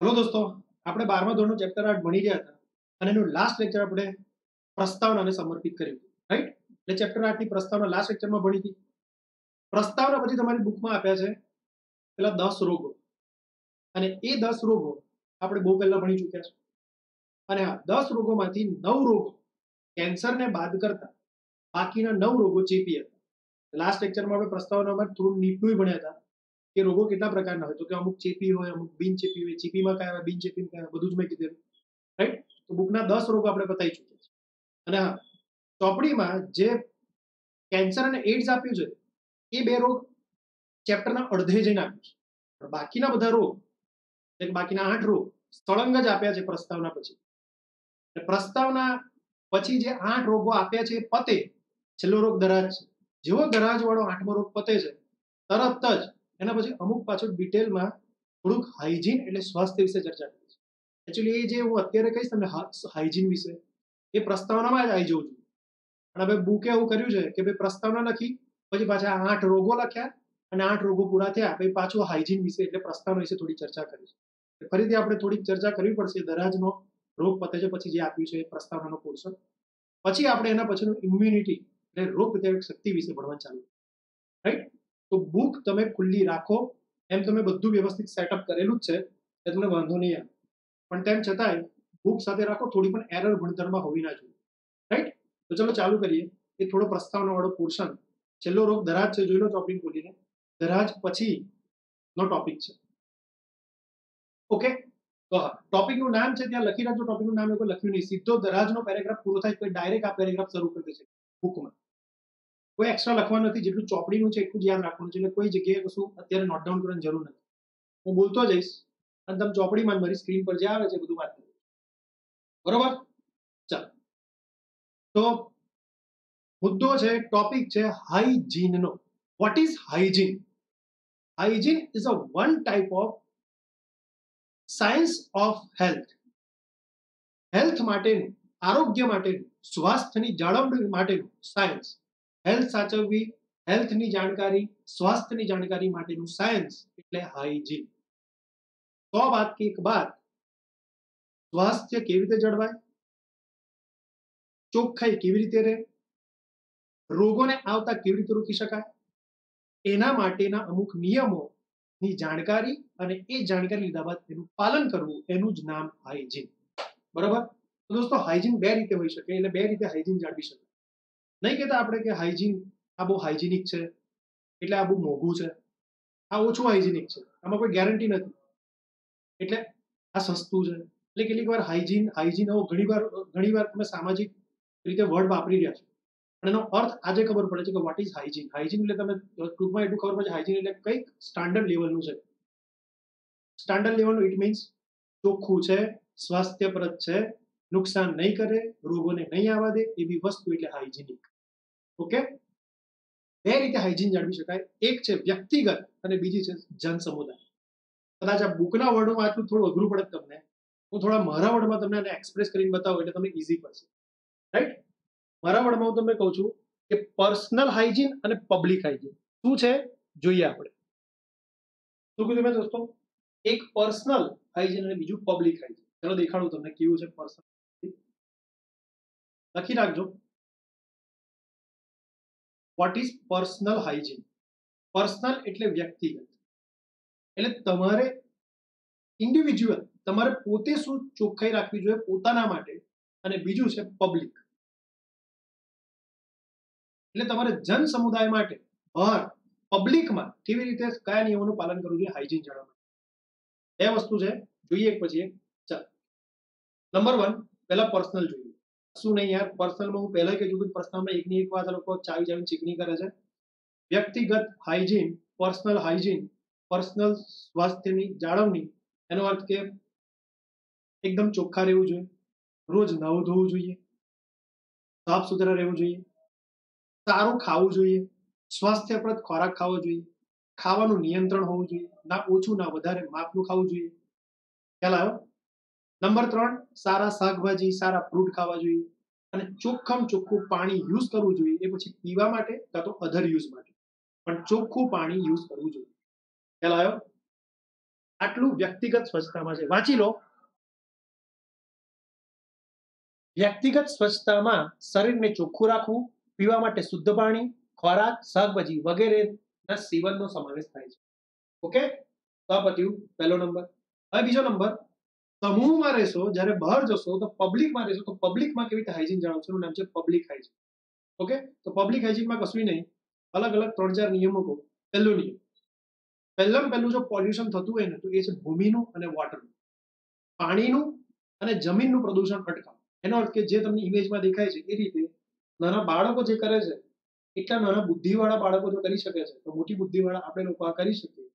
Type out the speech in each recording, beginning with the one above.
Hello દોસ્તો, આપણે 12મા ધોરણનું chapter 8 ભણી રહ્યા હતા અને એનું લાસ્ટ લેક્ચર આપણે પ્રસ્તાવનાને સમર્પિત કર્યું હતું, રાઈટ? એટલે ચેપ્ટર 8 ની પ્રસ્તાવના લાસ્ટ લેક્ચરમાં ભણી હતી. પ્રસ્તાવના પછી તમારી બુકમાં આપ્યા છે પેલા 10 રોગો, અને એ 10 રોગો આપણે બહુ પહેલા ભણી ચૂક્યા છે. અને આ 10 રોગોમાંથી 9 રોગો કેન્સરને બાદ કરતા બાકીના 9 રોગો ચેપી હતા. લાસ્ટ લેક્ચરમાં આપણે પ્રસ્તાવનામાં થોડું નીટનું ભણ્યા હતા કે રોગો કેટલા પ્રકારના હોય, તો કે અમુક ચેપી હોય, અમુક બિન ચેપી હોય, ચેપીમાં કયા હોય, બિન ચેપીમાં કયા હોય, બધું જ મેં કીધેલું, રાઈટ? તો બુકના 10 રોગો આપણે બતાવી ચૂક્યા છે. અને હા, ચોપડીમાં જે કેન્સર અને એડ્સ આપ્યું છે એ બે રોગ ચેપ્ટરના અડધે જઈને આપ્યું છે, પણ બાકીના બધા રોગ, એટલે બાકીના 8 રોગ સળંગ જ આપ્યા છે પ્રસ્તાવના પછી. પ્રસ્તાવના પછી જે 8 રોગો આપ્યા છે એ પતે, છેલ્લો રોગ દરાજ છે. જેવો દરાજ વાળો 8મો રોગ પતે છે તરત જ એના પછી અમુક પાછું ડિટેલમાં થોડુંક હાઇજીન એટલે સ્વાસ્થ્ય વિશે ચર્ચા કરી છે. એકચ્યુઅલી એ જે હું અત્યારે કહીશ તમને હાઇજીન વિશે, એ પ્રસ્તાવનામાં જ આવી જવું જોઈએ. પણ હવે બુકે એવું કર્યું છે કે ભાઈ પ્રસ્તાવના લખી, પછી પાછા 8 રોગો લખ્યા, અને 8 રોગો પૂરા થયા પછી પાછું હાઇજીન વિશે એટલે પ્રસ્તાવના વિશે થોડી ચર્ચા કરી છે. ફરીથી આપણે થોડીક ચર્ચા કરવી પડશે. દરાજનો રોગ પતે છે પછી જે આપ્યું છે એ પ્રસ્તાવનાનો પોર્શન, પછી આપણે એના પછીનું ઇમ્યુનિટી એટલે રોગ પ્રતિકારક શક્તિ વિશે ભણવાનું ચાલુ, રાઈટ? તો બુક તમે ખુલ્લી રાખો, એમ તમે બધું વ્યવસ્થિત સેટઅપ કરેલું જ છે એટલે તમને વાંધો નહીં આવે, પણ તેમ છતાંય બુક સાથે રાખો, થોડી પણ એરર ભણતરમાં હોવી ના જોઈએ, રાઈટ? તો ચલો ચાલુ કરીએ. એ થોડો પ્રસ્તાવના વાળો પોર્શન, છેલ્લો રોગ દરાજ છે, જોઈ લો ટોપિક ખોલીને. દરાજ પછી નો ટોપિક છે, ઓકે? તો હા, ટોપિકનું નામ છે ત્યાં લખી રાખજો. ટોપિકનું નામ એવું લખ્યું નહીં, સીધો દરાજનો પેરેગ્રાફ પૂરો થાય તો ડાયરેક્ટ આ પેરેગ્રાફ શરૂ કરી દેશે બુકમાં. કોઈ એક્સ્ટ્રા લખવાનું નથી, જેટલું ચોપડીનું છે એટલું જ યાદ રાખવાનું છે. એટલે કોઈ જગ્યાએ કશું અત્યારે નોટ ડાઉન કરવાની જરૂર નથી. હું બોલતો જઈશ અને તમે ચોપડીમાં મારી સ્ક્રીન પર જે આવે છે બધું વાત કરો, બરોબર? ચાલો, તો મુદ્દો છે, ટોપિક છે હાઇજીનનો. What is hygiene? Hygiene is a one type of science of health. Health માટેનું, આરોગ્ય માટેનું, સ્વાસ્થ્યની જાળવણી માટેનું સાયન્સ. હેલ્થ સાચવવી, હેલ્થની જાણકારી, સ્વાસ્થ્યની જાણકારી માટેનું સાયન્સ એટલે હાઇજીન. 100 बात की एक बात, સ્વાસ્થ્ય કેવી રીતે જળવાય, ચોખ્ખાઈ કેવી રીતે રહે, રોગોને આવતા કેવી રીતે રોકી શકાય, એના માટેના અમુક નિયમોની જાણકારી, અને એ જાણકારી લીધા બાદ એનું પાલન કરવું, એનું જ નામ હાઇજીન, બરોબર? તો દોસ્તો, હાઇજીન બે રીતે હોઈ શકે, એટલે બે રીતે હાઇજીન જાળવી શકાય. નહીં કહેતા આપણે કે હાઇજીન આ બહુ હાઇજીનિક છે એટલે આ બહુ મોંઘું છે, આ ઓછું હાઇજીનિક છે, આમાં કોઈ ગેરંટી નથી એટલે આ સસ્તું છે. એટલે કેટલીક વાર હાઇજીન હાઇજીન એવો ઘણી વાર તમે સામાજિક રીતે વર્ડ વાપરી રહ્યા છો, પણ એનો અર્થ આજે ખબર પડે છે કે વોટ ઇઝ હાઇજીન. હાઇજીન એટલે તમે ટૂંકમાં એટલું ખબર પડે, હાઇજીન એટલે કંઈક સ્ટાન્ડર્ડ લેવલનું છે. સ્ટાન્ડર્ડ લેવલનું ઇટ મીન્સ ચોખ્ખું છે, સ્વાસ્થ્યપ્રદ છે, નુકસાન નહીં કરે, રોગોને નહીં આવવા દે, એવી વસ્તુ એટલે હાઇજીનિક, ઓકે? બે રીતે હાઇજીન જાળવી શકાય. એક છે વ્યક્તિગત અને બીજી છે જન સમુદાય. કદાચ આ બુકના વર્ડમાં આટલું થોડું અઘરું પડે તમને, હું થોડા મારા વર્ડમાં તમને એક્સપ્રેસ કરીને બતાવું એટલે તમને ઈઝી પડશે, રાઈટ? મારા વર્ડમાં હું તમને કહું છું કે પર્સનલ હાઇજીન અને પબ્લિક હાઇજીન શું છે જોઈએ આપણે. શું કીધું મેં દોસ્તો? એક પર્સનલ હાઇજીન અને બીજું પબ્લિક હાઇજીન. ચલો દેખાડું તમને કેવું છે પર્સનલ. લખી રાખજો, what is personal hygiene. Personal એટલે વ્યક્તિગત, એટલે તમારે ઇન્ડિવિજ્યુઅલ, તમારે પોતે શું ચોખ્ખાઈ રાખવી જોઈએ પોતાના માટે, અને બીજું છે પબ્લિક, એટલે તમારે જન સમુદાય માટે બહાર પબ્લિકમાં કેવી રીતે કયા નિયમોનું પાલન કરવું જોઈએ હાઇજીન જાળવવા. બે વસ્તુ છે, જોઈએ એક પછી એક. ચાલો, નંબર 1, પહેલા પર્સનલ જોઈએ. શું નહીં યાર, પર્સનલમાં હું પહેલા કહી ચૂક્યું, પર્સનલમાં એકની એક વાત લોકો ચાવી ચાવીને ચીકણી કરે છે. વ્યક્તિગત હાઇજીન, પર્સનલ હાઇજીન, પર્સનલ સ્વાસ્થ્યની જાળવણી, એનો અર્થ કે એકદમ ચોખ્ખા રહેવું જોઈએ, રોજ નવું ધોવું જોઈએ, સાફ સુથરા રહેવું જોઈએ, સારું ખાવું જોઈએ, સ્વાસ્થ્યપ્રદ ખોરાક ખાવો જોઈએ, ખાવાનું નિયંત્રણ હોવું જોઈએ, ના ઓછું ના વધારે માપનું ખાવું જોઈએ. ખ્યાલ આવ્યો? નંબર 3, સારા શાકભાજી, સારા ફ્રૂટ ખાવા જોઈએ, અને ચોખ્ખમ ચોખ્ખું પાણી યુઝ કરવું જોઈએ. એ પછી પીવા માટે કાં તો અધર યુઝ માટે, પણ ચોખ્ખું પાણી યુઝ કરવું જોઈએ. ખ્યાલ આવ્યો? આટલું વ્યક્તિગત સ્વચ્છતામાં છે. વાંચી લો. વ્યક્તિગત સ્વચ્છતામાં શરીરને ચોખ્ખું રાખવું, પીવા માટે શુદ્ધ પાણી, ખોરાક, શાકભાજી વગેરેના સેવનનો સમાવેશ થાય છે. ઓકે, તો આ પત્યું પહેલો નંબર. હવે બીજો નંબર, સમૂહમાં રહેશો, જ્યારે બહાર જશો તો પબ્લિકમાં રહેશો તો પબ્લિકમાં કેવી રીતે હાઇજીન જાળવશો, એનું નામ છે પબ્લિક હાઇજીન. ઓકે, તો પબ્લિક હાઇજીનમાં કશું નહીં, અલગ અલગ 3-4 નિયમો કહું. પહેલો નિયમ, પહેલું જો પોલ્યુશન થતું હોય ને તો એ છે ભૂમિનું અને વોટરનું, પાણીનું અને જમીનનું પ્રદૂષણ અટકાવો. એનો અર્થ કે જે તમને ઇમેજમાં દેખાય છે એ રીતે નાના બાળકો જે કરે છે, એટલા નાના બુદ્ધિવાળા બાળકો જો કરી શકે છે તો મોટી બુદ્ધિવાળા આપણે લોકો આ કરી શકીએ.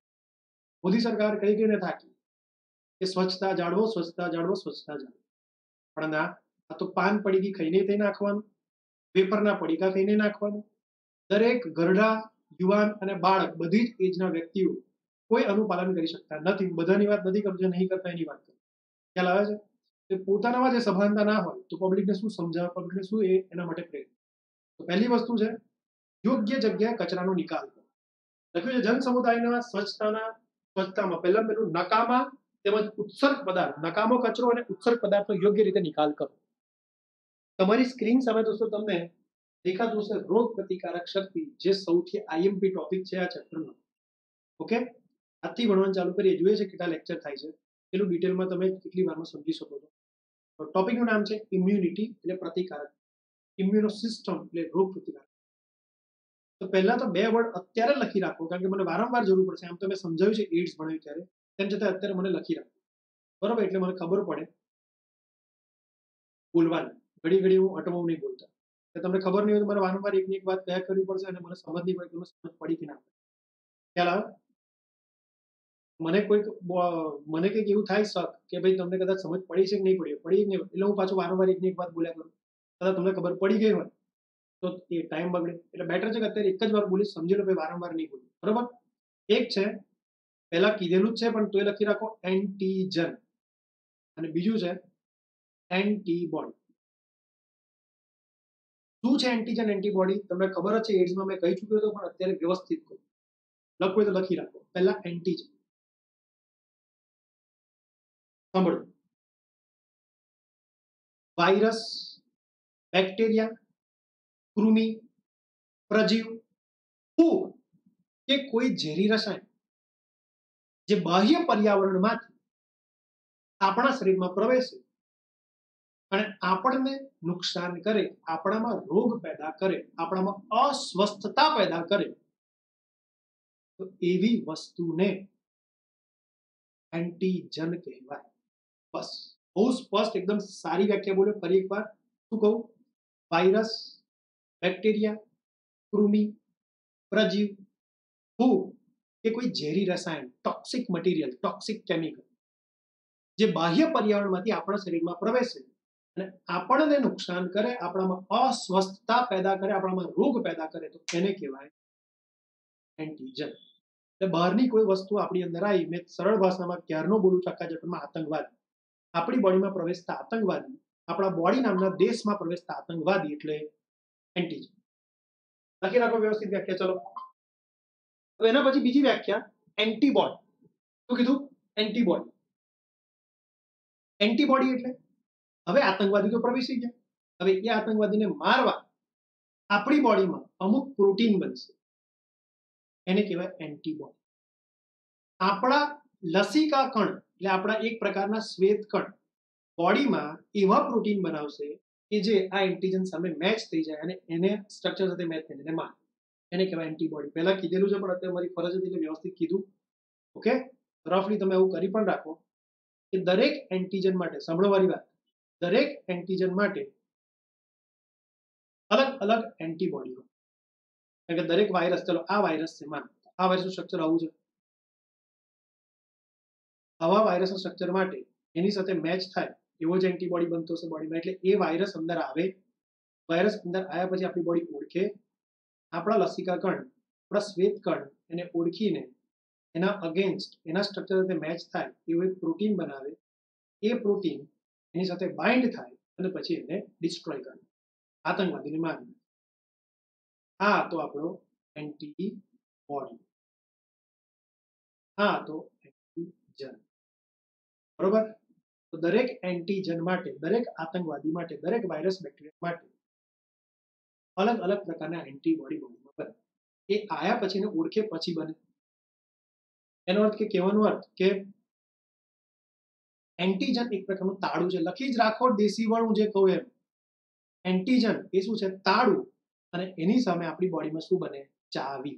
મોદી સરકાર કઈ કઈને થાકી કે સ્વચ્છતા જાળવો, સ્વચ્છતા જાળવો, સ્વચ્છતા જાળવો. પણ ના, આ તો પાન પડીકી ખાઈને તે નાખવાનું, પેપરના પડીકા ખાઈને નાખવાનું. દરેક ઘરડા, યુવાન અને બાળક, બધી જ એજના વ્યક્તિઓ કોઈ આનું પાલન કરી શકતા નથી. બધાની વાત નથી કરતો, જે નહીં કરતા એની વાત કરું. ખ્યાલ આવે છે? તો પોતાનામાં જે સભાનતા ના હોય તો પબ્લિકને શું સમજાવે, પબ્લિકને શું એ એના માટે પ્રેરિત. તો પહેલી વસ્તુ છે યોગ્ય જગ્યાએ કચરાનો નિકાલ કરો. લખ્યું છે જન સમુદાયના સ્વચ્છતામાં પહેલું નકામા તેમજ ઉત્સર્ગ પદાર્થ, નકામો કચરો અને ઉત્સર્ગ પદાર્થનો યોગ્ય રીતે નિકાલ કરો. તમારી સ્ક્રીન સામે દોસ્તો તમને દેખાતું હશે રોગ પ્રતિકારક શક્તિ, જે સૌથી આઈએમપી ટોપિક છે આ ચેપ્ટરનો. ઓકે, આજથી ભણવાનું ચાલુ કરીએ, જોઈએ છે કેટલા લેક્ચર થાય છે, એટલું ડિટેલમાં તમે કેટલી વારમાં સમજી શકો છો. ટોપિકનું નામ છે ઇમ્યુનિટી, એટલે પ્રતિકારક, ઇમ્યુનો સિસ્ટમ એટલે રોગ પ્રતિકારક. તો પહેલા તો 2 વર્ડ અત્યારે લખી રાખો, કારણ કે મને વારંવાર જરૂર પડશે. આમ તો મેં સમજાવ્યું છે એડ્સ ભણાવ્યું ત્યારે, તેમ છતાં અત્યારે મને લખી રાખો, બરોબર? એટલે મને ખબર પડે બોલવાની. ઘડી ઘડી હું અટવાઉં નહીં બોલતા. તમને ખબર નહીં હોય તો મારે વારંવાર એકની એક વાત કયા કરવી પડશે, અને મને સમજ નહીં પડે તો સમજ પડી કે ના પડે. ખ્યાલ આવે? મને કંઈક એવું થાય શક કે ભાઈ તમને કદાચ સમજ પડી છે કે નહીં પડી જ નહીં, એટલે હું પાછું વારંવાર એકની એક વાત બોલ્યા કરું. કદાચ તમને ખબર પડી ગઈ હોય તો એ ટાઈમ બગડે. એટલે બેટર છે કે અત્યારે એક જ વાર બોલીશ, સમજી લો, ભાઈ વારંવાર નહીં બોલું, બરોબર? એક છે, પહેલા કીધેલું જ છે પણ તોય લખી રાખો, એન્ટીજન, અને બીજું છે એન્ટીબોડી. શું છે એન્ટીજન, એન્ટીબોડી? તમને ખબર જ છે, એડ્સમાં મેં કહી ચૂક્યો હતો, પણ અત્યારે વ્યવસ્થિત કહું. લખવું હોય તો લખી રાખો. પહેલા એન્ટીજન, સાંભળો. વાયરસ, બેક્ટેરિયા, કૃમિ, પ્રજીવ, ફૂગ કે કોઈ ઝેરી રસાયણ જે બાહ્ય પર્યાવરણમાંથી આપણા શરીરમાં પ્રવેશે અને આપણને નુકસાન કરે, આપણામાં રોગ પેદા કરે, આપણામાં અસ્વસ્થતા પેદા કરે, તો એવી વસ્તુને એન્ટીજન કહેવાય. બસ, બહુ સ્પષ્ટ, એકદમ સારી વ્યાખ્યા બોલ્યો. ફરી એકવાર શું કહું? વાયરસ, બેક્ટેરિયા, કૃમિ, પ્રજીવ, ફૂગ કે કોઈ ઝેરી રસાયણ, ટોક્સિક મટીરિયલ, ટોક્સિક કેમિકલ જે બાહ્ય પર્યાવરણમાંથી આપણા શરીરમાં પ્રવેશે અને આપણને નુકસાન કરે, આપણામાં અસ્વસ્થતા પેદા કરે, આપણામાં રોગ પેદા કરે, તો એને કહેવાય એન્ટીજન. એટલે બહારની કોઈ વસ્તુ આપણી અંદર આવી, મેં સરળ ભાષામાં ક્યારનો બોલું છું આખા જગતમાં, આતંકવાદી, આપણી બોડીમાં પ્રવેશતા આતંકવાદી, આપણા બોડી નામના દેશમાં પ્રવેશતા આતંકવાદી એટલે એન્ટીજન. લખી રાખો વ્યવસ્થિત વ્યાખ્યા. ચલો, હવે એના પછી બીજી વ્યાખ્યા, એન્ટીબોડી. શું કીધું? એન્ટીબોડી. એન્ટીબોડી એટલે હવે આતંકવાદી તો પ્રવેશી ગયા, હવે એ આતંકવાદીને મારવા આપણી બોડીમાં અમુક પ્રોટીન બનશે, એને કહેવાય એન્ટીબોડી. આપણા લસિકા કણ એટલે આપણા એક પ્રકારના શ્વેત કણ બોડીમાં એવા પ્રોટીન બનાવશે કે જે આ એન્ટીજન સામે મેચ થઈ જાય અને એને સ્ટ્રક્ચર સાથે મેચ થઈને મારે, એને કહેવાય એન્ટીબોડી. પહેલા કીધેલું છે પણ અત્યારે મારી ફરજ હતી એટલે વ્યવસ્થિત કીધું. ઓકે, રફલી તમે એવું કરી પણ રાખો કે દરેક એન્ટીજન માટે, સાંભળવાની વાત, દરેક એન્ટીજન માટે અલગ અલગ એન્ટીબોડી હોય. કારણ કે દરેક વાયરસ, ચલો આ વાયરસ છે, માનો આ વાયરસનું સ્ટ્રક્ચર આવું છે, આવા વાયરસના સ્ટ્રક્ચર માટે એની સાથે મેચ થાય એવો જ એન્ટીબોડી બનતો હશે બોડીમાં. એટલે એ વાયરસ અંદર આવે, વાયરસ અંદર આવ્યા પછી આપણી બોડી ઓળખે, આપણા લસિકા કણ, આપણા શ્વેત કણ એને ઓળખીને એના અગેન્સ્ટ, એના સ્ટ્રક્ચર સાથે મેચ થાય એવું એક પ્રોટીન બનાવે, એ પ્રોટીન એની સાથે બાઇન્ડ થાય અને પછી એને ડિસ્ટ્રોય કરે, આતંકવાદીને મારી. આ તો આપણો એન્ટીબોડી, આ તો એન્ટીજન. એન્ટીજન, બરોબર. તો દરેક એન્ટીજન માટે, દરેક આતંકવાદી માટે, દરેક વાયરસ બેક્ટેરિયા માટે અલગ અલગ પ્રકારના એન્ટીબોડી બોડીમાં બને. એ આયા પછી ને ઓળખે પછી બને. એનો અર્થ કે કહેવાનો અર્થ કે એન્ટીજન એક પ્રકારનું તાળું છે. લખી જ રાખો દેશી વળ, હું જે કહું એમ. એન્ટીજન એ શું છે? તાળું. અને એની સામે આપણી બોડીમાં શું બને? ચાવી.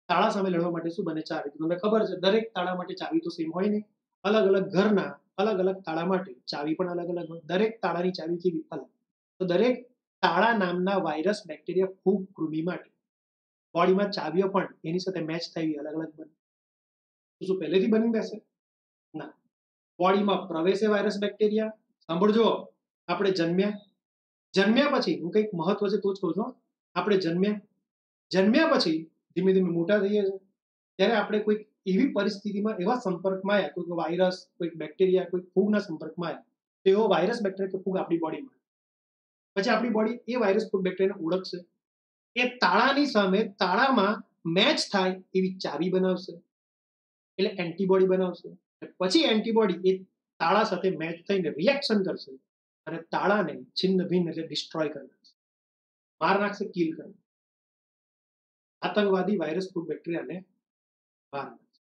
તાળા સામે લડવા માટે શું બને? ચાવી. તમને ખબર છે દરેક તાળા માટે ચાવી તો સેમ હોય નહીં. અલગ અલગ ઘરના અલગ અલગ તાળા માટે ચાવી પણ અલગ અલગ હોય. દરેક તાળાની ચાવી કેવી? અલગ. તો દરેક તાળા નામના વાયરસ બેક્ટેરિયા ફૂગ કૃમિ માટે બોડીમાં ચાવીઓ પણ એની સાથે મેચ થવી અલગ અલગ બને. શું પહેલેથી બની બેસે? ના. બોડીમાં પ્રવેશે વાયરસ બેક્ટેરિયા. સાંભળજો, આપણે જન્મ્યા પછી, હું કંઈક મહત્વ છે તો જ કહું છું, આપણે જન્મ્યા પછી ધીમે ધીમે મોટા થઈએ છીએ ત્યારે આપણે કોઈક એવી પરિસ્થિતિમાં એવા સંપર્કમાં આવ્યા, કોઈક વાયરસ, કોઈક બેક્ટેરિયા, કોઈક ફૂગના સંપર્કમાં આવ્યા, તો એવો વાયરસ બેક્ટેરિયા કે ફૂગ આપણી બોડીમાં, પછી આપણી બોડી એ વાયરસ ફૂગ બેક્ટેરિયાને ઓળખશે. એ તાળાની સામે તાળામાં મેચ થાય એવી ચાવી બનાવશે, એટલે એન્ટીબોડી બનાવશે. પછી એન્ટીબોડી એ તાળા સાથે મેચ થઈને રિએક્શન કરશે અને તાળાને છિન્ન ભિન્ન એટલે ડિસ્ટ્રોય કરી નાખશે, માર નાખશે, કિલ કરી. આતંકવાદી વાયરસ ફૂગ બેક્ટેરિયાને માર નાખશે.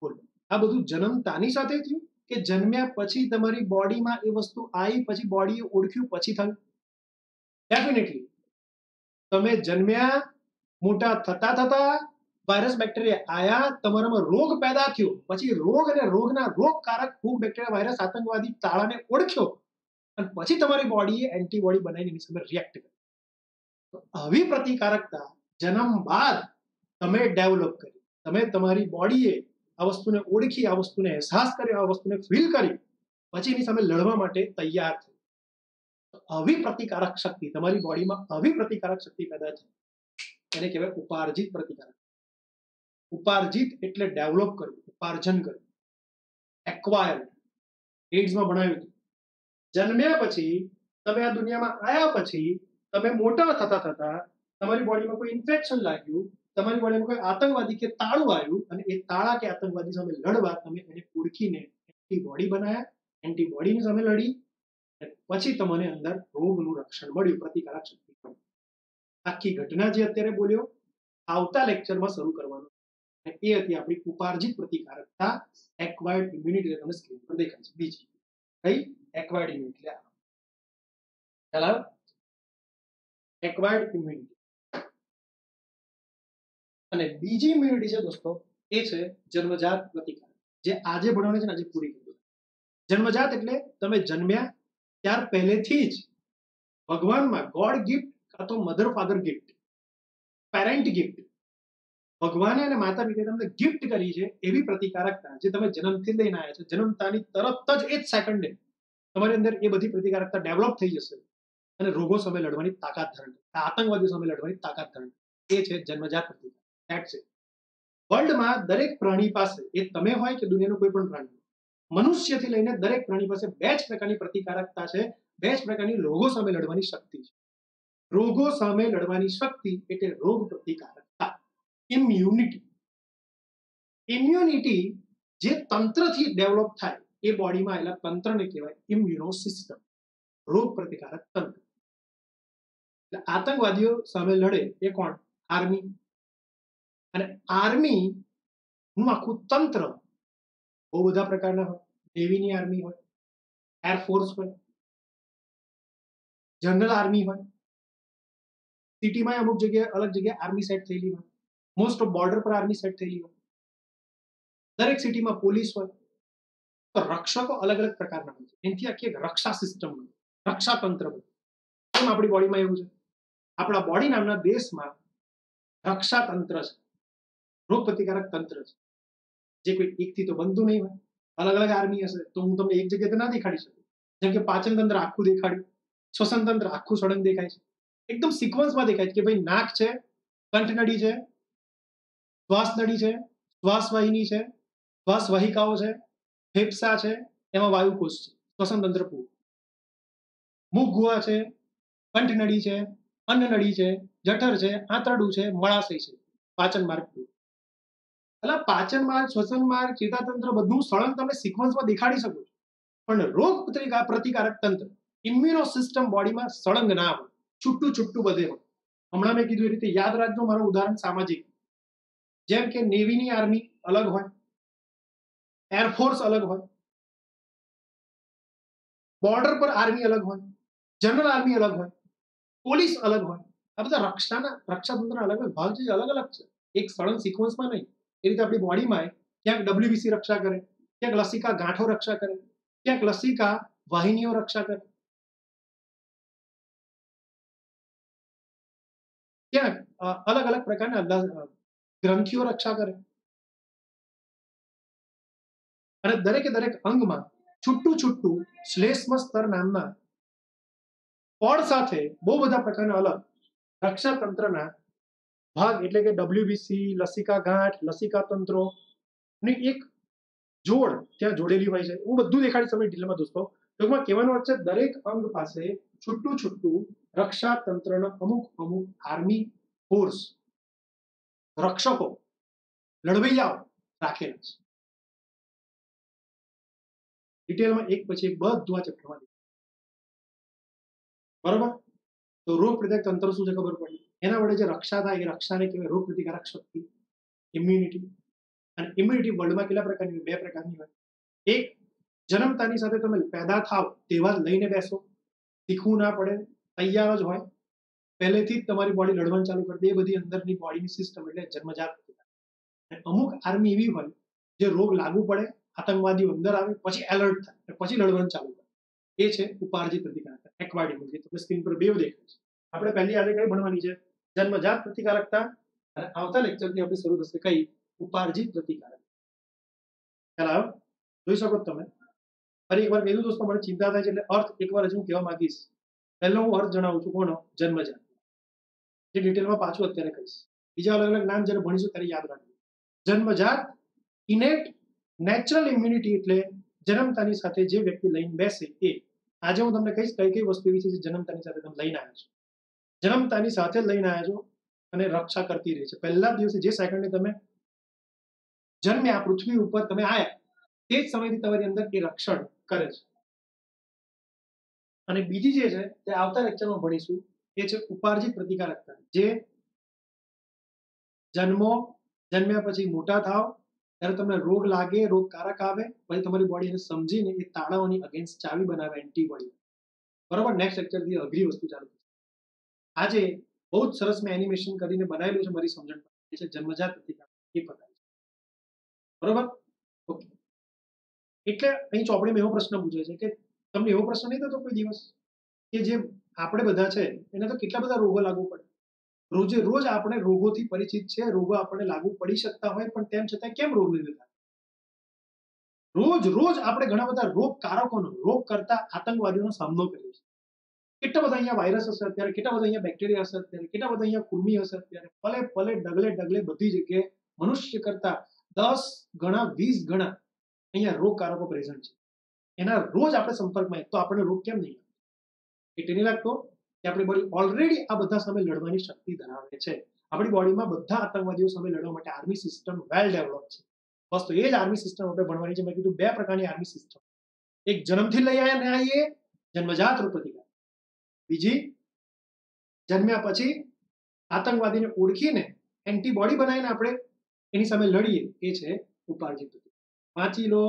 બોલો, આ બધું જન્મતાની સાથે થયું કે જન્મ્યા પછી તમારી બોડીમાં એ વસ્તુ આવી, પછી બોડીએ ઓળખ્યું પછી થયું? ડેફિનેટલી તમે જન્મ્યા, મોટા થતા થતા વાયરસ બેક્ટેરિયા આયા, તમારામાં રોગ પેદા થયો, પછી રોગ અને રોગના રોગકારક ફૂગ બેક્ટેરિયા વાયરસ આતંકવાદી તાળાને ઓળખ્યો અને પછી તમારી બોડીએ એન્ટીબોડી બનાવીને એની સામે રિએક્ટ કરી. તો આવી પ્રતિકારકતા જન્મ બાદ તમે ડેવલપ કરી. તમે તમારી બોડીએ આ વસ્તુને ઓળખી, આ વસ્તુને અહેસાસ કર્યો, આ વસ્તુને ફીલ કરી, પછી એની સામે લડવા માટે તૈયાર થઈ. આવી પ્રતિકારક શક્તિ તમારી બોડીમાં, આવી પ્રતિકારક શક્તિ પેદા થઈ, એને કહેવાય ઉપાર્જિત પ્રતિકારક. ઉપાર્જિત એટલે ડેવલપ કરવું, ઉપાર્જન કરવું. એક્વાયર્ડ, એડ્સમાં ભણાવ્યું હતું. જન્મ્યા પછી, તમે આ દુનિયામાં આવ્યા પછી, તમે મોટા થતા થતા તમારી બોડીમાં કોઈ ઇન્ફેક્શન લાગ્યું, તમારી બોડીમાં કોઈ આતંકવાદી કે તાળું આવ્યું, અને એ તાળા કે આતંકવાદી સામે લડવા તમે એને ઓળખીને એન્ટીબોડી બનાવ્યા, એન્ટીબોડીની સામે લડી, પછી તમને અંદર રોગનું રક્ષણ મળ્યું, પ્રતિકારક શક્તિ મળી. આખી ઘટના જે અત્યારે બોલ્યો આવતા લેક્ચરમાં શરૂ કરવાનું, એ હતી આપણી ઉપાર્જિત પ્રતિકારકતા, એક્વાયર્ડ ઇમ્યુનિટી. તમને સ્ક્રીન પર દેખાય છે. બીજી કઈ? Acquired immunity. ખ્યાલ આવ્યો? Acquired immunity. અને બીજી ઇમ્યુનિટી છે દોસ્તો, એ છે જન્મજાત પ્રતિકાર, જે આજે ભણવાની છે ને, આજે પૂરી કરી. જન્મજાત એટલે તમે જન્મ્યા ત્યાર પહેલેથી જ ભગવાનમાં ગોડ ગિફ્ટ કાં તો mother father gift, parent gift, ભગવાને અને માતા પિતાએ તમને ગિફ્ટ કરી છે એવી પ્રતિકારકતા જે તમે જન્મથી લઈને આવ્યા છો. જન્મતાની તરત જ એ જ સેકન્ડે તમારી અંદર એ બધી પ્રતિકારકતા ડેવલપ થઈ જશે અને રોગો સામે લડવાની તાકાત ધારણ, આતંકવાદીઓ સામે લડવાની તાકાત ધારણ. એ છે જન્મજાત પ્રતિકાર. That's it. વર્લ્ડમાં દરેક પ્રાણી પાસે, એ તમે હોય કે દુનિયાનું કોઈ પણ પ્રાણી, મનુષ્યથી લઈને દરેક પ્રાણી પાસે બે જ પ્રકારની પ્રતિકારકતા છે, બે જ પ્રકારની રોગો સામે લડવાની શક્તિ છે. રોગો સામે લડવાની શક્તિ એટલે રોગ પ્રતિકારકતા, ઇમ્યુનિટી. ઇમ્યુનિટી જે તંત્રથી ડેવલપ થાય, એ બોડીમાં આવેલા તંત્રને કહેવાય ઇમ્યુનો સિસ્ટમ, રોગ પ્રતિકારક તંત્ર. એટલે આતંકવાદીઓ સામે લડે એ કોણ? આર્મી. અને આર્મી નું આખું તંત્ર બહુ બધા પ્રકારના હોય. નેવીની આર્મી હોય, એરફોર્સ હોય, જનરલ આર્મી હોય, સિટીમાં અમુક જગ્યાએ અલગ જગ્યાએ આર્મી સેટ થયેલી હોય, મોસ્ટ ઓફ બોર્ડર પર આર્મી સેટ થયેલી હોય, દરેક સિટીમાં પોલીસ હોય. તો રક્ષકો અલગ અલગ પ્રકારના હોય છે. એનાથી આખી એક રક્ષા સિસ્ટમ બને, રક્ષા તંત્ર બને. કેમ આપણી બોડીમાં એવું છે? આપણા બોડી નામના દેશમાં રક્ષા તંત્ર છે, રોગ પ્રતિકારક તંત્ર છે, જે કોઈ એકથી તો બનતું નહીં હોય. અલગ અલગ આર્મી હશે તો હું તમને એક જગ્યાએ તો ના દેખાડી શકું. જેમ કે પાચન તંત્ર આખું દેખાડ્યું, શ્વસન તંત્ર આખું સળંગ દેખાય છે, એકદમ સિક્વન્સમાં દેખાય છે કે ભાઈ નાક છે, કંઠ નળી છે, શ્વાસ નળી છે, શ્વાસ વાહિની છે, શ્વાસ વાહિકાઓ છે, ફેફસા છે, એમાં વાયુકોષ છે, શ્વસન તંત્ર પૂરું. મુખ ગુહા છે, કંઠ નળી છે, અન્ન નળી છે, જઠર છે, આંતરડું છે, મળાશય છે, પાચન માર્ગ પૂરું. એટલે પાચન માર્ગ, શ્વસન માર્ગ, ચેતાતંત્ર બધું સળંગ તમને સિક્વન્સમાં દેખાડી શકું છું, પણ રોગ પ્રતિકારક તંત્ર, ઇમ્યુનો સિસ્ટમ બોડીમાં સળંગ ના હોય, છૂટું છૂટું બધે હોય. હમણાં મેં કીધું એ રીતે યાદ રાખજો. મારું ઉદાહરણ સામાજિક, જેમ કે નેવીની આર્મી અલગ હોય, એરફોર્સ અલગ હોય, બોર્ડર પર આર્મી અલગ હોય, જનરલ આર્મી અલગ હોય, પોલીસ અલગ હોય. આ બધા રક્ષાતંત્રના અલગ અલગ ભાગ છે, અલગ અલગ છે, એક સળંગ સિક્વન્સમાં નહીં. એ રીતે આપણી બોડીમાં ક્યાંક ડબ્લ્યુબીસી રક્ષા કરે, ક્યાંક લસિકા ગાંઠો રક્ષા કરે, ક્યાંક લસિકા વાહિનીઓ રક્ષા કરે, ક્યાંક અલગ અલગ પ્રકારના ગ્રંથિઓ રક્ષા કરે. અને દરેકે દરેક અંગમાં છૂટું છૂટું શ્લેષ્મ સ્તર નામના પડ સાથે બહુ બધા પ્રકારના અલગ રક્ષાતંત્રના ભાગ, એટલે કે ડબ્લ્યુબીસી, લસિકા ગાંઠ, લસિકા તંત્રો ની એક જોડ ત્યાં જોડેલી હોય છે. હું બધું દેખાડીશ તમને ડિટેલમાં દોસ્તો. ટૂંકમાં કહેવાનો અર્થ છે, દરેક અંગ પાસે છૂટું છૂટું રક્ષાતંત્રના અમુક અમુક આર્મી ફોર્સ, રક્ષકો, લડવૈયાઓ રાખેલા છે. ડિટેલમાં એક પછી એક બધું આ ચેપ્ટરમાં. બરોબર? તો રોગ પ્રતિકારક તંત્ર શું છે ખબર પડી. એના વડે જે રક્ષા થાય એ રક્ષાને કહેવાય રોગ પ્રતિકારક શક્તિ, ઇમ્યુનિટી. અને ઇમ્યુનિટી વર્લ્ડમાં કેટલા પ્રકારની? બે પ્રકારની હોય. એક, જન્મતાની સાથે તમે પેદા થાવ તેવા જ લઈને બેસો, શીખવું ના પડે, તૈયાર જ હોય, પહેલેથી જ તમારી બોડી લડવાનું ચાલુ કરી દે. એ બધી અંદરની બોડીની સિસ્ટમ એટલે જન્મજાત. અમુક આર્મી એવી હોય જે રોગ લાગુ પડે, આતંકવાદીઓ અંદર આવે, પછી એલર્ટ થાય, પછી લડવાનું ચાલુ કરે. એ છે ઉપાર્જિત પ્રતિકારકતા, એક્વાયર્ડ ઇમ્યુનિટી. તમે સ્ક્રીન પર બે દેખાય છે. આપણે પહેલી આજે કઈ ભણવાની છે? જન્મજાત પ્રતિકારકતા. અને આવતા લેક્ચરથી આપણે શરૂ થશે કઈ? ઉપાર્જિત પ્રતિકારકતા. ખ્યાલ આવ્યો? જોઈ શકો તમે. ફરી એકવાર કહી દઉં દોસ્તો, મને ચિંતા થાય છે એટલે અર્થ એકવાર હજુ હું કહેવા માંગીશ. પહેલો હું અર્થ જણાવું છું. કોનો? જન્મજાત. જે ડિટેલમાં પાછું અત્યારે કહીશ. બીજા અલગ અલગ નામ જ્યારે ભણીશું ત્યારે યાદ રાખજો. જન્મજાત, ઇનેટ, નેચરલ ઇમ્યુનિટી એટલે જન્મતાની સાથે જે વ્યક્તિ લઈને બેસે એ. આજે હું તમને કહીશ કઈ કઈ વસ્તુ એવી છે જે જન્મતાની સાથે તમે લઈને આવ્યા છો. જન્મતાની સાથે લઈને આવ્યા છો અને રક્ષા કરતી રહી છે. પહેલા દિવસે જે સેકન્ડે તમે જન્મ્યા પૃથ્વી ઉપર તમે આવ્યા, તે જ સમયથી તમારી અંદર એ રક્ષણ કરે છે. અને બીજી જે છે તે આવતા લેક્ચરમાં ભણીશું, એ છે ઉપાર્જિત પ્રતિકારકતા. જે જન્મ્યા પછી મોટા થાવ ત્યારે તમને રોગ લાગે, રોગકારક આવે, પછી તમારી બોડી એને સમજીને એ તાળાઓની અગેન્સ્ટ ચાવી બનાવે, એન્ટીબોડી. બરોબર? નેક્સ્ટ લેક્ચરથી અઘરી વસ્તુ ચાલુ થશે. આજે બહુ જ સરસ મેં એનિમેશન કરીને બનાવેલું છે મારી સમજણ છે, જન્મજાત પ્રતિકાર એ પતાવી. બરોબર? ઓકે. એટલે અહીં ચોપડીમાં એવો પ્રશ્ન પૂછે છે કે તમને એવો પ્રશ્ન નહીં થતો કોઈ દિવસ કે જે આપણે બધા છે એને તો કેટલા બધા રોગો લાગુ પડે, રોજે રોજ આપણે રોગોથી પરિચિત છે, રોગો આપણને લાગુ પડી શકતા હોય, પણ તેમ છતાં કેમ રોગ નહીં થતા? રોજ રોજ આપણે ઘણા બધા રોગકારકોનો, રોગ કરતા આતંકવાદીઓનો સામનો કરીએ છીએ. કેટલા બધા અહીંયા વાયરસ હશે અત્યારે, કેટલા બધા અહીંયા બેક્ટેરિયા હશે અત્યારે, કેટલા બધા અહીંયા કૃમિ હશે અત્યારે, પલે પલે ડગલે ડગલે બધી જગ્યાએ મનુષ્ય કરતા 10 ગણા 20 ગણા અહીંયા રોગકારકો પ્રેઝન્ટ છે. એના રોજ આપણે સંપર્કમાં, તો આપણને રોગ કેમ નહીં? એટલે નહીં લાગતો કે આપણી બોડી ઓલરેડી આ બધા સામે લડવાની શક્તિ ધરાવે છે. આપણી બોડીમાં બધા આતંકવાદીઓ સામે લડવા માટે આર્મી સિસ્ટમ વેલ ડેવલપ છે. બસ તો એ જ આર્મી સિસ્ટમ આપણે ભણવાની છે. મેં કીધું બે પ્રકારની આર્મી સિસ્ટમ. એક જન્મથી લઈ આવીએ જન્મજાત રોગ પ્રતિકાર. બીજી જન્મ્યા પછી આતંકવાદીને ઓળખીને એન્ટીબોડી બનાવીને આપણે એની સામે લડીએ, એ છે ઉપાર્જિત પ્રતિકાર. વાંચી લો.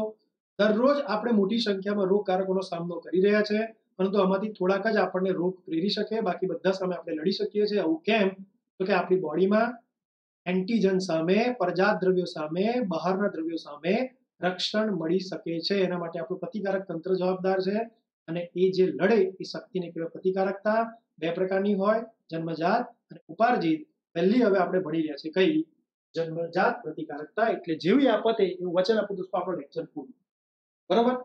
દરરોજ આપણે મોટી સંખ્યામાં રોગકારકોનો સામનો કરી રહ્યા છે, પરંતુ આમાંથી થોડાક જ આપણને રોગ પ્રેરી શકે, બાકી બધા સામે આપણે લડી શકીએ છીએ. આવું કેમ? તો કે આપણી બોડીમાં એન્ટીજન સામે, પરજાત દ્રવ્યો સામે, બહારના દ્રવ્યો સામે રક્ષણ મળી શકે છે. એના માટે આપણું પ્રતિકારક તંત્ર જવાબદાર છે. અને એ જે લડે એ શક્તિને કહેવાય પ્રતિકારકતા. બે પ્રકારની હોય, જન્મજાત અને ઉપાર્જિત. પહેલી હવે આપણે ભણી રહ્યા છીએ કઈ? જન્મજાત પ્રતિકારકતા. એટલે જેવી આપતે એવું વચન આપું દોસ્તો આપણો લેક્ચર પૂરું. બરોબર?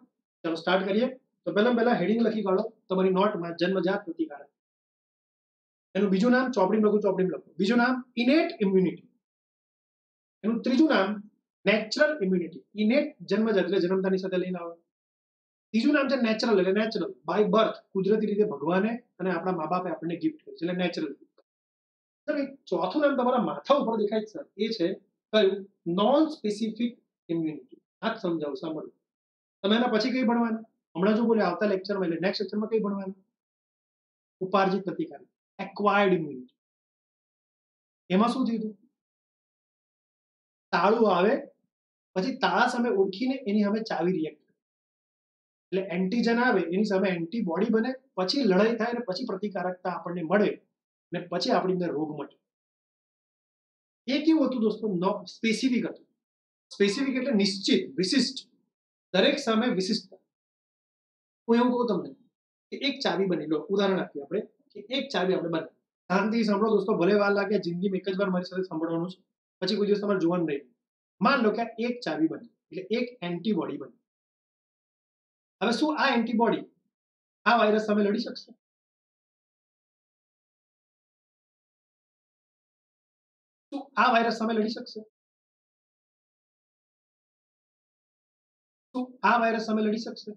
ચાલો સ્ટાર્ટ કરીએ. તો પહેલા હેડિંગ લખી કાઢો તમારી નોટમાં, જન્મજાત પ્રતિકારક. એનું બીજું નામ ચોપડીમાં લખો. બીજું નામ ઇનેટ ઇમ્યુનિટી. એનું ત્રીજું નામ નેચરલ ઇમ્યુનિટી. ઇનેટ જન્મજાત એટલે જન્મતાની સાથે લઈને આવે. ત્રીજું નામ છે નેચરલ એટલે નેચરલ, બાય બર્થ, કુદરતી રીતે ભગવાને અને આપણા મા બાપે આપણને ગિફ્ટ કરી છે, એટલે નેચરલ. ચોથું નામ તમારા માથા ઉપર દેખાય છે, એ છે કયું? Non specific immunity. આ જ સમજાવું, સાંભળો. તમે એના પછી કઈ ભણવાના? હમણાં જો બોલે આવતા લેક્ચરમાં એટલે નેક્સ્ટ લેક્ચરમાં કઈ ભણવાના? ઉપાર્જિત પ્રતિકાર, એક્વાયર્ડ ઇમ્યુનિટી. એમાં શું થયું હતું? તાળું આવે પછી તાળા સામે ઓળખીને એની સામે ચાવી રિએક્ટ કરે. એટલે એન્ટીજન આવે એની સામે એન્ટીબોડી બને, પછી લડાઈ થાય અને પછી પ્રતિકારકતા આપણને મળે અને પછી આપણી અંદર રોગ મટે. એ કેવું હતું દોસ્તો? સ્પેસિફિક હતું. સ્પેસિફિક એટલે નિશ્ચિત, વિશિષ્ટ, દરેક સામે વિશિષ્ટતા. હું એવું કહું તમને કે એક ચાવી બની, લો ઉદાહરણ આપીએ આપણે કે એક ચાવી આપણે બને. ધ્યાનથી સાંભળો દોસ્તો, ભલે વાર લાગે, જિંદગીમાં એક જ વાર મારી સાથે સાંભળવાનું છે, પછી કોઈ દિવસ તમારે જોવાનું નહીં. માન લો કે આ એક ચાવી બની એટલે એક એન્ટીબોડી બની. હવે શું આ એન્ટીબોડી આ વાયરસ સામે લડી શકશે? શું આ વાયરસ સામે લડી શકશે? શું આ વાયરસ સામે લડી શકશે?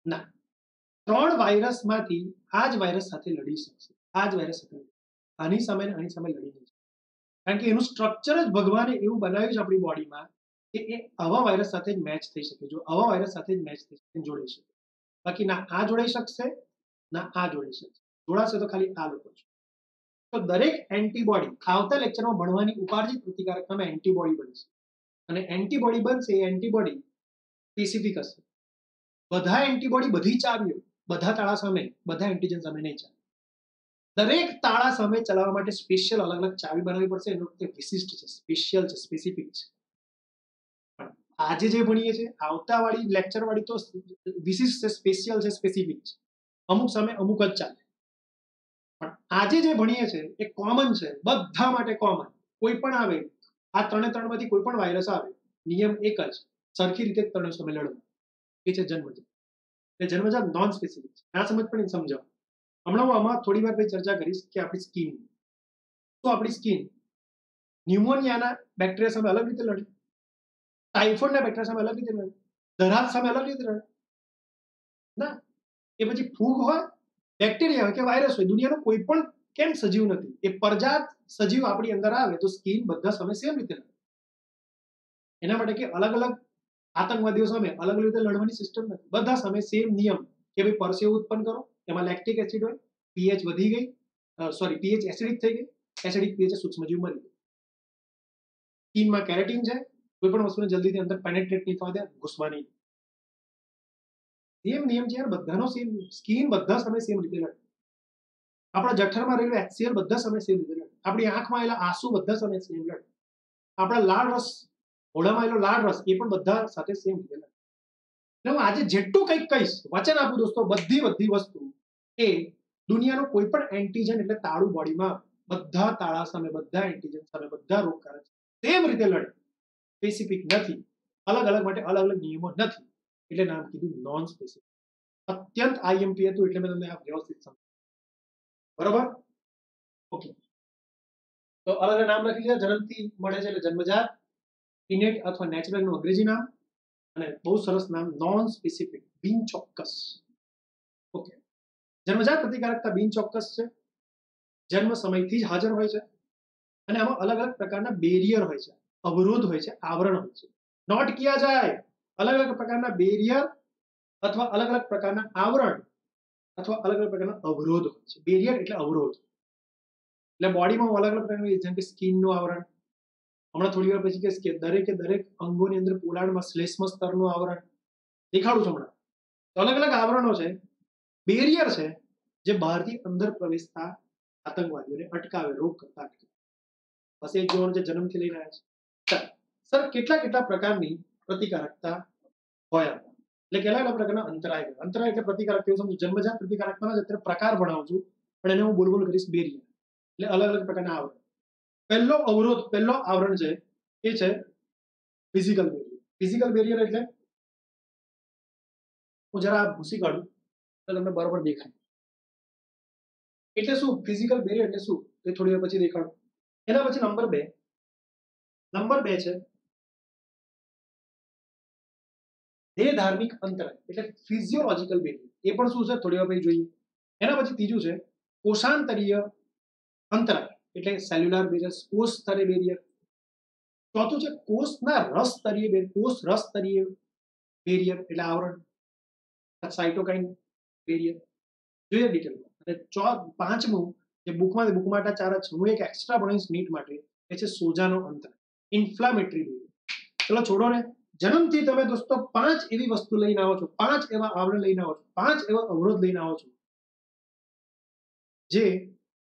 ના. 3 વાયરસમાંથી આ જ વાયરસ સાથે લડી શકશે. આ જ વાયરસ સાથે આની સામે લડી નહીં શકે. કારણ કે એનું સ્ટ્રક્ચર જ ભગવાને એવું બનાવ્યું છે આપણી બોડીમાં કે એ આવા વાયરસ સાથે જ મેચ થઈ શકે. જો આવા વાયરસ સાથે જ મેચ થઈ શકે, જોડાઈ શકે. બાકી ના આ જોડાઈ શકશે, ના આ જોડાઈ શકશે. જોડાશે તો ખાલી આ લોકો છે. તો દરેક એન્ટીબોડી આવતા લેક્ચરમાં ભણવાની ઉપાર્જિત પ્રતિકારકતામાં એન્ટીબોડી બનશે. અને એન્ટીબોડી બનશે, એ એન્ટીબોડી સ્પેસિફિક હશે. બધા એન્ટીબોડી બધી ચાવીઓ બધા તાળા સામે, બધા એન્ટીજન સામે નહીં ચાલે. દરેક તાળા સામે ચલાવવા માટે સ્પેશિયલ અલગ અલગ ચાવી બનાવવી પડશે. એનો તે વિશિષ્ટ છે, સ્પેશિયલ છે, સ્પેસિફિક છે. આજે જે ભણીએ છીએ આવતા વાળી લેક્ચર વાળી તો વિશિષ્ટ છે, સ્પેશિયલ છે, સ્પેસિફિક છે. અમુક સામે અમુક જ ચાલે. પણ આજે જે ભણીએ છીએ એ કોમન છે, બધા માટે કોમન. કોઈ પણ આવે, આ ત્રણે ત્રણમાંથી કોઈ પણ વાયરસ આવે, નિયમ એક જ, સરખી રીતે ત્રણે સામે લડવું. એ છે જન્મજાત. એટલે જન્મજાત નોન સ્પેસિફિક છે. આ સમજ પણ સમજાવો. હમણાં હું આમાં થોડી વાર પછી ચર્ચા કરીશ કે આપણી સ્કિન, તો આપણી સ્કિન ન્યુમોનિયાના બેક્ટેરિયા સામે અલગ રીતે લડે, ટાઇફોઇડના બેક્ટેરિયા સામે અલગ રીતે લડે, ધરાત સામે અલગ રીતે લડે ના. એ પછી ફૂગ હોય, બેક્ટેરિયા હોય કે વાયરસ હોય, દુનિયાનો કોઈ પણ કેમ સજીવ નથી, એ પરજાત સજીવ આપણી અંદર આવે તો સ્કિન બધા સામે સેમ રીતે લડે. એના માટે કે અલગ અલગ આતંકવાદીઓ સામે અલગ અલગ રીતે લડવાની સિસ્ટમ નથી. બધા સામે સેમ નિયમ કે ભાઈ પરસેવો ઉત્પન્ન કરો, એમાં લેક્ટિક એસિડ હોય, પીએચ વધી ગઈ, સોરી પીએચ એસિડિક થઈ ગઈ, એસિડિક પીએચ સૂક્ષ્મજીવ મરી ગઈ. સ્કિનમાં કેરેટીન છે, કોઈ પણ વસ્તુને જલ્દીથી અંદર પેનેટ્રેટ નહીં થવા દે, ઘૂસવા નહીં. સેમ નિયમ છે યાર, બધાનો સેમ. સ્કિન બધા સામે સેમ રીતે લડે. આપણા જઠરમાં રહેલું એચસીએલ બધા સામે સેમ રીતે લડે. આપણી આંખમાં આવેલા આંસુ બધા સામે સેમ લડે. આપણા લાળ રસ, મોઢામાં આવેલો લાળ રસ, એ પણ બધા સાથે સેમ રીતે લડે. એટલે હું આજે જેટલું કંઈક કહીશ, વચન આપું દોસ્તો, બધી વસ્તુ એ દુનિયાનો કોઈ પણ એન્ટીજન એટલે તાળું બોડીમાં બધા તાળા સામે, બધા એન્ટીજન સામે, બધા રોગકારક સેમ રીતે લડે. સ્પેસિફિક નથી, અલગ અલગ માટે અલગ અલગ નિયમો નથી. એટલે નામ કીધું નોન સ્પેસિફિક. અત્યંત આઈએમપી હતું એટલે મેં તમને આ વ્યવસ્થિત સમજાવ્યું. બરોબર? ઓકે. તો અલગ અલગ નામ લખી છે. જન્મથી મળે છે એટલે જન્મજાત, ઇનેટ અથવા નેચરલ નું અંગ્રેજી નામ, અને બહુ સરસ નામ નોન સ્પેસિફિક, બિનચોક્કસ. ઓકે. જન્મજાત પ્રતિકારકતા બિનચોક્કસ છે, જન્મ સમયથી જ હાજર હોય છે, અને આમાં અલગ અલગ પ્રકારના બેરિયર હોય છે, અવરોધ હોય છે, આવરણ હોય છે. નોટ કિયા જાય, અલગ અલગ પ્રકારના બેરિયર અથવા અલગ અલગ પ્રકારના આવરણ અથવા અલગ અલગ પ્રકારના અવરોધ હોય છે. બેરિયર એટલે અવરોધ. એટલે બોડીમાં અલગ અલગ પ્રકારની, જેમ કે સ્કિનનું આવરણ, હમણાં થોડી વાર પછી કે દરેક અંગોની અંદર પોલાણમાં શ્લેષ્મ સ્તરનું આવરણ દેખાડું છું હમણાં. તો અલગ અલગ આવરણો છે, બેરિયર છે, જે બહારથી અંદર પ્રવેશતા આતંકવાદીઓને અટકાવે, રોગ કરતા અટકાવે. બસ એ જોવાનું છે, જન્મથી લઈને આવ્યા છે. સર કેટલા પ્રકારની પ્રતિકારકતા હોય, એટલે કેટલા પ્રકારના અંતરાય. અંતરાય એટલે પ્રતિકારક કેવું સમજો. જન્મજાત પ્રતિકારકતાના અત્યારે પ્રકાર ભણાવું છું, પણ એને હું બોલ કરીશ બેરિયર. એટલે અલગ અલગ પ્રકારના આવરણ. પહેલો અવરોધ, પહેલો આવરણ છે એ છે ફિઝિકલ બેરિયર. ફિઝિકલ બેરિયર એટલે હું જરા ભૂસી કાઢું તો તમને બરોબર દેખાય. એટલે શું ફિઝિકલ બેરિયર એટલે શું એ થોડી વાર પછી દેખાડું. એના પછી નંબર બે છે દેહ ધાર્મિક અંતરાય એટલે ફિઝિયોલોજીકલ બેરિયર. એ પણ શું છે થોડી વાર પછી જોઈએ. એના પછી ત્રીજું છે કોષાંતરીય અંતરાય એટલે સેલ્યુલર બેરિયર, કોષ સ્તરે બેરિયર. ચોથું છે કોષના રસ સ્તરીય બેરિયર, કોષ રસ સ્તરીય બેરિયર એટલે આવરણ, સાઇટોકાઇન બેરિયર. જોઈએ ડિટેલમાં. અને પાંચમું જે બુકમાં ચાર જ છે, હું એક એક્સ્ટ્રા ભણીશ નીટ માટે, એ છે સોજાનો અંતર, ઇન્ફ્લામેટરી બેરિયર. ચલો છોડો ને. જન્મથી તમે દોસ્તો 5 એવી વસ્તુ લઈને આવો છો, 5 એવા આવરણ લઈને આવો છો, 5 એવા અવરોધ લઈને આવો છો જે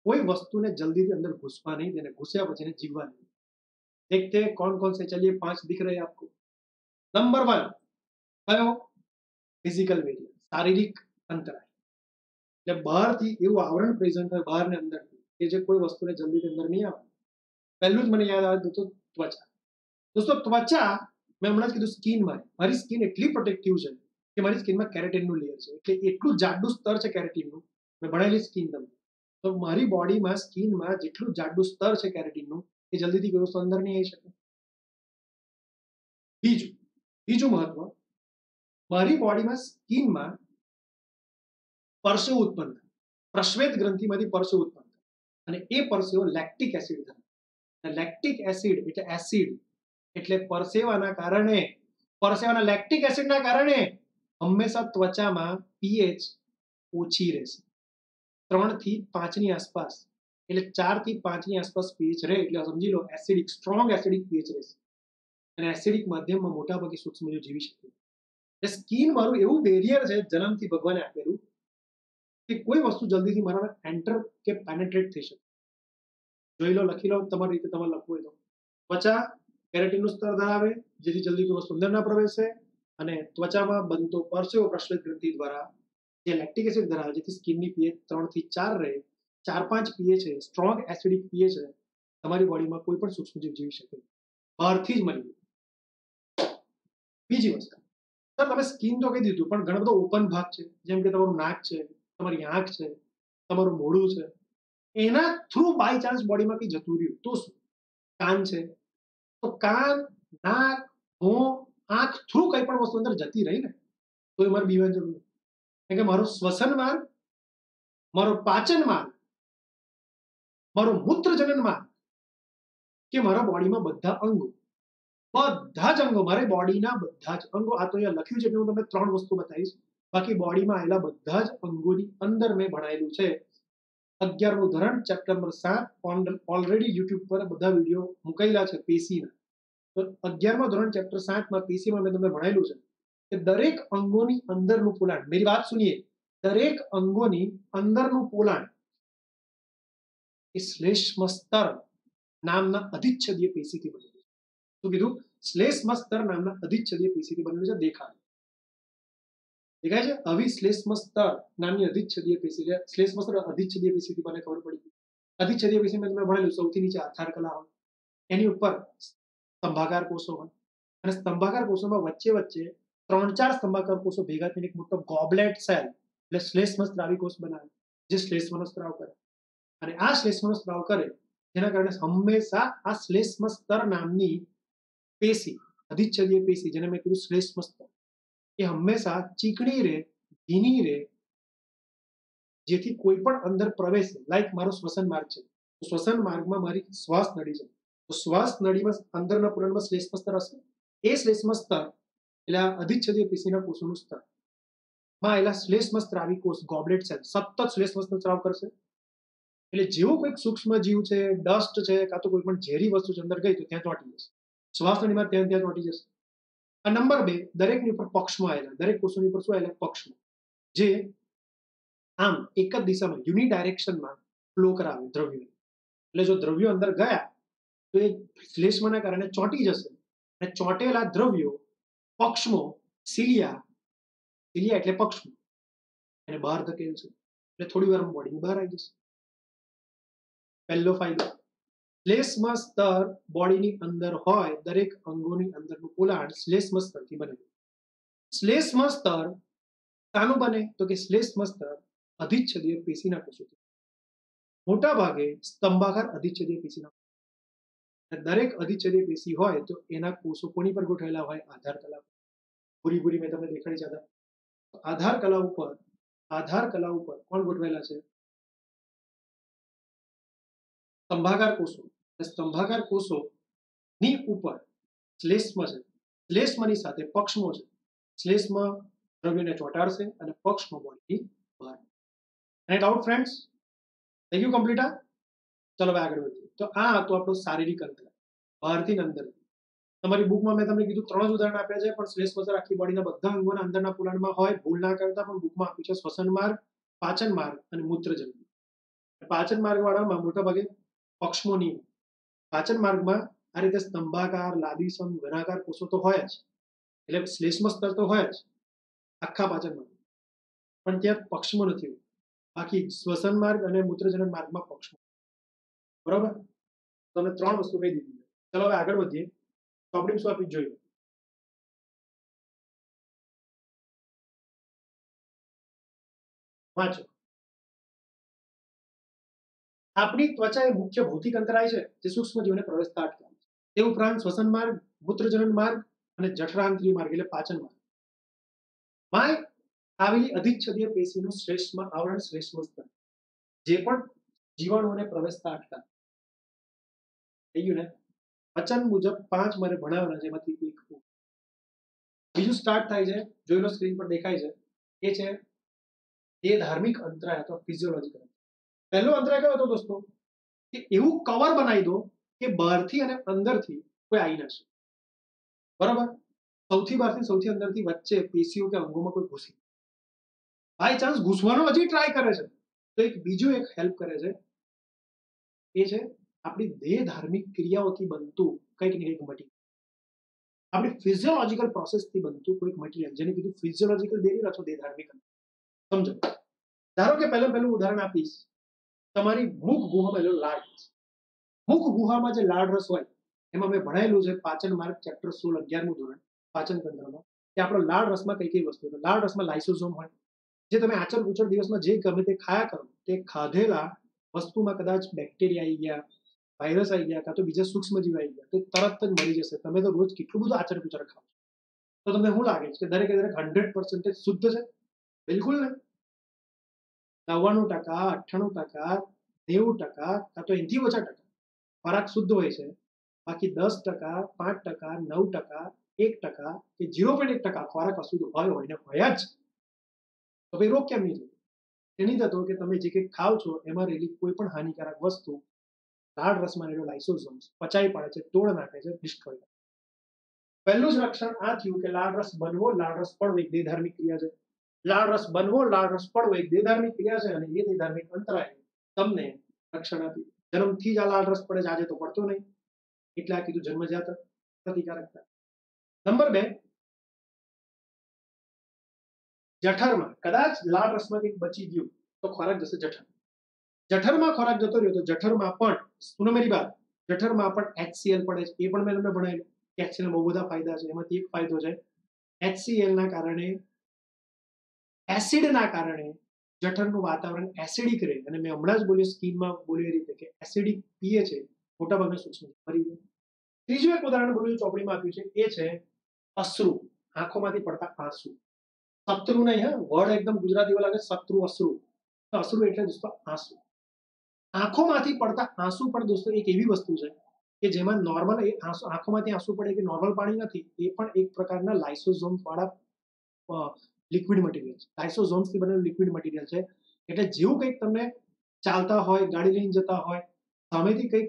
કોઈ વસ્તુને જલ્દીથી અંદર घुसवा नहीं देने, घुस्या પછી એને જીવવા નહીં. देखते हैं कौन कौन से, चलिए 5 दिख रहे हैं आपको. नंबर 1 कयो? फिजिकल बेरियर, शारीरिक अंतराय. એટલે બહારથી એવું આવરણ પ્રેઝન્ટ હોય બહાર ને અંદર કે જે કોઈ વસ્તુને જલ્દીથી અંદર નહીં આવે. પહેલું જ મને યાદ આવે તો ત્વચા. દોસ્તો ત્વચા મેં હમણાં જ કીધું સ્કિનમાં, મારી સ્કિન એટલી પ્રોટેક્ટિવ છે કે મારી સ્કિનમાં કેરેટીનનું લેયર છે, એટલે એટલું જાડું સ્તર છે કેરેટીનનું. મેં ભણેલી સ્કિન તમને, તો મારી બોડીમાં સ્કિનમાં જેટલું જાડું સ્તર છે કેરેટીનનું એ જલ્દીથી કોઈ વસ્તુ અંદર નહીં આવી શકે. બીજું મહત્વ, મારી બોડીમાં સ્કિનમાં પરસેવો ઉત્પન્ન થાય, પ્રશ્વેત ગ્રંથિમાંથી પરસેવો ઉત્પન્ન થાય, અને એ પરસેવો લેક્ટિક એસિડ થાય. લેક્ટિક એસિડ એટલે એસિડ, એટલે પરસેવાના લેક્ટિક એસિડના કારણે હંમેશા ત્વચામાં પીએચ ઓછી રહેશે, 3 થી 5 ની આસપાસ. એટલે 4 થી 5 ની આસપાસ પીએચ રહે એટલે સમજી લો એસિડિક, સ્ટ્રોંગ એસિડિક પીએચ રહેશે. અને એસિડિક માધ્યમમાં મોટાભાગે સૂક્ષ્મજીવ જીવી શકે. એટલે સ્કિન મારું એવું બેરિયર છે જન્મથી ભગવાને આપેલું કે કોઈ વસ્તુ જલ્દીથી મારા એન્ટર કે પેનેટ્રેટ થઈ શકે. જોઈ લો, લખી લો તમારી રીતે, તમારે લખવું હોય તો. ત્વચા કેરેટીનનું સ્તર ધરાવે જેથી જલ્દી કોઈ વસ્તુ અંદર ના પ્રવેશે, અને ત્વચામાં બનતો પરસેવો પ્રશ્વેત ગ્રંથિ દ્વારા જે લેક્ટિક એસિડ ધરાવે જેથી સ્કિનની પીએચ 3 થી 4 રહે. 4-5 પીએચ છે, સ્ટ્રોંગ એસિડિક પીએચ છે, તમારી બોડીમાં કોઈ પણ સૂક્ષ્મજીવ જીવી શકે, બહારથી જ મળી. બીજી વસ્તુ, સર તમે સ્કિન તો કહી દીધું, પણ ઘણો બધો ઓપન ભાગ છે, જેમ કે તમારું નાક છે, તમારી આંખ છે, તમારું મોઢું છે, એના થ્રુ બાય ચાન્સ બોડીમાં કંઈ જતું રહ્યું તો શું? કાન છે, તો કાન, નાક, મોં, આંખ થ્રુ કંઈ પણ વસ્તુ અંદર જતી રહી ને તો એ મારે બીવાની જરૂર નથી. કેમ કે મારો શ્વસન માર્ગ, મારો પાચન માર્ગ, મારો મૂત્રજનન માર્ગ કે મારા બોડીમાં બધા જ અંગો, મારી બોડીના બધા જ અંગો, આ તો અહીંયા લખ્યું છે એટલે હું તમને 3 વસ્તુ બતાવીશ. બાકી બોડીમાં આવેલા બધા જ અંગોની અંદર મેં ભણાયેલું છે. 11મું ધોરણ ચેપ્ટર નંબર 7 ઓલરેડી યુટ્યુબ પર બધા વિડીયો મૂકેલા છે પેશીના. તો 11મા ધોરણ ચેપ્ટર 7માં પેશીમાં મેં તમને ભણાયેલું છે કે દરેક અંગોની અંદરનું પોલાણ, मेरी बात सुनिए, દરેક અંગોની અંદરનું પોલાણ એ શ્લેષ્મસ્તર નામના અધિચ્છદીય પેશીથી બનેલું છે. શું કીધું? શ્લેષ્મસ્તર નામના અધિચ્છદીય પેશીથી બનેલું છે. દેખાય છે આવી શ્લેષ્મસ્તર નામની અધિચ્છદીય પેશી છે. શ્લેષ્મસ્તર અધિચ્છદીય પેશીથી મને ખબર પડી. અધિચ્છદીય પેશી મેં તમને ભણેલું, સૌથી નીચે આધાર કલા હોય, એની ઉપર સ્તંભાકાર કોષો હોય, અને સ્તંભાકાર કોષોમાં વચ્ચે 3-4 સ્તંભાકાર કોષો ભેગા થઈને એક મોટો ગોબલેટ સેલ એટલે શ્લેષ્મસ્ત્રાવી કોષ બનાવે, જે શ્લેષ્મનો સ્ત્રાવ કરે. અને આ શ્લેષ્મનો સ્ત્રાવ કરે જેના કારણે હંમેશા આ શ્લેષ્મસ્તર નામની પેશી, અધિચ્છદીય પેશી જેને મેં કીધું શ્લેષ્મસ્તર, એ હંમેશા ચીકણી રહે, ભીની રહે, જેથી કોઈ પણ અંદર પ્રવેશે. લાઈક મારો શ્વસન માર્ગ છે, તો શ્વસન માર્ગમાં મારી શ્વાસ નળી છે, તો શ્વાસ નળીમાં અંદરના પુરણમાં શ્લેષ્મસ્તર હશે. એ શ્લેષ્મસ્તર એટલે આ અધિચ્છદીય પેશીના કોષોનું સ્તર માં આવેલા શ્લેષ્મસ્ત્રાવી કોષ ગોબલેટ સેલ સતત શ્લેષ્મસ્ત્ર સ્ત્રાવ કરશે. એટલે જેવું કોઈક સૂક્ષ્મ જીવ છે, ડસ્ટ છે, કાં તો કોઈ પણ ઝેરી વસ્તુ અંદર ગઈ તો ત્યાં ચોંટી જશે, શ્વાસ નળીમાં ત્યાં ચોંટી જશે. આ નંબર 2, દરેકની ઉપર પક્ષમાં આવેલા, દરેક કોષોની ઉપર શું આવેલા? પક્ષમાં, જે આમ એક જ દિશામાં યુનિડાયરેક્શનમાં ફ્લો કરાવે દ્રવ્યો. એટલે જો દ્રવ્યો અંદર ગયા તો એ શ્લેષ્મના કારણે ચોંટી જશે, અને ચોંટેલા દ્રવ્યો પક્ષમાં, સિલિયા એટલે પક્ષમાં, એને બહાર ધકેલશે, એટલે થોડી વારમાં બોડીની બહાર આવી જશે. પહેલો ફાયદો, શ્લેષ્મ સ્તર બોડીની અંદર હોય, દરેક અંગોની અંદરનું પોલાણ શ્લેષ્મ સ્તરથી બને. શ્લેષ્મ સ્તર શાનું બને? તો કે શ્લેષ્મ સ્તર અધિચ્છદીય પેશીના કોષોથી, મોટા ભાગે સ્તંભાકાર અધિચ્છદીય પેશીના. દરેક અધિચ્છદીય પેશી હોય તો એના કોષો કોની પર ગોઠવેલા હોય? આધાર કલા. પૂરી મેં તમને દેખાડી છે. આધાર કલા ઉપર આધાર કલા ઉપર કોણ ગોઠવાયેલા છે? સ્તંભાકાર કોષો. સ્તંભાકાર કોષો ની ઉપર શ્લેષ્મ છે. શ્લેષ્મની સાથે પક્ષમો છે. શ્લેષ્મ દ્રવ્યને ચોંટાડશે અને પક્ષમો બોડીની બહાર. એની ડાઉટ ફ્રેન્ડ્સ? થઈ ગયું કમ્પ્લીટ? આ ચલો હવે આગળ વધીએ. તો આ હતો આપણો શારીરિક અંતર, બહારથી અંદર. તમારી બુકમાં મેં તમને કીધું 3 જ ઉદાહરણ આપ્યા છે, પણ શ્લેષ્મ આખી બોડીના બધા અંગોના અંદરના પોલાણમાં હોય, ભૂલ ના કરતા, પણ બુકમાં આપ્યું છે શ્વસન માર્ગ, પાચન માર્ગ અને મૂત્રજનન. પાચન માર્ગ વાળામાં મોટા ભાગે પક્ષમો નહીં. પાચન માર્ગમાં આ રીતે સ્તંભાકાર, લાદીસમ, ઘનાકાર કોષો તો હોય જ, એટલે શ્લેષ્મ સ્તર તો હોય જ આખા પાચન માર્ગ, પણ ત્યાં પક્ષમો નથી હોય. બાકી શ્વસન માર્ગ અને મૂત્રજનન માર્ગમાં પક્ષમો. બરાબર? તમે 3 વસ્તુ કહી દીધી. ચલો હવે આગળ વધીએ. ચોપડી શું આપી જોઈએ. વાંચો. આપણી ત્વચા એ મુખ્ય ભૌતિક અંતરાય છે જે સૂક્ષ્મજીવોને પ્રવેશતા અટકાવે છે. તે ઉપરાંત શ્વસન માર્ગ, મૂત્રજનન માર્ગ અને જઠરાંતરીય માર્ગ એટલે પાચન માર્ગ માં આવેલી અધિચ્છદીય પેશીનું શ્લેષ્મ આવરણ શ્લેષ્મ સ્તર જે પણ જીવાણુઓને પ્રવેશતા અટકાવે. થઈ ગયું ને? વચન મુજબ 5 મારે ભણાવવાના છે, એમાંથી એક બીજું સ્ટાર્ટ થાય છે. જોઈ લો, સ્ક્રીન પર દેખાય છે. એ છે એ ધાર્મિક અંતરાય અથવા ફિઝિયોલોજીકલ. પહેલો અંતરાય કયો હતો દોસ્તો? કે એવું કવર બનાવી દો કે બહારથી અને અંદરથી કોઈ આવી ના શકે. બરાબર? સૌથી બહારથી સૌથી અંદરથી વચ્ચે પેશીઓ કે અંગોમાં કોઈ ઘૂસી, બાય ચાન્સ ઘૂસવાનો હજી ટ્રાય કરે છે, તો એક બીજું એક હેલ્પ કરે છે. એ છે આપણી દેહ ધાર્મિક ક્રિયાઓથી બનતું કંઈક ને કંઈક મટીરિયલ, આપણી ફિઝિયોલોજીકલ પ્રોસેસથી બનતું કોઈક મટીરિયલ, જેને કીધું ફિઝિયોલોજીકલ બેરિયર અથવા દેહ ધાર્મિક. સમજો. ધારો કે પહેલું ઉદાહરણ આપીશ. તમારી મુખ ગુહામાં જો લાળ રસ, મુખ ગુહામાં જે લાળ રસ હોય, એમાં મેં ભણાયેલું છે પાચન માર્ગ ચેપ્ટર 16 11મું ધોરણ પાચન તંત્રમાં, કે આપણો લાળ રસમાં કઈ કઈ વસ્તુ. લાળ રસમાં લાઇસોઝોમ હોય, જે તમે આચર ગુચર દિવસમાં જે ગમે તે ખાયા કરો, તે ખાધેલા વસ્તુમાં કદાચ બેક્ટેરિયા આવી ગયા, વાયરસ આવી ગયા, કાં તો બીજા સૂક્ષ્મજીવ આવી ગયા, તો તરત જ મરી જશે. તમે તો રોજ કેટલું બધું આચર ગુચર ખાઓ, તો તમને શું લાગે છે કે દરેકે દરેક 100% શુદ્ધ છે? બિલકુલ નહીં. 99%, 98%, 90%, કાં તો એનાથી ઓછા ટકા ખોરાક શુદ્ધ હોય છે. બાકી 10%, 5%, 9%, 1% કે 0.1% ખોરાક અશુદ્ધ હોય ને હોય જ. તો ભાઈ રોગ કેમ નહીં થતો? એ નહીં થતો કે તમે જે કંઈક ખાવ છો એમાં રહેલી કોઈ પણ હાનિકારક વસ્તુ લાળ રસમાં રહેલો લાઇસોઝોમ્સ પચાવી પાડે છે, તોડ નાખે છે, ડિસ્ટ્રોય કરે. પહેલું જ રક્ષણ આ થયું કે લાળ રસ બનવો, લાળ રસ પડવો એક દેહધાર્મિક ક્રિયા છે. લાળ રસ બનવો, લાળ રસ પડવો એક દેહધાર્મિક ક્રિયા છે, અને એ દેહધાર્મિક અંતરાય તમને રક્ષણ આપ્યું. જન્મથી જ આ લાળ રસ પડે છે, આજે તો પડતો નહીં, એટલે આ કીધું જન્મજાત પ્રતિકારકતા. નંબર 2, જઠરમાં કદાચ લાળ રસમાં કંઈક બચી ગયું તો ખોરાક જશે જઠર. જઠરમાં ખોરાક જતો રહ્યો તો જઠરમાં પણ, સુનો મેરી બાત, જઠરમાં પણ HCl પડે છે. એ પણ મેં તમને ભણાવેલું કે HCl બહુ બધા ફાયદા છે. એમાંથી એક ફાયદો છે HCl ના કારણે, એસિડના કારણે જઠરનું વાતાવરણ એસિડિક રહે. અને મેં હમણાં જ બોલ્યું, સ્કીનમાં બોલ્યું એ રીતે કે એસિડિક પીએ છે મોટાભાગના સૂક્ષ્મ મરી જાય. ત્રીજું એક ઉદાહરણ બોલ્યું, ચોપડીમાં આપ્યું છે. એ છે અશ્રુ, આંખોમાંથી પડતા આંસુ. શત્રુ નહીં, હા, વર્ડ એકદમ ગુજરાતી લાગે, શત્રુ અશ્રુ. તો અશ્રુ એટલે દોસ્તો આંસુ. આંખોમાંથી પડતા આંસુ પણ દોસ્તો એક એવી વસ્તુ છે કે જેમાં નોર્મલ એ આંસુ, આંખોમાંથી આંસુ પડે કે નોર્મલ પાણી નથી, એ પણ એક પ્રકારના લાઇસોઝોમ વાળા લિક્વિડ મટીરિયલ છે. લાઇસોઝોમ્સથી બનેલું લિક્વિડ મટીરિયલ છે. એટલે જેવું કંઈક તમને ચાલતા હોય, ગાડી લઈને જતા હોય, સામેથી કંઈક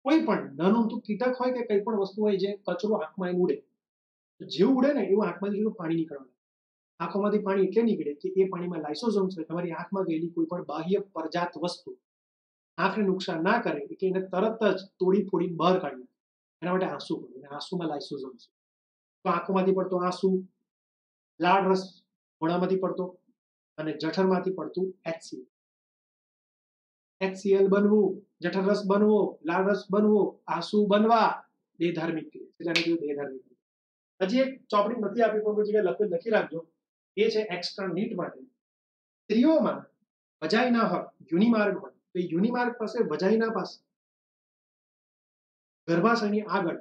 કોઈ પણ નાનું કીટક હોય કે કંઈ પણ વસ્તુ હોય જે કચરો આંખમાં એને ઉડે, જેવું ઉડે ને એવું આંખમાંથી જેવું પાણી નીકળવાનું. આંખોમાંથી પાણી એટલે નીકળે કે એ પાણીમાં લાઇસોઝોમ્સ હોય. તમારી આંખમાં ગયેલી કોઈ પણ બાહ્ય પરજાત વસ્તુ આંખને નુકસાન ના કરે કે એને તરત જ તોડી ફોડી બહાર કાઢી નાખે. એના માટે આંસુ પડે, અને આંસુમાં લાઇસોઝોમ્સ. તો આંખોમાંથી પડતો આંસુ, લાળ રસ મોઢામાંથી પડતો, અને જઠરમાંથી પડતું HCl. HCl બનવું, જઠર રસ બનવો, લાળ રસ બનવો, આંસુ બનવા, દેહધાર્મિક ક્રિયા. એટલે આને કીધું દેહધાર્મિક ક્રિયા. હજી એક ચોપડી નથી આપી, પણ કોઈ જગ્યાએ લખી લખી રાખજો. એ છે એક્સ્ટ્રા નીટ માટે. સ્ત્રીઓમાં વજાઇના હોય, યુનિમાર્ગ હોય, તો યુનિમાર્ગ પાસે, વજાઇના પાસે, ગર્ભાશયની આગળ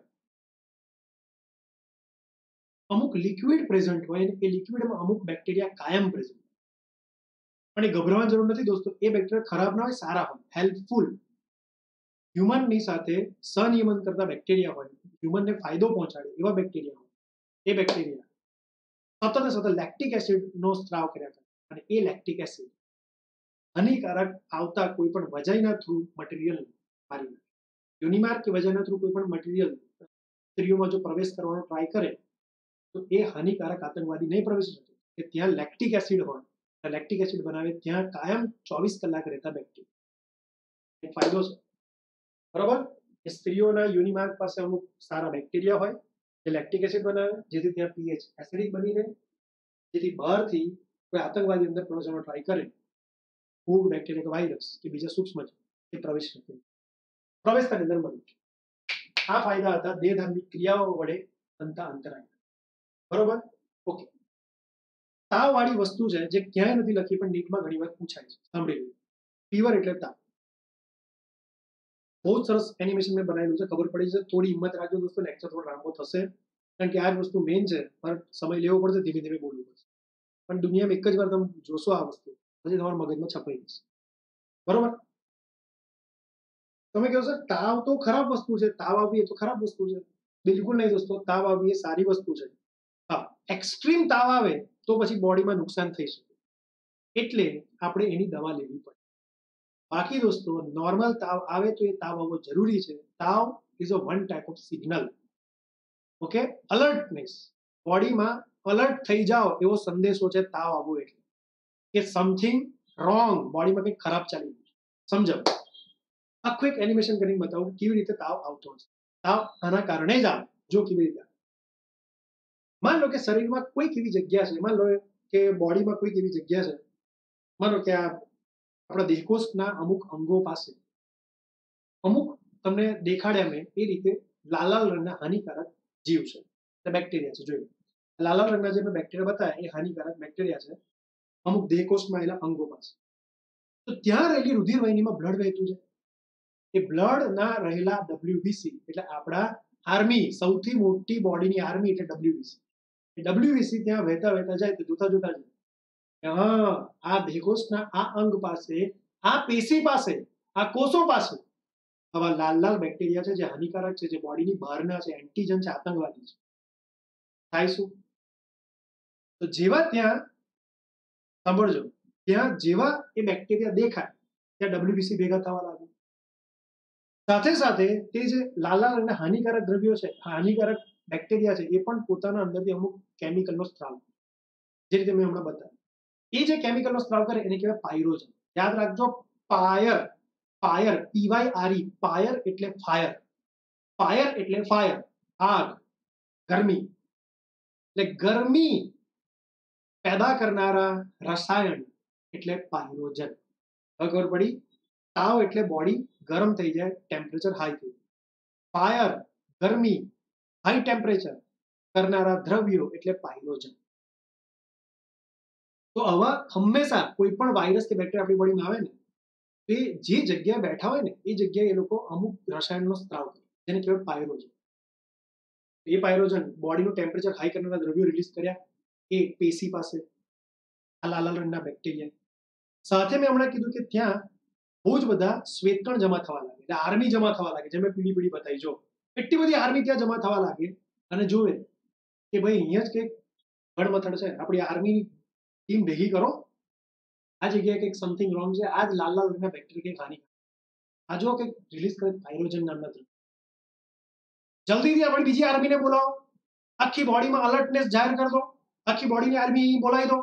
અમુક લિક્વિડ પ્રેઝન્ટ હોય, એ લિક્વિડમાં અમુક બેક્ટેરિયા કાયમ પ્રેઝન્ટ. પણ એ ગભરાવાની જરૂર નથી દોસ્તો. એ બેક્ટેરિયા ખરાબ ના હોય, સારા હોય, હેલ્પફુલ, હ્યુમનની સાથે સહનિયમન કરતા બેક્ટેરિયા હોય, હ્યુમનને ફાયદો પહોંચાડે એવા બેક્ટેરિયા હોય. એ બેક્ટેરિયા સતત સતત લેક્ટિક એસિડનો સ્ત્રાવ કર્યા કરે, અને એ લેક્ટિક એસિડ હાનિકારક આવતા કોઈ પણ વજાઈના થ્રુ મટીરિયલ મારી નાખે. યોનિમાર્ગ કે વજાઈના થ્રુ કોઈ પણ મટીરિયલ સ્ત્રીઓમાં જો પ્રવેશ કરવાનો ટ્રાય કરે તો એ હાનિકારક આતંકવાદી નહીં પ્રવેશી શકે. કે ત્યાં લેક્ટિક એસિડ હોય, લેક્ટિક એસિડ બનાવે ત્યાં કાયમ 24 કલાક રહેતા બેક્ટેરિયા. એક ફાયદો છે, બરાબર. એ સ્ત્રીઓના યોનિમાર્ગ પાસે અમુક સારા બેક્ટેરિયા હોય જે લેક્ટિક એસિડ બનાવે, જેથી ત્યાં પીએચ એસિડિક બની રહે, જેથી બહારથી કોઈ આતંકવાદી અંદર પ્રવેશવાનો ટ્રાય કરે, ફૂગ, બેક્ટેરિયા કે વાયરસ કે બીજા સૂક્ષ્મ એ પ્રવેશ શકે, પ્રવેશતા અંદર મળી. આ ફાયદા હતા દેહધાર્મિક ક્રિયાઓ વડે બનતા અંતરાય. બરોબર, ઓકે. તાવ વાળી વસ્તુ છે જે ક્યાંય નથી લખી પણ નીટમાં ઘણી વાર પૂછાય છે, સાંભળી લો. ફીવર એટલે તાવ. બહુ સરસ એનિમેશન મેં બનાવેલું છે, ખબર પડી છે. થોડી હિંમત રાખજો દોસ્તો, લેક્ચર થોડો લાંબો થશે કારણ કે આ જ વસ્તુ મેઇન છે, પણ સમય લેવો પડશે, ધીમે ધીમે બોલવું પડશે. પણ દુનિયામાં એક જ વાર તમે જોશો આ વસ્તુ, પછી તમારા મગજમાં છપાઈ જશે. બરોબર. તમે કહો સર તાવ તો ખરાબ વસ્તુ છે, તાવ આવવી એ તો ખરાબ વસ્તુ છે. બિલકુલ નહીં દોસ્તો, તાવ આવવી એ સારી વસ્તુ છે. હા, એક્સ્ટ્રીમ તાવ આવે તો પછી બોડીમાં નુકસાન થઈ શકે, એટલે આપણે એની દવા લેવી પડે. બાકી દોસ્તો નોર્મલ તાવ આવે તો એ તાવ આવવો જરૂરી છે. તાવ is a one type of signal. Okay, alertness, બોડીમાં અલર્ટ થઈ જાઓ એવો સંદેશો છે તાવ આવવો એટલે, કે સમથિંગ રોંગ, બોડીમાં કંઈક ખરાબ ચાલી રહ્યું છે. સમજો, આખું એક એનિમેશન કરીને બતાવું કેવી રીતે તાવ આવતો હશે. તાવ આના કારણે જ આવે. જો કેવી રીતે, માન લો કે શરીરમાં કોઈક એવી જગ્યા છે, માન લો કે બોડીમાં કોઈક એવી જગ્યા છે, માનો કે આ આપણા દેહકોષના અમુક અંગો પાસે અમુક તમને દેખાડ્યા મેં એ રીતે લાલ લાલ રંગના હાનિકારક જીવ છે, બેક્ટેરિયા છે. જોયું, લાલ લાલ રંગના જે મેં બેક્ટેરિયા બતાવ્યા એ હાનિકારક બેક્ટેરિયા છે અમુક દેહકોષમાં આવેલા અંગો પાસે. તો ત્યાં રહેલી રુધિર વાહિનીમાં બ્લડ વહેતું છે. એ બ્લડ ના રહેલા ડબ્લ્યુબીસી એટલે આપણા આર્મી, સૌથી મોટી બોડીની આર્મી એટલે ડબ્લ્યુબીસી. એ ડબ્લ્યુબીસી ત્યાં વહેતા વહેતા જાય તો જોતા જોતા જાય હા, આ દેહકોષના આ અંગ પાસે, આ પેશી પાસે, આ કોષો પાસે આવા લાલ લાલ બેક્ટેરિયા છે જે હાનિકારક છે, જે બોડીની બહારના છે, એન્ટીજન છે, આતંકવાદી છે. થાય શું? તો જેવા ત્યાં સાંભળજો, ત્યાં જેવા એ બેક્ટેરિયા દેખાય ત્યાં ડબ્લ્યુબીસી ભેગા થવા લાગે. સાથે સાથે તે જે લાલ લાલ રંગના હાનિકારક દ્રવ્યો છે, હાનિકારક બેક્ટેરિયા છે, એ પણ પોતાના અંદરથી અમુક કેમિકલનો સ્ત્રાવ કરે, જે રીતે મેં હમણાં બતાવ્યું. એ જે કેમિકલનો સ્ત્રાવ કરે એને કહેવાય પાયરોજન. યાદ રાખજો, પાયર, ફાયર, પીવાયઆરઈ, પાયર એટલે ફાયર, ફાયર એટલે ફાયર, આગ, ગરમી. એટલે ગરમી પેદા કરનારા રસાયણ એટલે પાયરોજન. હવે ખબર પડી? તાવ એટલે બોડી ગરમ થઈ જાય, ટેમ્પરેચર હાઈ થઈ જાય. ફાયર, ગરમી, હાઈ ટેમ્પરેચર કરનારા દ્રવ્યો એટલે પાયરોજન. તો આવા હંમેશા કોઈ પણ વાયરસ કે બેક્ટેરિયા આપણી બોડીમાં આવે ને, એ જે જગ્યાએ બેઠા હોય ને એ જગ્યાએ એ લોકો અમુક રસાયણનો સ્ત્રાવ કરે, જેને કહેવાય પાયરોજન. એ પાયરોજન બોડીનું ટેમ્પરેચર હાઈ કરનારા દ્રવ્યો રિલીઝ કર્યા એ પેશી પાસે, આ લાલ લાલ રંગના બેક્ટેરિયા. સાથે મેં હમણાં કીધું કે ત્યાં બહુ જ બધા શ્વેતકણ જમા થવા લાગે, એટલે આર્મી જમા થવા લાગે, જેમ મેં પીળી પીળી બતાવી. જો એટલી બધી આર્મી ત્યાં જમા થવા લાગે અને જોવે કે ભાઈ અહીંયા જ કંઈક ગણમથડ છે, આપણી આર્મીની ટીમ ભેગી કરો, આ જગ્યાએ કંઈક સમથિંગ રોંગ છે, આ જ લાલ લાલ રંગના બેક્ટેરિયા કંઈક હાનિકારક, આ જો કંઈક રિલીઝ કરે પાયરોજન નામના દ્રવ્ય. જલ્દીથી આપણી બીજી આર્મીને બોલાવો, આખી બોડીમાં અલર્ટનેસ જાહેર કરી દો, આખી બોડીની આર્મી બોલાવી દો,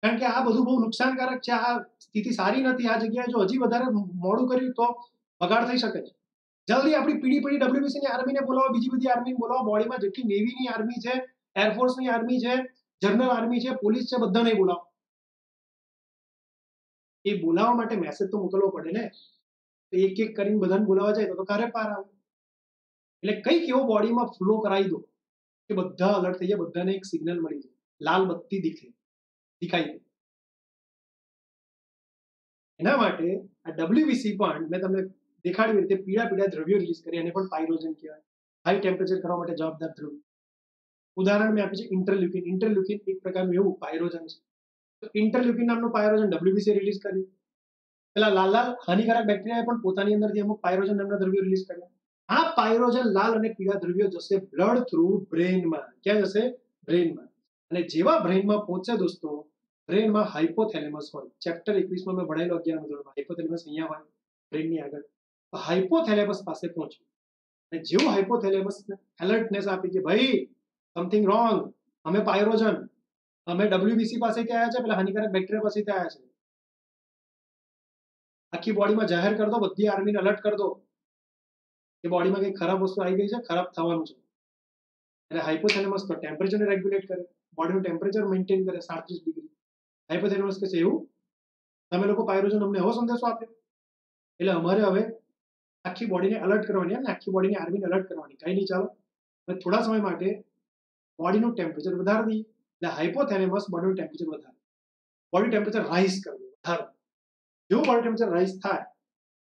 કારણ કે આ બધું બહુ નુકસાનકારક છે, આ સ્થિતિ સારી નથી, આ જગ્યાએ જો હજી વધારે મોડું કર્યું તો બગાડ થઈ શકે છે. જલ્દી આપણી પીડી પીડી ડબ્લ્યુબીસીની આર્મીને બોલાવો, બીજી બધી આર્મીને બોલાવો, બોડીમાં જેટલી નેવીની આર્મી છે, એરફોર્સની આર્મી છે, જનરલ આર્મી છે, પોલીસ છે, બધાને બોલાવો. એ બોલાવવા માટે મેસેજ તો મોકલવો પડે ને, એક એક કરીને બધાને બોલાવવા જાય તો કારે પાર આવે. એટલે કંઈક એવો બોડીમાં ફ્લો કરાવી દો કે બધા અલર્ટ થઈ જાય, બધાને એક સિગ્નલ મળી જાય, લાલ બત્તી દેખાઈ દે. એના માટે આ ડબ્લ્યુબીસી પણ મેં તમને દેખાડ્યું રીતે પીળા પીળા દ્રવ્યો રિલીઝ કરી, એને પણ પાયરોજન કહેવાય, હાઈ ટેમ્પરેચર કરવા માટે જવાબદાર દ્રવ્ય. ઉદાહરણ મેં આપ્યું છે ઇન્ટરલ્યુકિન. ઇન્ટરલ્યુકિન એક પ્રકારનું એવું પાયરોજન છે. તો ઇન્ટરલ્યુકિન નામનું પાયરોજન ડબ્લ્યુબીસી રિલીઝ કર્યું. પેલા લાલ લાલ હાનિકારક બેક્ટેરિયાએ પણ પોતાની અંદરથી અમુક પાયરોજન નામના દ્રવ્યો રિલીઝ કર્યા. આ પાયરોજન લાલ અને પીળા દ્રવ્યો જશે બ્લડ થ્રુ બ્રેનમાં. ક્યાં જશે? બ્રેનમાં. અને જેવા બ્રેનમાં પહોંચે દોસ્તો, બ્રેનમાં હાઇપોથેલેમસ હોય. ચેપ્ટર 21 માં મેં ભણાવેલું 11મા ધોરણમાં. હાઇપોથેલેમસ અહીંયા હોય બ્રેનની આગળ. તો હાઇપોથેલેમસ પાસે પહોંચ્યું અને જેવું હાઇપોથેલેમસ એલર્ટનેસ આપી કે ભાઈ સમથિંગ રોંગ, અમે પાયરોજન, અમે ડબ્લ્યુબીસી પાસેથી આવ્યા છે, પેલા હાનિકારક બેક્ટેરિયા પાસેથી આવ્યા છે. આખી બોડીમાં જાહેર કરી દો, બધી આર્મીને અલર્ટ કરી દો કે બોડીમાં કઈ ખરાબ વસ્તુ આવી ગઈ છે, ખરાબ થવાનું છે. એટલે હાઇપોથેલેમસ તો ટેમ્પરેચરને રેગ્યુલેટ કરે, બોડીનું ટેમ્પરેચર મેન્ટેન કરે 37 ડિગ્રી. હાઇપોથેલેમસ કે છે એવું તમે લોકો પાયરોજન અમને એવો સંદેશો આપ્યો, એટલે અમારે હવે આખી બોડીને અલર્ટ કરવાની, અને આખી બોડીની આર્મીને અલર્ટ કરવાની. કઈ નહીં, ચાલો હવે થોડા સમય માટે બોડીનું ટેમ્પરેચર વધારી દઈએ. એટલે હાઇપોથેલેમસ બોડીનું ટેમ્પરેચર વધારે, બોડી ટેમ્પરેચર રાઇઝ કરી દે, વધારે. જેવું બોડી ટેમ્પરેચર રાઇઝ થાય,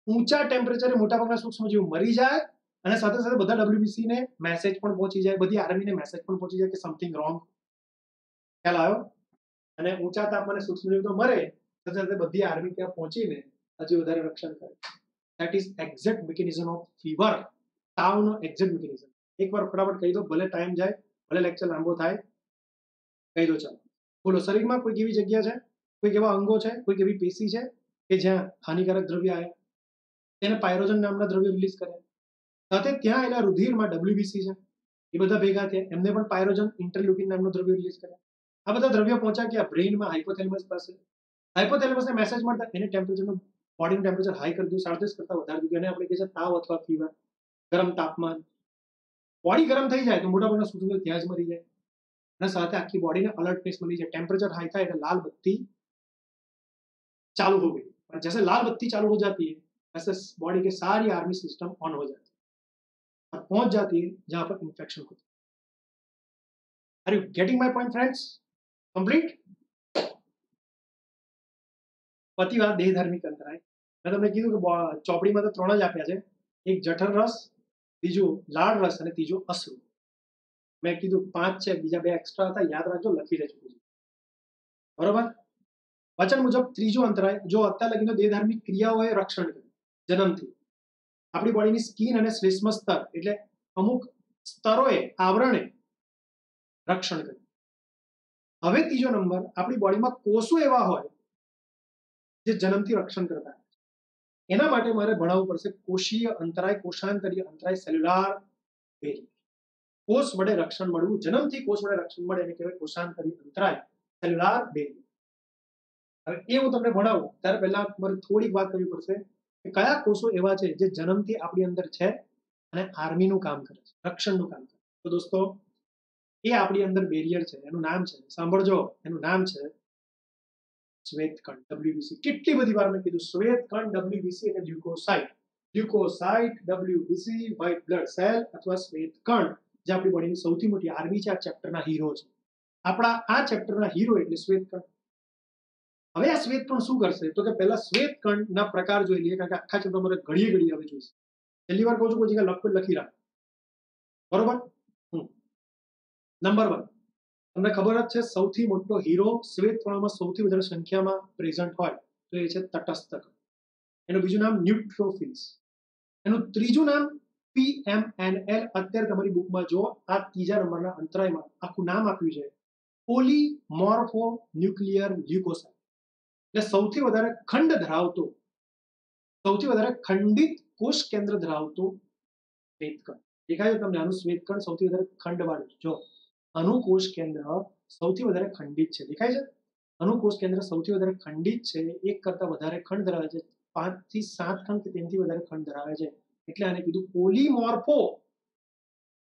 ઊંચા ટેમ્પરેચરે મોટાભાગના સૂક્ષ્મજીવો મરી જાય, અને સાથે સાથે બધા ડબ્લ્યુબીસી ને મેસેજ પણ પહોંચી જાય, બધી આર્મીને મેસેજ પણ પહોંચી જાય કે સમથિંગ રોંગ. ખ્યાલ આવ્યો? અને ઊંચા તાપમાને સૂક્ષ્મજીવો તો મરે, સાથે સાથે બધી આર્મી ત્યાં પહોંચીને હજી વધારે રક્ષણ કરે. That is exact mechanism of fever. તાવનો એક્ઝેક્ટ મિકેનિઝમ. એકવાર ફટાફટ કહી દો, ભલે ટાઈમ જાય, ભલે લેક્ચર લાંબો થાય, કહી દો. ચાલો બોલો, શરીરમાં કોઈક એવી જગ્યા છે, કોઈક એવા અંગો છે, કોઈક એવી પેશી છે કે જ્યાં હાનિકારક દ્રવ્ય આવ્યા, તેને પાયરોજન નામના દ્રવ્ય રિલીઝ કરે. સાથે ત્યાં એના રુધિરમાં ડબ્લ્યુબીસી છે, એ બધા ભેગા થયા, એમને પણ પાયરોજન ઇન્ટરલ્યુકિન નામનું દ્રવ્ય રિલીઝ કરે. આ બધા દ્રવ્યો પહોંચ્યા ગયા બ્રેઇનમાં, હાઇપોથેલેમસ પાસે. હાઇપોથેલેમસને મેસેજ મળતા એને ટેમ્પરેચરનું, બોડીનું ટેમ્પરેચર હાઈ કરી દીધું, 37 કરતા વધારી દીધું. એને આપણે કહીએ છીએ તાવ અથવા ફીવર, ગરમ તાપમાન. બોડી ગરમ થઈ જાય તો મોટાભાગના સૂક્ષ્મજીવો ત્યાં જ મરી જાય, અને સાથે આખી બોડીને અલર્ટનેસ મળી જાય. ટેમ્પરેચર હાઈ થાય એટલે લાલ બત્તી चालू हो गई, और जैसे लाल बत्ती चालू हो जाती है वैसे बॉडी के सारी आर्मी सिस्टम ऑन हो जाती है और पहुंच जाती है जहां पर इन्फेक्शन होती है. Are you getting my point friends? Complete. પતિવાદ દેહધાર્મિક અંતરાય. મેં તમને કીધું કે ચોપડીમાં તો 3 જ આપ્યા છે, એક જઠર રસ, બીજું લાળ રસ અને ત્રીજું અશ્રુ. મેં કીધું 5 છે, બીજા 2 એક્સ્ટ્રા હતા, યાદ રાખજો, લખી લેજો. બરોબર. વચન મુજબ ત્રીજો અંતરાય, જો અત્યાર લગીનો દેહધાર્મિક ક્રિયાઓએ રક્ષણ કર્યું જન્મથી, આપણી બોડીની સ્કિન અને શ્લેષ્મ સ્તર એટલે અમુક સ્તરોએ, આવરણે રક્ષણ કર્યું. હવે ત્રીજો નંબર, આપણી બોડીમાં કોષો એવા હોય જે જન્મથી રક્ષણ કરતા. એના માટે મારે ભણાવવું પડશે કોષીય અંતરાય, કોષાંતરીય અંતરાય, સેલ્યુલાર બેરિયર. કોષ વડે રક્ષણ મળવું, જન્મથી કોષ વડે રક્ષણ મળે એને કહેવાય કોષાંતરીય અંતરાય, સેલ્યુલાર બેરિયર. હવે એ હું તમને ભણાવું ત્યારે પહેલા મારે થોડીક વાત કરવી પડશે કે કયા કોષો એવા છે જે જન્મથી આપણી અંદર છે અને આર્મીનું કામ કરે છે, રક્ષણનું કામ કરે. તો દોસ્તો, એ આપણી અંદર બેરિયર છે, એનું નામ છે, સાંભળજો, એનું નામ છે શ્વેતકણ, ડબ્લ્યુબીસી. કેટલી બધી વાર મેં કીધું શ્વેતકણ, ડબ્લ્યુબીસી એટલે લ્યુકોસાઇટ. લ્યુકોસાઇટ, ડબ્લ્યુબીસી, વ્હાઇટ બ્લડ સેલ અથવા શ્વેતકણ, જે આપણી બોડીની સૌથી મોટી આર્મી છે, આ ચેપ્ટરના હીરો છે. આપણા આ ચેપ્ટરના હીરો એટલે શ્વેતકણ. હવે આ શ્વેતકણ શું કરશે તો કે પહેલા શ્વેતકણના પ્રકાર જોઈ લઈએ, કારણ કે આખા ચેપ્ટર મારે ઘડીએ ઘડીએ હવે જોઈશે. પહેલી વાર કહું છું, કોઈ જગ્યાએ લખી રાખ. બરોબર. નંબર 1, તમને ખબર જ છે સૌથી મોટો હીરો શ્વેતકણોમાં સૌથી વધારે સંખ્યામાં પ્રેઝન્ટ હોય તો એ છે તટસ્થ કણ. એનું બીજું નામ ન્યુટ્રોફિલ્સ. એનું ત્રીજું નામ PMNL. અત્યારે તમારી બુકમાં જો આ ત્રીજા નંબરના અંતરાયમાં આખું નામ આપ્યું છે પોલીમોર્ફો ન્યુક્લિયર લ્યુકોસાઇટ. એટલે સૌથી વધારે ખંડ ધરાવતો, સૌથી વધારે ખંડિત કોષ કેન્દ્ર ધરાવતો શ્વેતકણ. દેખાય છે તમને? આનું શ્વેતકણ સૌથી વધારે ખંડવાળું. જો આનું કોષ કેન્દ્ર સૌથી વધારે ખંડિત છે, દેખાય છે? આનું કોષ કેન્દ્ર સૌથી વધારે ખંડિત છે, એક કરતા વધારે ખંડ ધરાવે છે, 5 થી 7 ખંડ કે તેથી વધારે ખંડ ધરાવે છે, એટલે આને કીધું પોલીમોર્ફો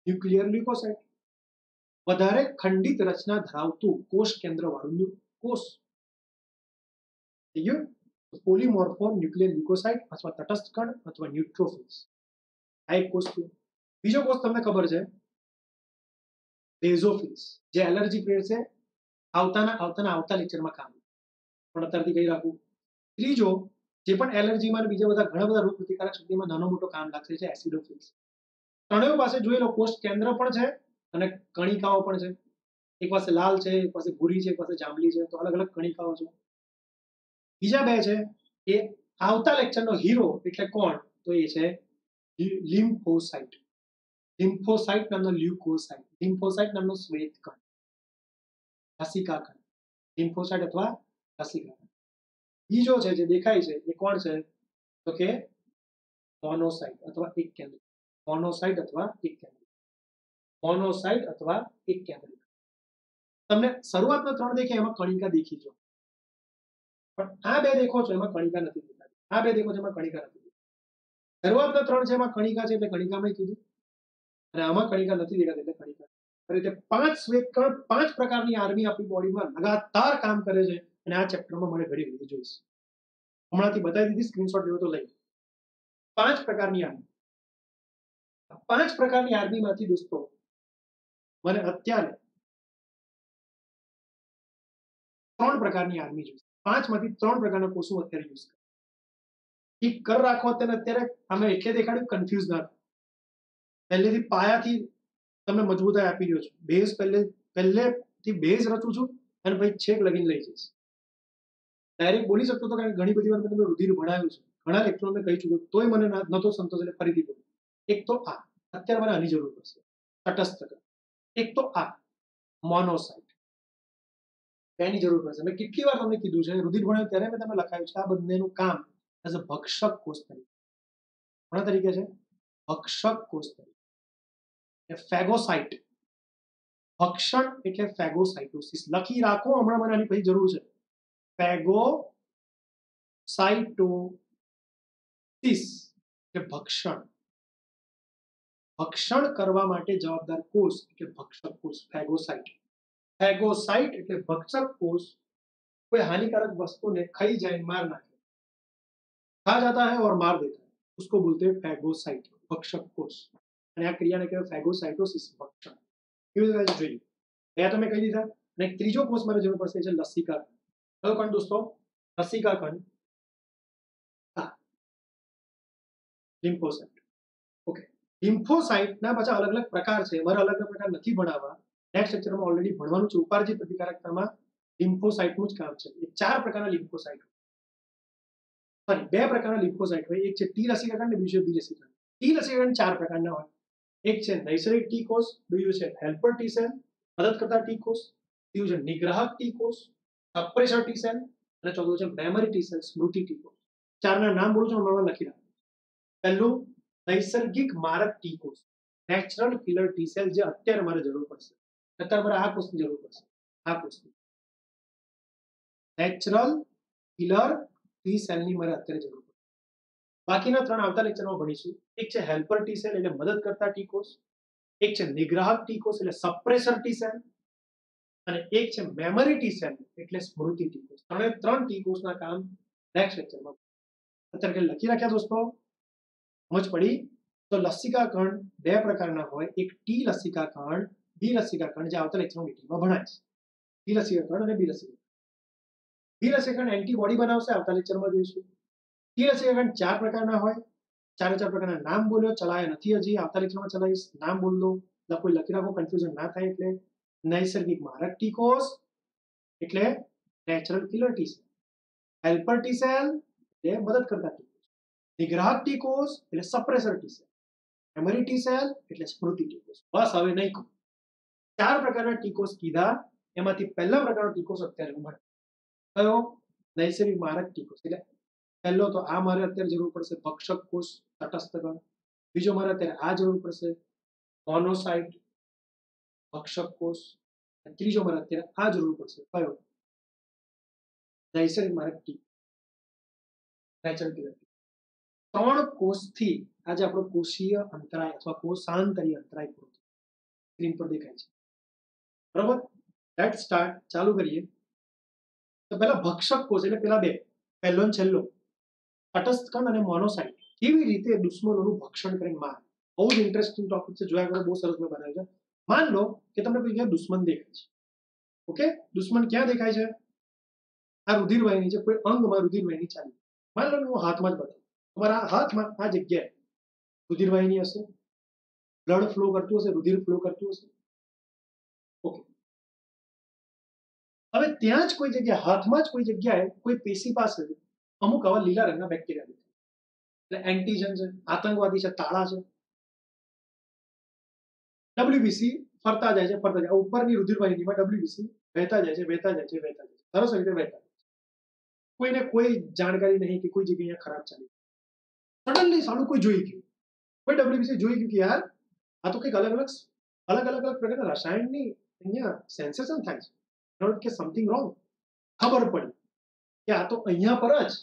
ન્યુક્લિયર લ્યુકોસાઇટ. વધારે ખંડિત રચના ધરાવતું કોષ કેન્દ્ર વાળું કોષ. પોલીમોર્ફો ન્યુક્લિયર લ્યુકોસાઇટ અથવા તટસ્થ કણ અથવા ન્યુટ્રોફિલ્સ. આ એક કોષ થયો. બીજો કોષ તમને ખબર છે બેઝોફિલ્સ, જે એલર્જી પીરિયડ છે, આવતા લેક્ચરમાં કામ, પણ અત્યારથી કહી રાખું. ત્રીજો, જે પણ એલર્જીમાં અને બીજા બધા ઘણા બધા રોગ પ્રતિકારક શક્તિમાં નાનો મોટો કામ લાગશે, છે એસિડોફિલ્સ. ત્રણેય પાસે જોઈ લો, કોષ કેન્દ્ર પણ છે અને કણિકાઓ પણ છે. એક પાસે લાલ છે, એક પાસે ભૂરી છે, એક પાસે જાંબલી છે, તો અલગ અલગ કણિકાઓ છે. બીજા બે છે એ આવતા લેક્ચરનો હીરો એટલે કોણ, તો એ છે લિમ્ફોસાઇટ. લિમ્ફોસાઇટ નામનો લ્યુકોસાઇટ, લિમ્ફોસાઇટ નામનો શ્વેત કણ, લસિકા કણ, લિમ્ફોસાઇટ અથવા લસિકા કણ. બીજો છે જે દેખાય છે એ કોણ છે, તો કે મોનોસાઇટ અથવા એક કેન્દ્રિક. મોનોસાઇટ અથવા એક કેન્દ્રિક. મોનોસાઇટ અથવા એક કેન્દ્રિક. તમને શરૂઆતમાં 3 દેખે એમાં કણિકા દેખી જો, પણ આ બે દેખો છો એમાં કણિકા નથી દેખાતી. આ બે દેખો છો એમાં કણિકા નથી દેખાતી. શરૂઆતના 3 છે એમાં કણિકા છે એટલે કણિકામાં કીધું, અને આમાં કણિકા નથી દેખાતી એટલે કણિકા. આ રીતે 5 શ્વેતકણ 5 પ્રકારની આર્મી આપણી બોડીમાં લગાતાર કામ કરે છે, અને આ ચેપ્ટરમાં મને ઘડી ઘડી જોઈશ. હમણાંથી બતાવી દીધી, સ્ક્રીનશોટ લેવો તો લઈ. 5 પ્રકારની આર્મી. 5 પ્રકારની આર્મીમાંથી દોસ્તો મને અત્યારે 3 પ્રકારની આર્મી જોઈશે. 5 માંથી 3 પ્રકારના કોષો અત્યારે યુઝ કરે. ઠીક કર રાખો અત્યારે અમે એટલે દેખાડ્યું કન્ફ્યુઝ ના. પહેલેથી પાયાથી તમને મજબૂતાઈ આપી રહ્યો છું. બેઝ પહેલેથી બેઝ રચું છું અને પછી છેક લગીને લઈ જઈશ. ડાયરેક્ટ બોલી શકતો હતો કારણ કે ઘણી બધી વાર મેં તમને રુધિર ભણાવ્યું છે, ઘણા લેક્ચરો મેં કહી ચૂક્યો, તોય મને નતો સંતોષ એટલે ફરીથી બોલું. એક તો આ, અત્યારે મને આની જરૂર પડશે, તટસ્થ કણ. એક તો આ મોનોસાઇટ, એની જરૂર પડશે. મેં કેટલી વાર તમને કીધું છે, રુધિર ભણાવ્યું ત્યારે મેં તમને લખાયું છે આ બંનેનું કામ એઝ અ ભક્ષક કોષ તરીકે. કોના તરીકે છે? ભક્ષક કોષ તરીકે. ફેગોસાઇટ, ભક્ષણ એટલે ફેગોસાઇટોસિસ. લખી રાખો, હમણાં મને આની પછી જરૂર છે. ફેગોસાઇટોસિસ એટલે ભક્ષણ. ભક્ષણ કરવા માટે જવાબદાર કોષ એટલે ભક્ષક કોષ, ફેગોસાઇટ. ફેગોસાઇટ એટલે ભક્ષક કોષ, કોઈ हानिकारक वस्तु ने खाई जाए, मार नाखे, खा जाता है और मार देता है, उसको बोलते हैं फैगोसाइट, भक्षक कोष. અને આ ક્રિયાને કહેવાય ફેગોસાઇટોસિસ, ભક્ષણ. કેવી રીતે જોઈએ? બે તો મેં કહી દીધા, અને એક ત્રીજો કોષ મારે જરૂર પડશે છે લસિકા કણ. કયો કણ દોસ્તો? લસિકા કણ. હા, લિમ્ફોસાઇટ. ઓકે, લિમ્ફોસાઇટના પાછા અલગ અલગ પ્રકાર છે. મારે અલગ અલગ પ્રકાર નથી ભણાવવા, નેક્સ્ટ લેક્ચરમાં ઓલરેડી ભણવાનું છે. ઉપાર્જિત પ્રતિકારકતામાં લિમ્ફોસાઇટનું જ કામ છે. એ 4 પ્રકારના લિમ્ફોસાઇટ, સોરી 2 પ્રકારના લિમ્ફોસાઇટ હોય. એક છે ટી લસિકા કણ અને બીજું બી લસિકા કણ. ટી લસિકા કણ 4 પ્રકારના હોય. એક છે નૈસર્ગિક ટી કોષ, બીજું છે હેલ્પર ટી સેલ, મદદ કરતા ટી કોષ, ત્રીજું છે નિગ્રાહક ટી કોષ, સપ્રેસર ટી સેલ, અને ચોથું છે મેમરી ટી સેલ, સ્મૃતિ ટી કોષ. 4ના નામ બોલું છું, હમણાં લખી રાખો. પહેલું નૈસર્ગિક મારક ટી કોષ, નેચરલ કિલર ટી સેલ, જે અત્યારે મારે જરૂર પડશે. અત્યારે મારે આ કોષની જરૂર પડશે, આ કોષની નેચરલ કિલર ટી સેલની મારે અત્યારે જરૂર પડશે. બાકીના 3 આવતા લેક્ચરમાં ભણીશું. એક છે હેલ્પર ટી સેલ એટલે મદદ કરતા ટી કોષ, એક છે નિગ્રાહક ટી કોષ એટલે સપ્રેસર ટી સેલ, અને એક છે મેમરી ટી સેલ એટલે સ્મૃતિ ટી કોષ. 3 ટી કોષના કામ નેક્સ્ટ લેક્ચરમાં. અત્યારે લખી રાખ્યા દોસ્તો? સમજ પડી? તો લસિકા કણ 2 પ્રકારના હોય. એક ટી લસિકા કણ, બી લસિકા કણ, જે આવતા લેક્ચરમાં ડિટેલમાં ભણાય છે. ટી લસિકા કણ અને બી લસિકા કણ. બી લસિકા કણ એન્ટીબોડી બનાવશે, આવતા લેક્ચરમાં જોઈશું. ટી લસિકા કણ 4 પ્રકારના હોય. 4 પ્રકારના નામ બોલ્યો, ચલાયા નથી હજી, આવતા લેક્ચરમાં ચલાવીશ. નામ બોલ દો, કોઈ લખી રાખો, કન્ફ્યુઝન ના થાય. એટલે નૈસર્ગિક મારક ટી કોષ એટલે natural killer T cell, helper T cell એટલે મદદ કરતા ટી કોષ, નિગ્રાહક ટી કોષ એટલે suppressor T cell, memory T cell એટલે સ્મૃતિ ટી કોષ. બસ, હવે નહીં કહું. 4 પ્રકારના ટી કોષ કીધા, એમાંથી પહેલા પ્રકારનો ટી કોષ અત્યારે હું ભણાવું. કયો? નૈસર્ગિક મારક ટી કોષ. એટલે પહેલો તો આ મારે અત્યારે જરૂર પડશે, ભક્ષક કોષ, તટસ્થ કણ. બીજો મારે અત્યારે આ જરૂર પડશે, મોનોસાઇટ, ભક્ષક કોષ. અને ત્રીજો મારે અત્યારે આ જરૂર પડશે, કયો? નૈસર્ગિક મારક ટી, નેચરલ કિલર. 3 કોષથી આજે આપણો કોષીય અંતરાય અથવા કોષાંતરીય અંતરાય પૂરો થયો. સ્ક્રીન પર દેખાય છે, બરોબર? Let's start. ચાલુ કરીએ. તો પહેલા ભક્ષક કોષ એટલે પેલા બે, પહેલો અને છેલ્લો, તટસ્થ કણ અને મોનોસાઇટ, કેવી રીતે દુશ્મનોનું ભક્ષણ કરીને મારે. બહુ જ ઇન્ટરેસ્ટિંગ ટોપિક છે, જોયા કરો. બહુ સરસ મેં બનાવ્યું છે. માન લો કે તમને કોઈ જગ્યાએ દુશ્મન દેખાય છે. ઓકે, દુશ્મન ક્યાં દેખાય છે? આ રુધિર વાહિની છે, કોઈ અંગમાં રુધિર વાહિની ચાલી. માન લો કે હું હાથમાં જ બતાવું, તમારા હાથમાં આ જગ્યાએ રુધિર વાહિની હશે, બ્લડ ફ્લો કરતું હશે, રુધિર ફ્લો કરતું હશે. ઓકે, હવે ત્યાં જ કોઈ જગ્યાએ, હાથમાં જ કોઈ જગ્યાએ કોઈ પેશી પાસે અમુક આવા લીલા રંગના બેક્ટેરિયા દેખાય. એટલે એન્ટીજન છે, આતંકવાદી છે, તાળા છે. ડબ્લ્યુબીસી ફરતા જાય છે, ફરતા જાય. ઉપરની રુધિરવાહિનીમાં ડબ્લ્યુબીસી વહેતા જાય છે, વહેતા જાય છે, વહેતા જાય છે. સરસ રીતે વહેતા જાય છે. કોઈને કોઈ જાણકારી નહીં કે કોઈ જગ્યાએ ખરાબ ચાલી. સડનલી સાલું કોઈ જોઈ ગયું, કોઈ ડબ્લ્યુબીસી જોઈ ગયું કે યાર આ તો કંઈક અલગ અલગ પ્રકારના રસાયણની અહીંયા સેન્સેશન થાય છે, એનો અર્થ કે સમથિંગ રોંગ. ખબર પડી કે આ તો અહીંયા પર જ,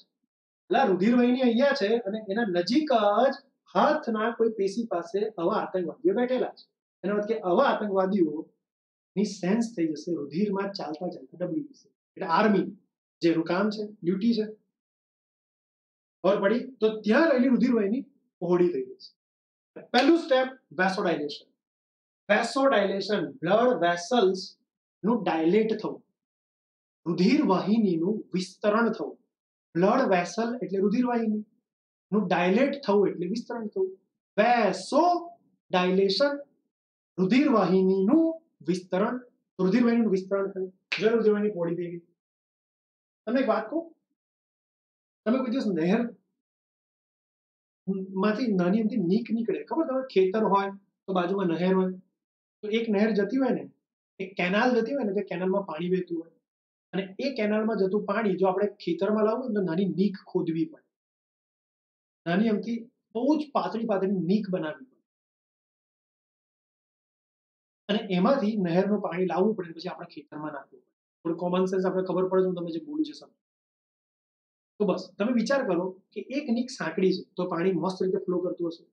એટલે રુધિરવાહિની અહીંયા છે અને એના નજીક જ હાથના કોઈ પેશી પાસે આવા આતંકવાદીઓ બેઠેલા છે. એનો અર્થ કે આવા આતંકવાદીઓની સેન્સ થઈ જશે રુધિરમાં ચાલતા ચાલતા ડબ્લ્યુબીસી. એટલે આર્મી જેનું કામ છે, ડ્યુટી છે, ખબર પડી તો ત્યાં રહેલી રુધિરવાહિની પહોળી થઈ જશે. પહેલું સ્ટેપ વેસોડાયલેશન. વેસોડાયલેશન, બ્લડ વેસલ્સ નું ડાયલેટ થવું, રુધિરવાહિનીનું વિસ્તરણ થવું. બ્લડ વેસલ એટલે રુધિરવાહિની નું ડાયલેટ થવું એટલે વિસ્તરણ થવું. વેસો ડાયલેશન, રુધિરવાહિનીનું વિસ્તરણ, રુધિરવાહિનીનું વિસ્તરણ થયું. જો રુધિરવાહિની પહોળી થઈ ગઈ. તમને એક વાત કહું, તમે કોઈ દિવસ નહેર માંથી નાની અમથી નીક નીકળે, ખબર તમે ખેતર હોય તો બાજુમાં નહેર હોય, તો એક નહેર જતી હોય ને, એક કેનાલ જતી હોય ને, તે કેનાલમાં પાણી વહેતું હોય અને એ કેનાલમાં જતું પાણી જો આપણે ખેતરમાં લાવવું હોય તો નાની નીક ખોદવી પડે, નાની અમથી બહુ જ પાતળી નીક બનાવવી પડે અને એમાંથી નહેરનું પાણી લાવવું પડે, પછી આપણે ખેતરમાં નાખવું પડે. થોડું કોમન સેન્સ આપણે ખબર પડે છે, તમે જે બોલું છે સમજો. તો બસ તમે વિચાર કરો કે એક નીક સાંકડી છે તો પાણી મસ્ત રીતે ફ્લો કરતું હશે,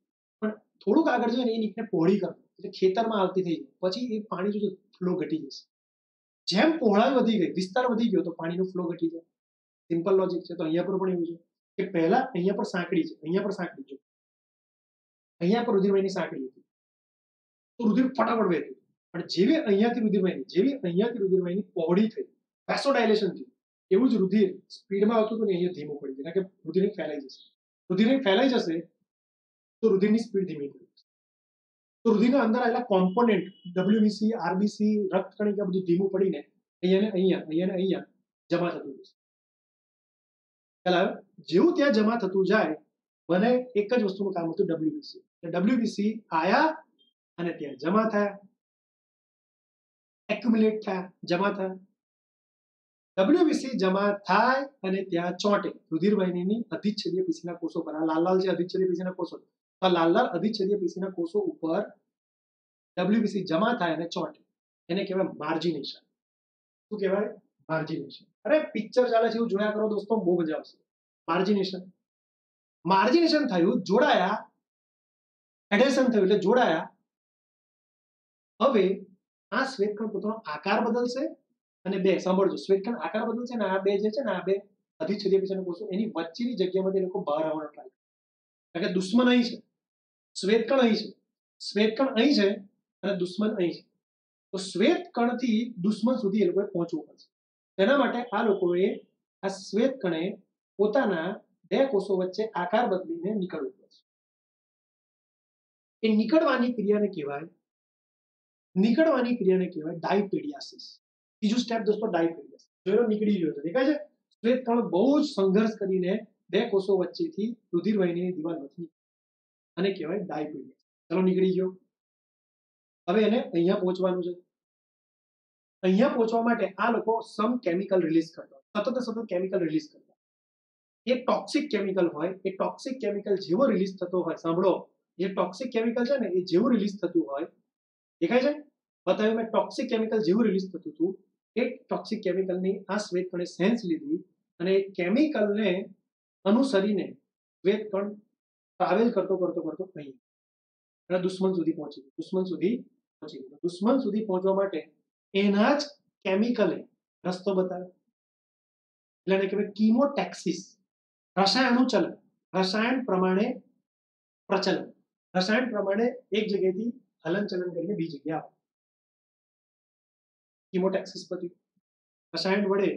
પણ થોડુંક આગળ જઈને એ નીકને પહોળી કરો એટલે ખેતરમાં આવતી થઈ જાય, પછી એ પાણી જો ફ્લો ઘટી જશે. જેમ પહોળાઈ વધી ગઈ, વિસ્તાર વધી ગયો તો પાણીનો ફ્લો ઘટી જાય. સિમ્પલ લોજિક છે. તો અહીંયા પર પણ એવું છે કે પહેલા અહીંયા પર સાંકડી છે, અહીંયા પર સાંકડી છે, અહીંયા પર રુધિરવાહિની સાંકડી હતી તો રુધિર ફટાફટ વહેતું, પણ જેવી અહીંયાથી રુધિરવાહિની પહોળી થઈ, વેસોડાયલેશન થયું, એવું જ રુધિર સ્પીડમાં આવતું હતું ને અહીંયા ધીમું પડી જાય, કારણ કે રુધિરની ફેલાઈ જશે. રુધિરની ફેલાઈ જશે તો રુધિરની સ્પીડ ધીમી પડી જશે. તો રુધિરના અંદર આવેલા કોમ્પોનેન્ટ ડબ્લ્યુબીસી, આરબીસી, રક્તકણિકા બધું ધીમું પડીને અહીંયા જમા થતું જશે. ખ્યાલ આવ્યો? જેવું ત્યાં જમા થતું જાય, મને એક જ વસ્તુનું કામ હતું, ડબ્લ્યુબીસી. ડબ્લ્યુબીસી આયા અને ત્યાં જમા થયા, એક્યુમ્યુલેટ થયા, જમા થયા. ડબ્લ્યુબીસી જમા થાય અને ત્યાં ચોંટે રુધિરવાહિનીની અધિચ્છદીય પેશીના કોષો પર. આ લાલ છે અધિચ્છદીય પેશીના કોષો. આ લાલ અધિચ્છદીય પેશીના કોષો ઉપર ડબ્લ્યુબીસી જમા થાય અને ચોંટે, એને કહેવાય માર્જિનેશન. શું કહેવાય? માર્જિનેશન. અરે પિક્ચર ચાલે છે એવું જોયા કરો દોસ્તો, બહુ મજા આવશે. માર્જિનેશન થયું, જોડાયા, એડહેશન થયું એટલે જોડાયા. હવે આ શ્વેતકણ પોતાનો આકાર બદલશે અને બે, સાંભળજો, શ્વેતકણ આકાર બદલશે ને આ બે જે છે ને, આ બે અધિચ્છદીય પેશીના કોષો એની વચ્ચેની જગ્યામાંથી લોકો બહાર આવવાનો ટ્રાય કરે. કારણ કે દુશ્મન અહીં છે, શ્વેતકણ અહીં છે, શ્વેતકણ અહીં છે અને દુશ્મન અહીં છે. તો શ્વેતકણથી દુશ્મન સુધી એ લોકોએ પહોંચવું પડશે. તેના માટે આ લોકોએ આ શ્વેતકણે પોતાના બે કોષો વચ્ચે આકાર બદલીને નીકળવું પડશે. એ નીકળવાની ક્રિયાને કહેવાય ડાયપેડિયાસિસ. ત્રીજું સ્ટેપ દોસ્તો ડાયપેડિયાસિસ. જોયો, નીકળી ગયો છે, દેખાય છે? શ્વેતકણ બહુ જ સંઘર્ષ કરીને બે કોષો વચ્ચેથી રુધિરવાહિનીની દિવાલમાંથી અને કહેવાય ડાયપેડિયાસિસ. ચલો, નીકળી ગયો. હવે એને અહીંયા પહોંચવાનું છે. અહીંયા પહોંચવા માટે આ લોકો સમ કેમિકલ રિલીઝ કરતા, સતત કેમિકલ રિલીઝ કરતા. એ ટોક્સિક કેમિકલ હોય, એ ટોક્સિક કેમિકલ જેવો રિલીઝ થતો હોય, સાંભળો, જે ટોક્સિક કેમિકલ છે ને એ જેવું રિલીઝ થતું હોય, દેખાય છે? બતાવ્યું મેં, ટોક્સિક કેમિકલ જેવું રિલીઝ થતું હતું, એ ટોક્સિક કેમિકલની આ શ્વેતકણે સેન્સ લીધી અને એ કેમિકલને અનુસરીને શ્વેતકણ ટ્રાવેલ કરતો અહીં દુશ્મન સુધી પહોંચી ગયો. દુશ્મન સુધી પહોંચવા માટે એના જ કેમિકલે રસ્તો બતાવ્યો. એટલે એને કહેવાય કીમોટેક્સિસ. રસાયણ પ્રમાણે પ્રચલન. રસાયણ પ્રમાણે એક જગ્યાએથી હલનચલન કરીને બીજી જગ્યાએ આવે. કીમોટેક્સિસ પછી રસાયણ વડે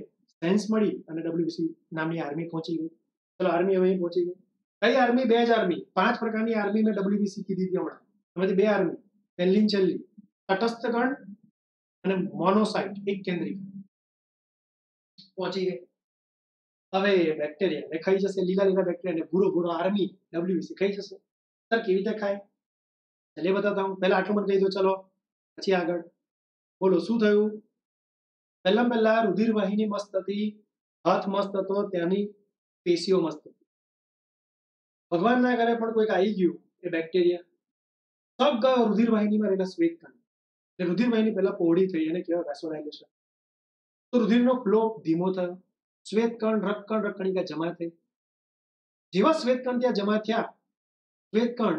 સેન્સ મળી અને ડબ્લ્યુબીસી નામની આર્મી પહોંચી ગઈ. ચલો, આર્મી હવે પહોંચી ગઈ. કઈ આર્મી? બે જ આર્મી. 5 પ્રકારની આર્મી મેં ડબ્લ્યુબીસી કીધી હતી હમણાં. એમાંથી 2 આર્મી, પહેલી છેલ્લી, તટસ્થ કણ અને મોનોસાઇટ, એક કેન્દ્રીય. પહોંચી ગઈ. હવે બેક્ટેરિયાને ખાઈ જશે, લીલા લીલા બેક્ટેરિયાને ભૂરો ભૂરો આર્મી ડબ્લ્યુબીસી ખાઈ જશે. સર કેવી રીતે ખાય? ચાલે બતાવતા હું. પહેલા આટલું મને કહી દો, ચલો પછી આગળ બોલો શું થયું. પહેલા રુધિર વાહિની મસ્ત હતી, હાથ મસ્ત હતો, ત્યાંની પેશીઓ મસ્ત હતી. ભગવાન ના કરે પણ કોઈક આવી ગયું, એ બેક્ટેરિયા સબ ગયો રુધિર વાહિનીમાં રહેલા શ્વેતકણ. એટલે રુધિર વાહિની પહેલા પહોળી થઈ, એને કહેવાય વેસોડાઇલેશન. તો રુધિરનો ફ્લો ધીમો થયો, શ્વેતકણ રક્તકણિકા જમા થઈ. જેવા શ્વેતકણ ત્યાં જમા થયા, શ્વેતકણ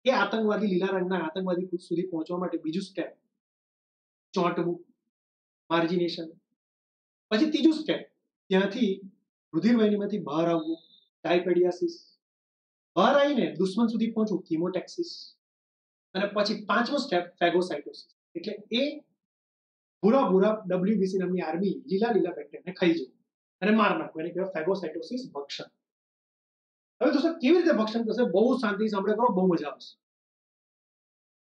એ આતંકવાદી લીલા રંગના આતંકવાદી સુધી પહોંચવા માટે બીજું સ્ટેપ ચોંટવું, માર્જિનેશન. પછી ત્રીજું સ્ટેપ ત્યાંથી રુધિર વાહિનીમાંથી બહાર આવવું, ડાયપેડિયાસિસ. બહાર આવીને દુશ્મન સુધી પહોંચવું, કીમોટેક્સિસ. અને પછી પાંચમો સ્ટેપ ફેગોસાઇટોસિસ. એટલે એ ભૂરા ભૂરા ડબ્લ્યુબીસી નામની આર્મી લીલા લીલા બેક્ટેરિયાને ખાઈ જવું અને માર નાખવું, એને કહેવાય ફેગોસાઇટોસિસ, ભક્ષણ. હવે દોસ્તો કેવી રીતે ભક્ષણ થશે? બહુ શાંતિ સાંભળે કરો, બહુ મજા આવશે.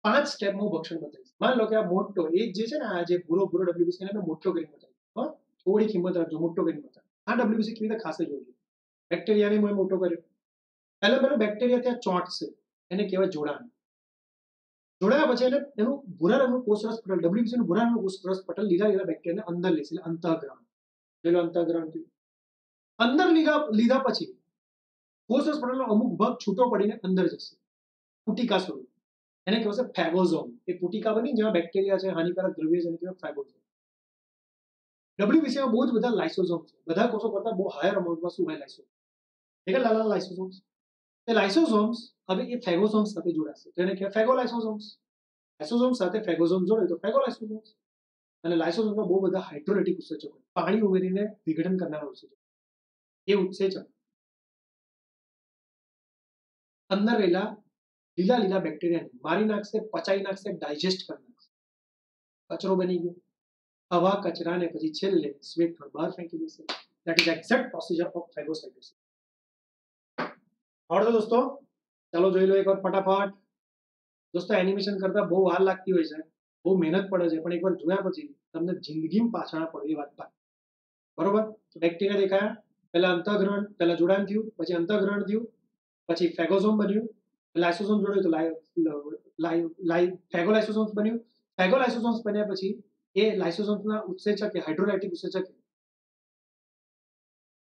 5 સ્ટેપમાં ભક્ષણ બતાવીશ. માન લો કે આ મોટો એક જે છે ને, આ જે ભૂરો ભૂરો ડબ્લ્યુબીસી એને મેં મોટો કરીને બતાવ્યો. થોડી કિંમત રાખજો, મોટો કરીને બતાવ્યો. આ ડબ્લ્યુબીસી કેવી રીતે ખાસે જોજો. બેક્ટેરિયાને મેં મોટો કર્યો. પહેલો બેક્ટેરિયા ત્યાં ચોંટશે, એને કહેવાય જોડાણ. જોડાયા પછી એને એનું ભૂરા રંગનું કોષરસ પટલ, ડબ્લ્યુબીસી નું ભૂરા રંગનું કોષરસ પટલ લીલા લીલા બેક્ટેરિયાને અંદર લેશે, એટલે અંતઃગ્રહણ. પેલો અંતઃગ્રહણ થયું. અંદર લીધા પછી કોષરસ પટલનો અમુક ભાગ છૂટો પડીને અંદર જશે, પુટિકા સ્વરૂપ. એને કહેવાય ફેગોઝોમ. એ પુટિકા બની જેમાં બેક્ટેરિયા છે, હાનિકારક દ્રવ્ય છે, એને કહેવાય ફેગોઝોમ. ડબ્લ્યુબીસીમાં બહુ જ બધા લાઇસોઝોમ છે. બધા કોષો કરતા બહુ હાયર અમાઉન્ટમાં શું હોય? લાઇસોઝોમ. એટલે લાલા લાઇસોઝોમ્સ. એ લાઇસોઝોમ્સ હવે એ ફેગોઝોમ્સ સાથે જોડાશે, તો એને કહેવાય ફેગોલાઇસોઝોમ્સ. લાઇસોઝોમ સાથે ફેગોઝોમ જોડે તો ફેગોલાઇસોઝોમ્સ. અને લાઇસોઝોમમાં બહુ બધા હાઇડ્રોલાઇટિક ઉત્સેચકો, પાણી ઉમેરીને વિઘટન કરનારા ઉત્સેચકો. એ ઉત્સેચક અંદર રહેલા લીલા લીલા બેક્ટેરિયાને મારી નાખશે, પચાઈ નાખશે, ડાયજેસ્ટ કરી નાખશે. કચરો બની ગયો. આવા કચરાને પછી છેલ્લે શ્વેતકણ બહાર ફેંકી દેશે. That is exact procedure of phagocytosis. આવડતો દોસ્તો? ચાલો જોઈ લો એકવાર ફટાફટ. દોસ્તો એનિમેશન કરતા બહુ વાર લાગતી હોય છે, બહુ મહેનત પડે છે, પણ એકવાર જોયા પછી તમને જિંદગીમાં પાછા ના પડે એ વાત પાકી. બરોબર? તો બેક્ટેરિયા દેખાયા, પહેલા અંતઃગ્રહણ, પહેલા જોડાણ થયું, પછી અંતઃગ્રહણ થયું, પછી ફેગોઝોમ બન્યું, લાઇસોઝોમ જોડ્યું તો ફેગોલાઇસોઝોમ્સ બન્યું. ફેગોલાઇસોઝોમ્સ બન્યા પછી એ લાઇસોઝોમ્સના ઉત્સેચકે, હાઇડ્રોલાઇટિક ઉત્સેચકે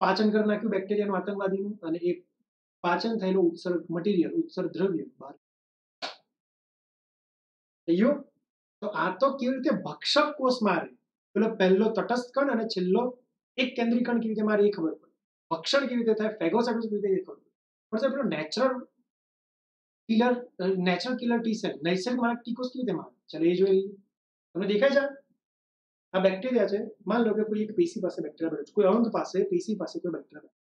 પાચન કરી નાખ્યું બેક્ટેરિયાનું, આતંકવાદીનું, અને એ પાચન થયેલું ઉત્સર્ગ મટીરિયલ, ઉત્સર્ગ દ્રવ્ય બહાર થઈ ગયું. તો આ તો કેવી રીતે ભક્ષક કોષ મારે, પેલો પહેલો તટસ્થ કણ અને છેલ્લો એક કેન્દ્રીય કણ કેવી રીતે મારે એ ખબર પડે. ભક્ષણ કેવી રીતે થાય, ફેગોસાઇટોસિસ કેવી રીતે ખબર પડે. પણ સાહેબ પેલો નેચરલ કિલર ટી સેલ, નૈસર્ગિક મારક ટી કોષ કેવી રીતે મારે? ચાલો એ જોઈ લઈએ. તમને દેખાય છે આ બેક્ટેરિયા છે. માન લો કે કોઈ એક પેશી પાસે બેક્ટેરિયા બેઠો છે, કોઈ અંગ પાસે, પેશી પાસે કોઈ બેક્ટેરિયા બેઠો,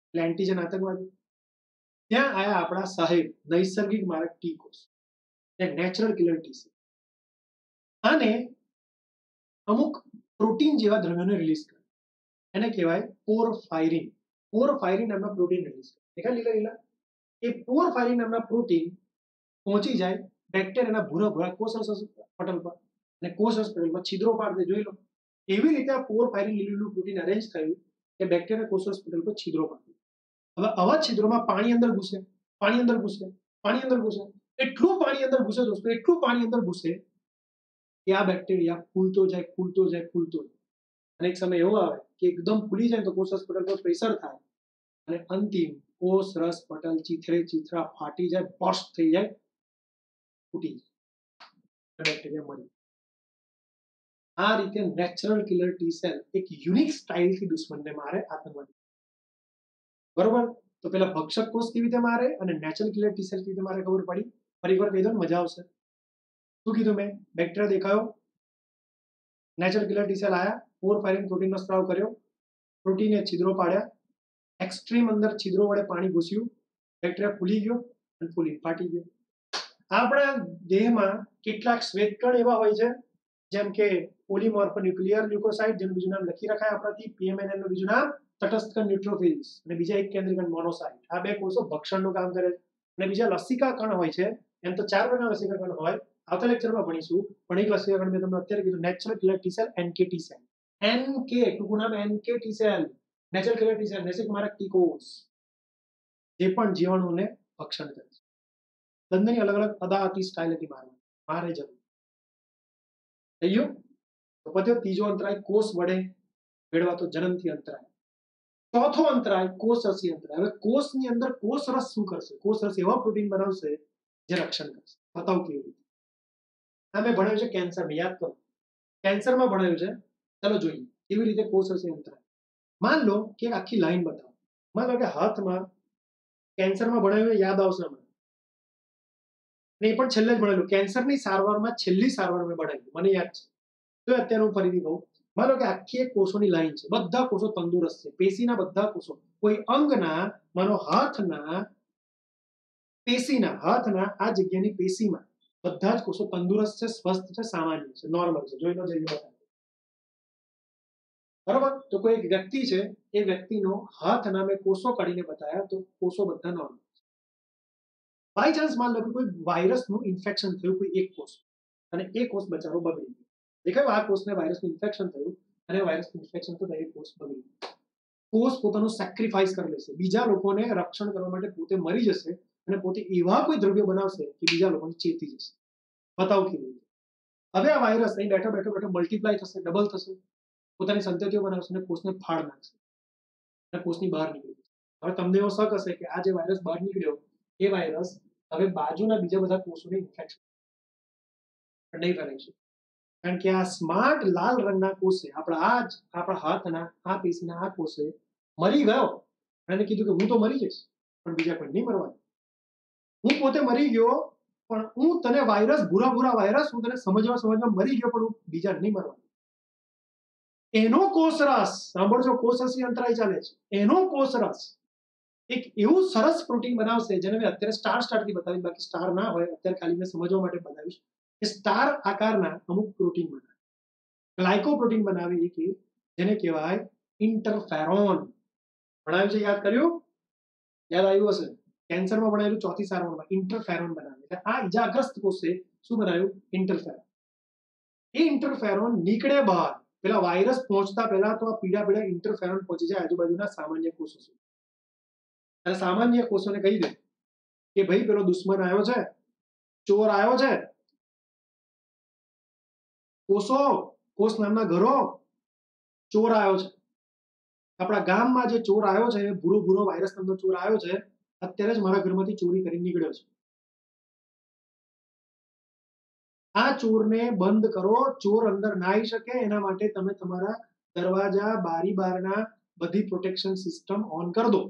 એટલે એન્ટીજન આતંકવાદી. ત્યાં આયા આપણા સાહેબ નૈસર્ગિક મારક ટી કોષ, નેચરલ કિલર ટી સેલ. આને અમુક પ્રોટીન જેવા દ્રવ્યોને રિલીઝ કરે, એને કહેવાય પોરફાયરિન. પોરફાયરિન નામના પ્રોટીન રિલીઝ કરે. દેખાય લીલા લીલા? એ પોરફાયરિન નામના પ્રોટીન પહોંચી જાય બેક્ટેરિયાના ભૂરા ભૂરા કોષરસ પટલ પર, અને કોષરસ પટલ પર છિદ્રો પાડે. જોઈ લો એવી રીતે આ પોરફાયરિન લીલું પ્રોટીન અરેન્જ થયું કે બેક્ટેરિયા કોષરસ પટલ પર છિદ્રો પાડે. હવે આવા છિદ્રોમાં પાણી અંદર ઘૂસે, પાણી અંદર ઘૂસે, પાણી અંદર ઘૂસે. એટલું પાણી અંદર ઘૂસે દોસ્તો, એટલું પાણી અંદર ઘૂસે કે આ બેક્ટેરિયા ફૂલતો જાય, ફૂલતો જાય, ફૂલતો જાય. અને એક સમય એવો આવે કે એકદમ ફૂલી જાય તો કોષરસ પટલ પર પ્રેશર થાય અને અંતિમ કોષરસ પટલ ચીથરે ચીથરા ફાટી જાય, બર્સ્ટ થઈ જાય, ફૂટી જાય, બેક્ટેરિયા મરી. આ રીતે નેચરલ કિલર ટી સેલ એક યુનિક સ્ટાઇલથી દુશ્મનને મારે, આતંકવાદી. બરોબર? તો પેલા ભક્ષક કોષ કેવી રીતે મારે અને નેચરલ કિલર ટી સેલ કેવી રીતે મારે ખબર પડી. ફરી એકવાર કહી દો ને, મજા આવશે. શું કીધું મેં? બેક્ટેરિયા દેખાયો, નેચરલ કિલર ટી સેલ આયા, પોરફાયરિન પ્રોટીનનો સ્ત્રાવ કર્યો, પ્રોટીને છિદ્રો પાડ્યા, એક્સ્ટ્રીમ અંદર છિદ્રો વડે પાણી ઘૂસ્યું, બેક્ટેરિયા ફૂલી ગયો અને ફૂલી ફાટી ગયો. આપણા દેહમાં કેટલાક શ્વેતકણ એવા હોય છે, જેમ કે પોલીમોર્ફોન્યુક્લિયર લ્યુકોસાઇટ, જેનું બીજું નામ લખી રખાય આપણાથી, પીએમએનએલ નું બીજું નામ તટસ્થ કણ ન્યુટ્રોફિલ્સ, અને બીજા એક કેન્દ્રીય કણ મોનોસાઇટ. આ બે કોષો ભક્ષણનું કામ કરે છે. અને બીજા લસિકા કણ હોય છે. એમ તો 4 પ્રકારના લસિકા કણ હોય, આવતા લેક્ચરમાં ભણીશું. પણ એક લસિકા કણ મેં તમને અત્યારે કીધું, natural killer T cell, NK T cell. NK टूंकું નામ NK T cell natural killer T cell नेसिक मारक टी कोष જે પણ જીવાણુને ભક્ષણ કરે છે બંનેની અલગ અલગ અદા હતી સ્ટાઇલ હતી મારે જરૂર થઈ ગયું તો પત્યો ત્રીજો અંતરાય કોષ વડે મેળવાતો જન્મથી અંતરાય ચોથો અંતરાય કોષ રસી અંતરાય હવે કોષની અંદર કોષ રસ શું કરશે કોષ રસ એવા પ્રોટીન બનાવશે જે રક્ષણ કરશે બતાવો કેવી રીતે આ મેં ભણાવ્યું છે કેન્સરમાં યાદ કરો કેન્સરમાં ભણાવ્યું છે ચાલો જોઈએ કેવી રીતે કોષ રસી અંતરાય मान लो कि एक आखी लाइन बताओ मान लो कि हाथ में कैंसर में भणाव्યું યાદ આવશે મને નહીં પણ છેલ્લે જ ભણેલું કેન્સરની સારવારમાં છેલ્લી સારવાર મેં ભણાવ્યું મને યાદ છે તો અત્યારે હું ફરીથી કહું मान लो कि આખી એક કોષોની લાઈન છે બધા કોષો તંદુરસ્ત છે પેશીના બધા કોષો કોઈ અંગના માનો હાથના પેશીના હાથના આ જગ્યાની પેશીમાં બધા જ કોષો તંદુરસ્ત છે સ્વસ્થ છે સામાન્ય છે નોર્મલ છે જોઈ લો જઈ લો बराबर तो कोई एक व्यक्ति है એ વ્યક્તિનો હાથના મેં કોષો કાઢીને બતાવ્યા તો કોષો બધા નોર્મલ બાય ચાન્સ માન લો કે કોઈ વાયરસનું ઇન્ફેક્શન થયું કોઈ એક કોષ અને એ કોષ બચારો બગડી ગયો દેખાય આ કોષને વાયરસનું ઇન્ફેક્શન થયું અને વાયરસનું ઇન્ફેક્શન તો એ કોષ બગડી ગયો કોષ પોતાનું સેક્રિફાઈસ કરી લેશે બીજા લોકોને રક્ષણ કરવા માટે પોતે મરી જશે અને પોતે એવા કોઈ દ્રવ્ય બનાવશે કે બીજા લોકોને ચેતી જશે બતાવો કેવી રીતે હવે આ વાયરસ અહીં બેઠો બેઠો બેઠો મલ્ટીપ્લાય થશે ડબલ થશે પોતાની સંતતિઓ બનાવશે અને કોષને ફાડ નાખશે અને કોષની બહાર નીકળી જશે હવે તમને એવો શક હશે કે આ જે વાયરસ બહાર નીકળ્યો એ વાયરસ હવે બાજુના બીજા બધા કોષોને ઇન્ફેક્શન નહીં ફેલાઈ શકે કારણ કે આ સ્માર્ટ લાલ રંગના કોષે આપણા હાથના આ પેશીના આ કોષે મરી ગયો અને કીધું કે હું તો મરી જઈશ પણ બીજા કોઈ નહીં મરવાનું હું પોતે મરી ગયો પણ હું તને વાયરસ ભૂરા વાયરસ હું તને સમજવા મરી ગયો પણ હું બીજા નહીં મરવાનું એનો કોષ રસ સાંભળજો કોષ રસી અંતરાય ચાલે છે એનો કોષ રસ એક એવું સરસ પ્રોટીન બનાવશે જેને મેં અત્યારે સ્ટારથી બતાવી બાકી સ્ટાર ના હોય અત્યારે ખાલી મેં સમજવા માટે બતાવીશ કે સ્ટાર આકારના અમુક પ્રોટીન બનાવે ગ્લાયકોપ્રોટીન બનાવે એક જેને કહેવાય ઇન્ટરફેરોન ભણાવ્યું છે યાદ કર્યું યાદ આવ્યું હશે કેન્સરમાં ભણાવેલું ચોથી સારવારમાં ઇન્ટરફેરોન બનાવે એટલે આ ઇજાગ્રસ્ત કોષે શું બનાવ્યું ઇન્ટરફેરોન એ ઇન્ટરફેરોન નીકળે બહાર પેલા વાયરસ પહોંચતા પહેલા તો આ પીડા ઇન્ટરફેરોન પહોંચી જાય આજુબાજુના સામાન્ય કોષો સુધી અને સામાન્ય કોષોને કહી દે કે ભાઈ પેલો દુશ્મન આવ્યો છે ચોર આવ્યો છે કોષ નામના ઘરો ચોર આવ્યો છે આપણા ગામમાં જે ચોર આવ્યો છે ભૂરો વાયરસ નામનો ચોર આવ્યો છે અત્યારે જ મારા ઘરમાંથી ચોરી કરીને નીકળ્યો છે આ ચોરને બંધ કરો ચોર અંદર ના આવી શકે એના માટે તમે તમારા દરવાજા બારી બારના બધી પ્રોટેક્શન સિસ્ટમ ઓન કરી દો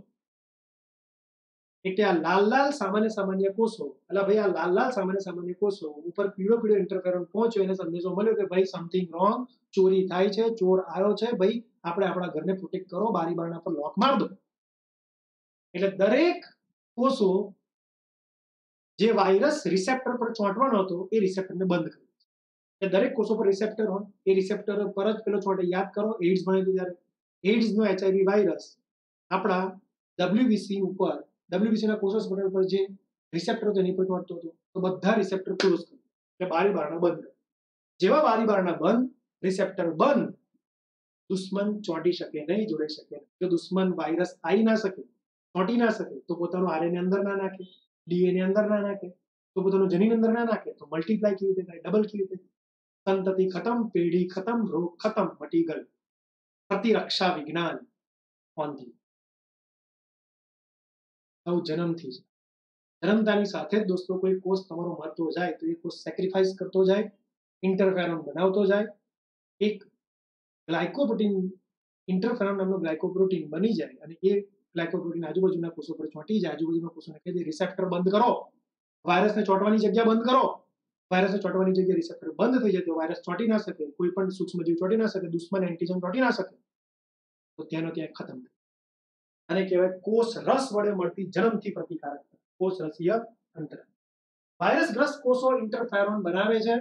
એટલે આ લાલ સામાન્ય કોષો એટલે ભાઈ આ લાલ સામાન્ય કોષો ઉપર પીળો ઇન્ટરફેરોન પહોંચ્યો એને સંદેશો મળ્યો કે ભાઈ સમથિંગ રોંગ ચોરી થાય છે ચોર આવ્યો છે ભાઈ આપણે આપણા ઘરને પ્રોટેક્ટ કરો બારી બારણા પર લોક માર દો એટલે દરેક કોષો જે વાયરસ રિસેપ્ટર પર ચોંટવાનો હતો એ રિસેપ્ટરને બંધ કર્યું એટલે દરેક કોષો પર રિસેપ્ટર હોય એ રિસેપ્ટર પર જ પેલો ચોંટે યાદ કરો એઇડ્સ ભણ્યું ત્યારે એઇડ્સનો HIV વાયરસ આપણા WBC ઉપર WBC ના કોષો પર જે રિસેપ્ટર હતો એની પર ચોંટતો હતો તો બધા રિસેપ્ટર ક્લોઝ કર્યું એટલે બારી બારણા બંધ જેવા બારી બારણા બંધ રિસેપ્ટર બંધ દુશ્મન ચોંટી શકે નહીં જોડાઈ શકે જો દુશ્મન વાયરસ આવી ના શકે ચોંટી ના શકે તો પોતાનું RNA અંદર ના નાખે DNA અંદર ના નાખે તો પોતાનું જનીન અંદર ના નાખે તો મલ્ટીપ્લાય કેવી રીતે થાય ડબલ કેવી રીતે સંતતિ ખતમ પેઢી ખતમ રોગ ખતમ મટી ગયું પ્રતિરક્ષા વિજ્ઞાન ઓનથી આવું જન્મથી છે જન્મતાની સાથે જ દોસ્તો કોઈ કોષ તમારો મરતો જાય તો એ કોષ સેક્રિફાઈસ કરતો જાય ઇન્ટરફેરોન બનાવતો જાય એક ગ્લાયકોપ્રોટીન ઇન્ટરફેરોન નામનો ગ્લાયકોપ્રોટીન બની જાય અને એ ગ્લાયકોપ્રોટીન આજુબાજુના કોષો પર ચોંટી જાય આજુબાજુના કોષોને કહી દે રિસેપ્ટર બંધ કરો વાયરસને ચોંટવાની જગ્યા બંધ કરો વાયરસને ચોંટવાની જગ્યા રિસેપ્ટર બંધ થઈ જાય તો વાયરસ ચોંટી ના શકે કોઈ પણ સૂક્ષ્મજીવ ચોંટી ના શકે દુશ્મન એન્ટીજન ચોંટી ના શકે તો ત્યાંનો ત્યાં ખતમ થાય આને કહેવાય કોષ રસ વડે મળતી જન્મથી પ્રતિકારકતા કોષ રસીય અંતરાય વાયરસગ્રસ્ત કોષો ઇન્ટરફેરોન બનાવે છે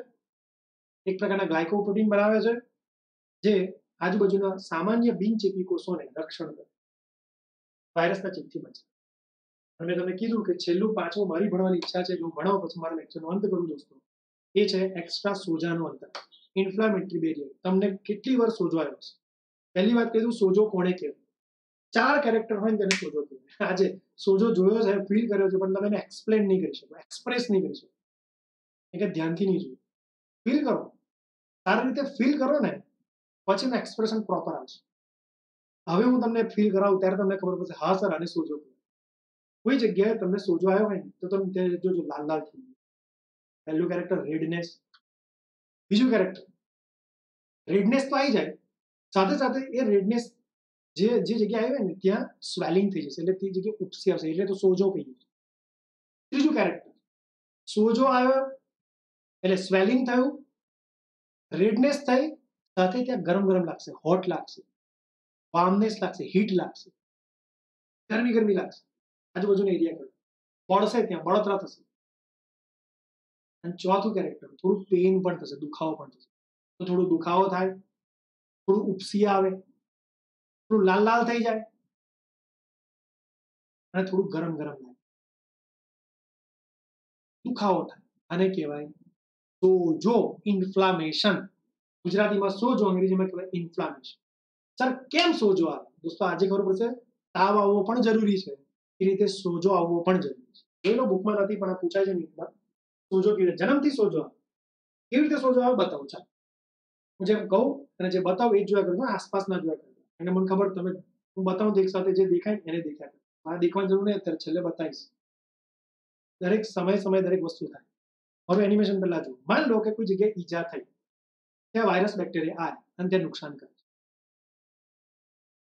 એક પ્રકારના ગ્લાયકોપ્રોટીન બનાવે છે જે આજુબાજુના સામાન્ય બિનચેપી કોષોને રક્ષણ કરે વાયરસના ચેપથી બચે અને મેં તમને કીધું કે છેલ્લું પાંચમું મારી ભણવાની ઈચ્છા છે જો ભણાવો પછી મારા લેક્ચરનો અંત કરું દોસ્તો એ છે એક્સ્ટ્રા સોજાનું અંતર ઇન્ફ્લામેટરી બેરિયર. તમને કેટલી વાર સોજો આવ્યો છે? પહેલી વાત કહી દઉં, સોજો કોને કહેવાય? 4 કેરેક્ટર હોય ને તેને સોજો કહેવાય. આજે સોજો જોયો છે, ફીલ કર્યો છે, પણ તમે એને એક્સપ્લેન નહીં કરી શકો, એક્સપ્રેસ નહીં કરી શકો. એટલે ધ્યાનથી નહીં જોયું. ફીલ કરો, સારી રીતે ફીલ કરો ને, પછી એનું એક્સપ્રેશન પ્રોપર આવશે. હવે હું તમને ફીલ કરાવું ત્યારે તમને ખબર પડશે, હા સર આને સોજો કહેવાય. કોઈ જગ્યાએ તમને સોજો આવ્યો હોય ને તો તમે તે જોજો લાલ લાલ થઈ ગયું. પહેલું કેરેક્ટર રેડનેસ, બીજું કેરેક્ટર રેડનેસ તો આવી જાય, સાથે સાથે એ રેડનેસ જે જગ્યાએ આવે ને ત્યાં સ્વેલિંગ થઈ જશે, એટલે તે જગ્યાએ ઉપસી આવશે, એટલે તો સોજો કહીએ. ત્રીજું કેરેક્ટર સોજો આવ્યો એટલે સ્વેલિંગ થયું, રેડનેસ થઈ, સાથે ત્યાં ગરમ ગરમ લાગશે, હોટ લાગશે, વાર્મનેસ લાગશે, હીટ લાગશે, ગરમી ગરમી લાગશે, આજુબાજુનો એરિયા કરો બળશે, ત્યાં બળતરા થશે. અને ચોથું કેરેક્ટર થોડું પેઇન પણ થશે, દુખાવો પણ થશે. તો થોડું દુખાવો થાય, થોડું ઉપસી આવે, થોડું લાલ લાલ થઈ જાય, અને થોડું ગરમ ગરમ લાગે, દુખાવો થાય. આને કહેવાય સોજો, ઇન્ફ્લામેશન. ગુજરાતીમાં સોજો, અંગ્રેજીમાં કહેવાય ઇન્ફ્લામેશન. સર કેમ સોજો આવે? દોસ્તો આજે ખબર પડશે, તાવ આવવો પણ જરૂરી છે, એ રીતે સોજો આવવો પણ જરૂરી છે. એનો બુકમાં નથી પણ આ પૂછાય છે નીટમાં. સોજો કેવી રીતે જન્મથી સોજો આવે, કેવી રીતે સોજો આવે બતાવું. ચાલો હું જેમ કહું અને જે બતાવું એ જ જોયા કરજો, આસપાસના જોયા કરજો. અને મને ખબર તમે હું બતાવું તો એક સાથે જે દેખાય એને દેખાય. આ દેખવાની જરૂર નહીં, અત્યારે છેલ્લે બતાવીશ. દરેક સમય દરેક વસ્તુ થાય. હવે એનિમેશન પહેલા જુઓ. માની લો કે કોઈ જગ્યાએ ઈજા થઈ, ત્યાં વાયરસ બેક્ટેરિયા આવે અને ત્યાં નુકસાન કરે,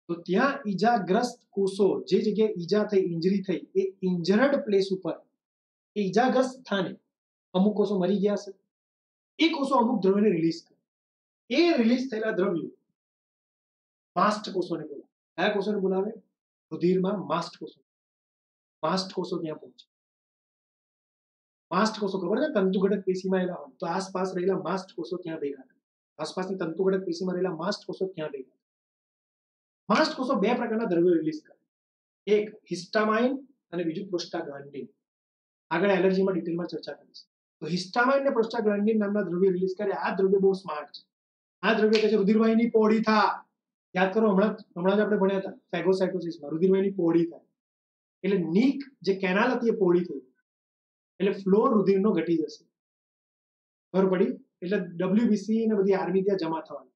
તો ત્યાં ઈજાગ્રસ્ત કોષો, જે જગ્યાએ ઈજા થઈ, ઇન્જરી થઈ, એ ઇન્જર્ડ પ્લેસ ઉપર, એ ઈજાગ્રસ્ત સ્થાને અમુક કોષો મરી ગયા છે. એ કોષો અમુક દ્રવ્યને રિલીઝ કરે. એ રિલીઝ થયેલા દ્રવ્યો માસ્ટ કોષોને બોલાવે. કયા કોષોને બોલાવે? રુધિરમાં માસ્ટ કોષો. માસ્ટ કોષો ત્યાં પહોંચે. માસ્ટ કોષો ખબર છે, તંતુઘટક પેશીમાં રહેલા હોય તો આસપાસ રહેલા માસ્ટ કોષો ત્યાં ભેગા થાય. આસપાસની તંતુઘટક પેશીમાં રહેલા માસ્ટ કોષો ત્યાં ભેગા થાય. માસ્ટ કોષો બે પ્રકારના દ્રવ્યો રિલીઝ કરે, એક હિસ્ટામાઇન અને બીજું પ્રોસ્ટાગ્લાન્ડિન. આગળ એલર્જીમાં ડિટેલમાં ચર્ચા કરીશ. તો હિસ્ટામાઇન અને પ્રોસ્ટાગ્લાન્ડિન નામના દ્રવ્યો રિલીઝ કરે. આ દ્રવ્ય બહુ સ્માર્ટ છે. આ દ્રવ્ય કહે છે રુધિરવાહિની પહોળી થા. યાદ કરો, હમણાં જ આપણે ભણ્યા હતા ફેગોસાઇટોસિસમાં, રુધિરવાહિની પહોળી થાય એટલે નીક જે કેનાલ હતી એ પહોળી થઈ, એટલે ફ્લો રુધિરનો ઘટી જશે. ખબર પડી? એટલે ડબ્લ્યુબીસી ને બધી આર્મી ત્યાં જમા થવાની.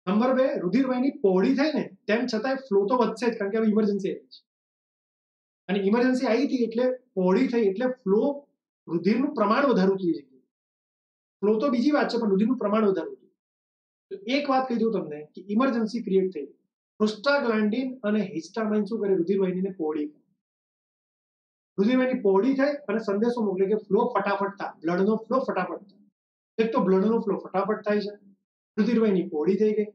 નંબર 2, રુધિરવાહિની પહોળી થાય ને તેમ છતાંય ફ્લો તો વધશે જ, કારણ કે હવે ઇમરજન્સી આવી છે. અને ઇમરજન્સી આવી હતી એટલે પહોળી થઈ એટલે ફ્લો, રુધિરનું પ્રમાણ વધારવું થઈ જગ્યાએ. ફ્લો તો બીજી વાત છે, પણ રુધિરનું પ્રમાણ વધારવું. તો એક વાત કહી દઉં તમને કે ઇમરજન્સી ક્રિએટ થઈ. પ્રોસ્ટાગ્લાન્ડિન અને હિસ્ટામાઇન શું કરે? રુધિરવાહિનીને પહોળી કરે. રુધિરવાહિની પહોળી થાય અને સંદેશો મોકલે કે ફ્લો ફટાફટ થાય, બ્લડનો ફ્લો ફટાફટ થાય. એક તો બ્લડનો ફ્લો ફટાફટ થાય છે, રુધિરવાહિની પહોળી થઈ ગઈ,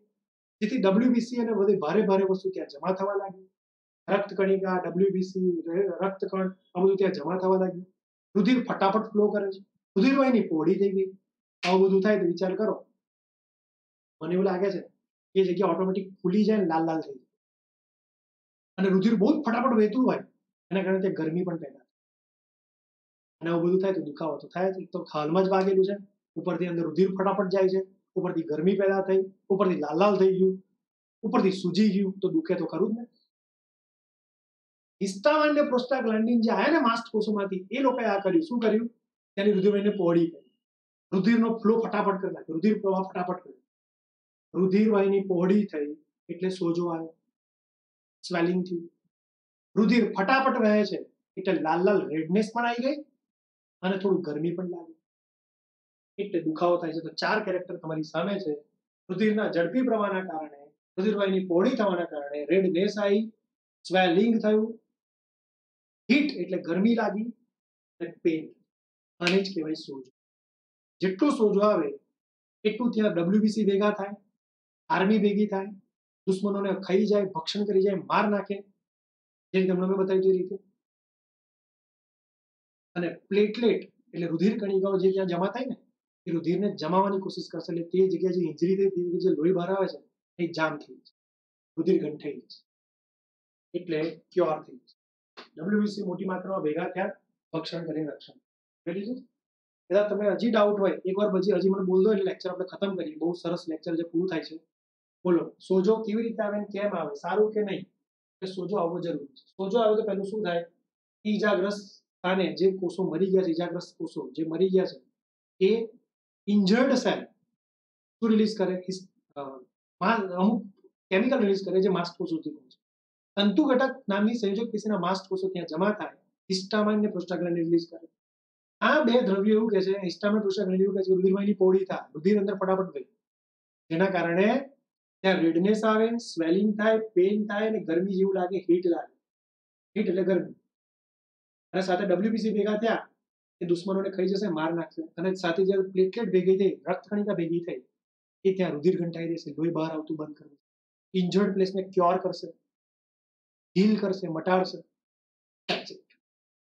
જેથી ડબ્લ્યુબીસી અને બધી ભારે ભારે વસ્તુ ત્યાં જમા થવા લાગી. રક્તકણિકા, ડબ્લ્યુબીસી, રક્તકણ આ બધું ત્યાં જમા થવા લાગ્યું. રુધિર ફટાફટ ફ્લો કરે છે, રુધિરવાહિની પહોળી થઈ ગઈ. આવું બધું થાય તો વિચાર કરો, મને એવું લાગે છે એ જગ્યા ઓટોમેટિક ફૂલી જાય, લાલ લાલ થઈ જાય. અને રુધિર બહુ જ ફટાફટ વહેતું હોય, એના કારણે ત્યાં ગરમી પણ પેદા થાય. અને આવું બધું થાય તો દુખાવો તો થાય જ. એક તો ખાલમાં જ વાગેલું છે, ઉપરથી અંદર રુધિર ફટાફટ જાય છે, ઉપરથી ગરમી પેદા થઈ, ઉપરથી લાલ લાલ થઈ ગયું, ઉપરથી સૂજી ગયું, તો દુખે તો ખરું જ ને. હિસ્ટામાઇન અને પ્રોસ્ટાગ્લાન્ડિન જે આયા ને માસ્ટ કોષોમાંથી, એ લોકોએ આ કર્યું. શું કર્યું? તેની રુધિરવાહિનીને પહોળી કરી, રુધિરનો ફ્લો ફટાફટ કરી નાખ્યો, રુધિર પ્રવાહ ફટાફટ કર્યો. રુધિરવાહિની પહોળી થઈ એટલે સોજો આવ્યો, સ્વેલિંગ થયું. રુધિર ફટાફટ વહે છે એટલે લાલ લાલ રેડનેસ પણ આવી ગઈ અને થોડું ગરમી પણ લાગી, એટલે દુખાવો થાય છે. તો 4 કેરેક્ટર તમારી સામે છે. રુધિરના ઝડપી પ્રવાહના કારણે, રુધિરવાહિની પહોળી થવાના કારણે રેડનેસ આવી, સ્વેલિંગ થયું, હીટ એટલે ગરમી લાગી, અને પેઇન. આને જ કહેવાય સોજો. જેટલું સોજો આવે એટલું ત્યાં ડબ્લ્યુબીસી ભેગા થાય, આર્મી ભેગી થાય, દુશ્મનોને ખાઈ જાય, ભક્ષણ કરી જાય, માર નાખે, જે તમને મેં બતાવ્યું તે રીતે. અને પ્લેટલેટ એટલે રુધિર કણિકાઓ જે ત્યાં જમા થાય ને, એ રુધિરને જમાવવાની કોશિશ કરશે, એટલે તે જગ્યાએ જે ઇન્જરી થઈ, તે જગ્યાએ જે લોહી બહાર આવે છે એ જામ થઈ જશે, રુધિર ગંઠાઈ જશે, એટલે ક્યોર થઈ જશે. ડબ્લ્યુબીસી મોટી માત્રામાં ભેગા થયા, ભક્ષણ કરીને રક્ષણ કરી લીધું. કદાચ તમને હજી ડાઉટ હોય એકવાર હજી મને બોલ દો એટલે લેક્ચર આપણે ખતમ કરીએ. બહુ સરસ લેક્ચર જે પૂરું થાય છે. બોલો સોજો કેવી રીતે આવે ને કેમ આવે, સારું કે નહીં, કે સોજો આવવો જરૂરી છે. સોજો આવે તો પહેલું શું થાય, ઈજાગ્રસ્ત સ્થાને જે કોષો મરી ગયા છે, ઈજાગ્રસ્ત કોષો જે મરી ગયા છે એ ઇન્જર્ડ સેલ શું રિલીઝ કરે, અમુક કેમિકલ રિલીઝ કરે જે માસ્ટ કોષોથી પહોંચે. તંતુ ઘટક નામની સંયોજક પેશીના માસ્ટ કોષો ત્યાં જમા થાય, હિસ્ટામાઇન ને પ્રોસ્ટાગ્લેન્ડિન રિલીઝ કરે. આ બે દ્રવ્યો એવું કહે છે, હિસ્ટામાઇન પ્રોસ્ટાગ્લેન્ડિન એવું કહે છે કે રુધિરવાહિની પહોળી થાય, રુધિર અંદર ફટાફટ ગઈ, જેના કારણે ત્યાં રેડનેસ આવે, સ્વેલિંગ થાય, પેઇન થાય અને ગરમી જેવું લાગે, હીટ લાગે. હીટ એટલે ગરમી. અને સાથે ડબ્લ્યુબીસી ભેગા થયા એ દુશ્મનોને ખાઈ જશે, માર નાખશે. અને સાથે જ્યારે પ્લેટલેટ ભેગી થઈ, રક્તકણિકા ભેગી થઈ, એ ત્યાં રુધિર ઘંટાઈ દેશે, લોહી બહાર આવતું બંધ કરશે, ઇન્જર્ડ પ્લેસને ક્યોર કરશે, હીલ કરશે, મટાડશે.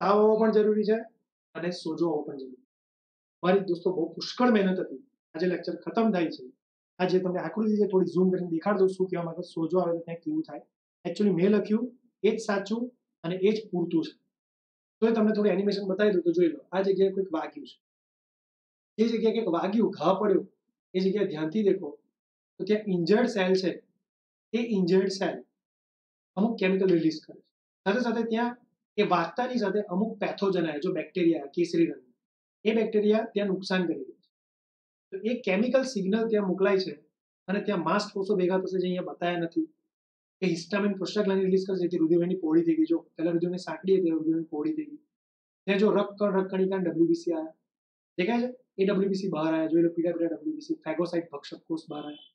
તાવ હોવો પણ જરૂરી છે અને સોજો હોવો પણ જરૂરી છે. મારી દોસ્તો બહુ પુષ્કળ મહેનત હતી. આજે લેક્ચર ખતમ થાય છે. આજે તમને આકૃતિ છે થોડી ઝૂમ કરીને દેખાડ દઉં શું કહેવા માંગે. સોજો આવે તો ત્યાં કેવું થાય. એકચ્યુઅલી મેં લખ્યું એ જ સાચું અને એ જ પૂરતું છે. તો તમને થોડું એનિમેશન બતાવી દઉં તો જોઈ લો. આ જગ્યાએ કોઈક વાગ્યું છે, એ જગ્યાએ કંઈક વાગ્યું, ઘા પડ્યો, એ જગ્યાએ ધ્યાનથી દેખો તો ત્યાં ઇન્જર્ડ સેલ છે. એ ઇન્જર્ડ સેલ અમુક કેમિકલ રિલીઝ કરે છે. સાથે સાથે ત્યાં એ વાગતાની સાથે અમુક પેથોજન આવ્યા, જો બેક્ટેરિયા કેસરી રંગ, એ બેક્ટેરિયા ત્યાં નુકસાન કરી દે છે. તો એ કેમિકલ સિગ્નલ ત્યાં મોકલાય છે અને ત્યાં માસ્ટ કોષો ભેગા થશે જે અહીંયા બતાવ્યા નથી. એ હિસ્ટામિન પ્રોસ્ટાગ્લેન્ડિન રિલીઝ કરશે, જેથી રુધિરવાહિની પહોળી થઈ ગઈ. જો પહેલા રુધિરની સાંકડી હતી, રુધિરવાહિની પહોળી થઈ ગઈ. ત્યાં જો રક્તકણિકા ડબ્લ્યુબીસી આવ્યા, દેખાય છે એ ડબ્લ્યુબીસી બહાર આવ્યા, જોઈ લો પીળા પીળા ડબ્લ્યુબીસી, ફેગોસાઇટ ભક્ષક કોષ બહાર આવ્યા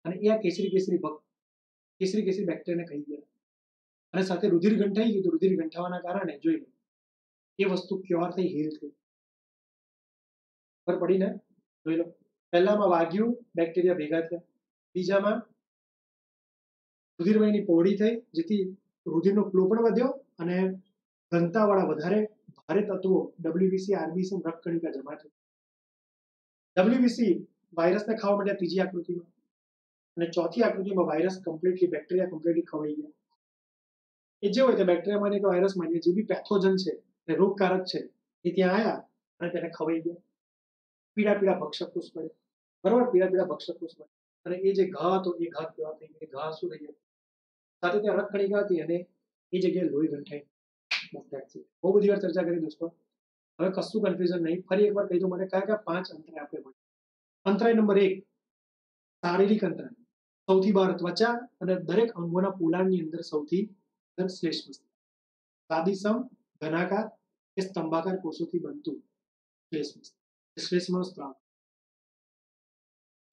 અને એ આ કેસરી કેસરી બેક્ટેરિયાને ખાઈ ગયા. અને સાથે રુધિર ગંઠાઈ ગયું, તો રુધિર ગંઠાવાના કારણે જોઈ લો એ વસ્તુ ક્યોર થઈ, હીલ થઈ. ખબર પડી ને? જોઈ લો પહેલામાં વાગ્યું, બેક્ટેરિયા ભેગા થયા. બીજામાં રુધિરવાહિની પહોળી થઈ, જેથી રુધિરનો ફ્લો પણ વધ્યો અને ઘનતાવાળા વધારે ભારે તત્વો ડબ્લ્યુબીસી, આરબીસી, રક્તકણિકા જમા થઈ. ડબ્લ્યુબીસી વાયરસને ખાવા માટે ત્રીજી આકૃતિમાં, અને ચોથી આકૃતિમાં વાયરસ કમ્પ્લીટલી, બેક્ટેરિયા કમ્પ્લીટલી ખવાઈ ગયા. એ જે હોય તે બેક્ટેરિયામાં કે વાયરસમાં જે બી પેથોજન છે, એ રોગકારક છે, એ ત્યાં આવ્યા અને તેને ખવાઈ ગયા. પીળા પીળા ભક્ષક કોષ પડે, બરાબર, પીળા પીળા ભક્ષક કોષ પડે. અને એ જે ઘા હતો એ ઘા કેવા થઈ ગયો, ઘા શું થઈ ગયો, સાથે ત્યાં રક્તકણિકા હતી અને એ જગ્યાએ લોહી ગંઠાઈ. બહુ બધી વાર ચર્ચા કરી દોસ્તો, હવે કશું કન્ફ્યુઝન નહીં. ફરી એકવાર કહી દઉં, મને કયા કયા 5 અંતરાય આપણે ભણીએ. અંતરાય નંબર 1 શારીરિક અંતરાય, સૌથી બહાર ત્વચા અને દરેક અંગોના પોલાણની અંદર સૌથી શ્લેષ્મ, સાદિસમ, ઘનાકાર કે સ્તંભાકાર કોષોથી બનતું શ્લેષ્મનો સ્ત્રાવ.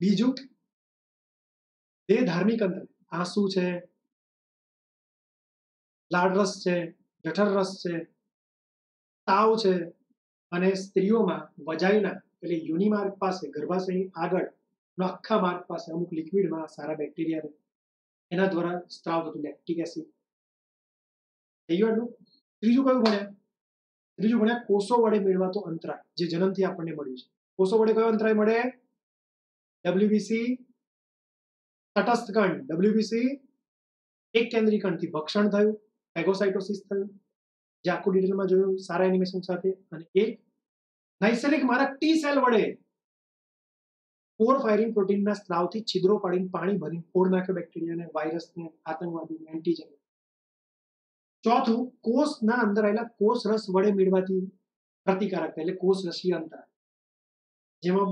બીજું દેહ ધાર્મિક અંતરાય, આંસુ છે, લાળરસ છે, જઠરરસ છે, તાવ છે, અને સ્ત્રીઓમાં વજાઈના એટલે યોનિ માર્ગ પાસે, ગર્ભાશય આગળ આખા માર્ગ પાસે અમુક લિક્વિડમાં સારા બેક્ટેરિયા એના દ્વારા સ્ત્રાવ થતું લેક્ટિક એસિડ. થઈ ગયું એટલું. ત્રીજું કયું ભણ્યા? ત્રીજું ભણ્યા કોષો વડે મેળવાતો અંતરાય, જે જન્મથી આપણને મળ્યું છે. કોષો વડે કયો અંતરાય મળે? ડબ્લ્યુબીસી તટસ્થ કણ, ડબ્લ્યુબીસી એક કેન્દ્રી કણથી ભક્ષણ થયું, ફેગોસાઇટોસિસ થયું, જે આખું ડિટેલમાં જોયું સારા એનિમેશન સાથે. અને એક નૈસર્ગિક મારક ટી સેલ વડે પોર ફાયરિંગ પ્રોટીનના સ્ત્રાવથી છિદ્રો પાડીને પાણી ભરીને ફોડ નાખ્યો બેક્ટેરિયાને, વાયરસને, આતંકવાદીને, એન્ટીજન. ચોથું કોષના અંદર આવેલા કોષ રસ વડે મેળવાતી પ્રતિકારકતા એટલે કોષ રસીય અંતરાય, જેમાં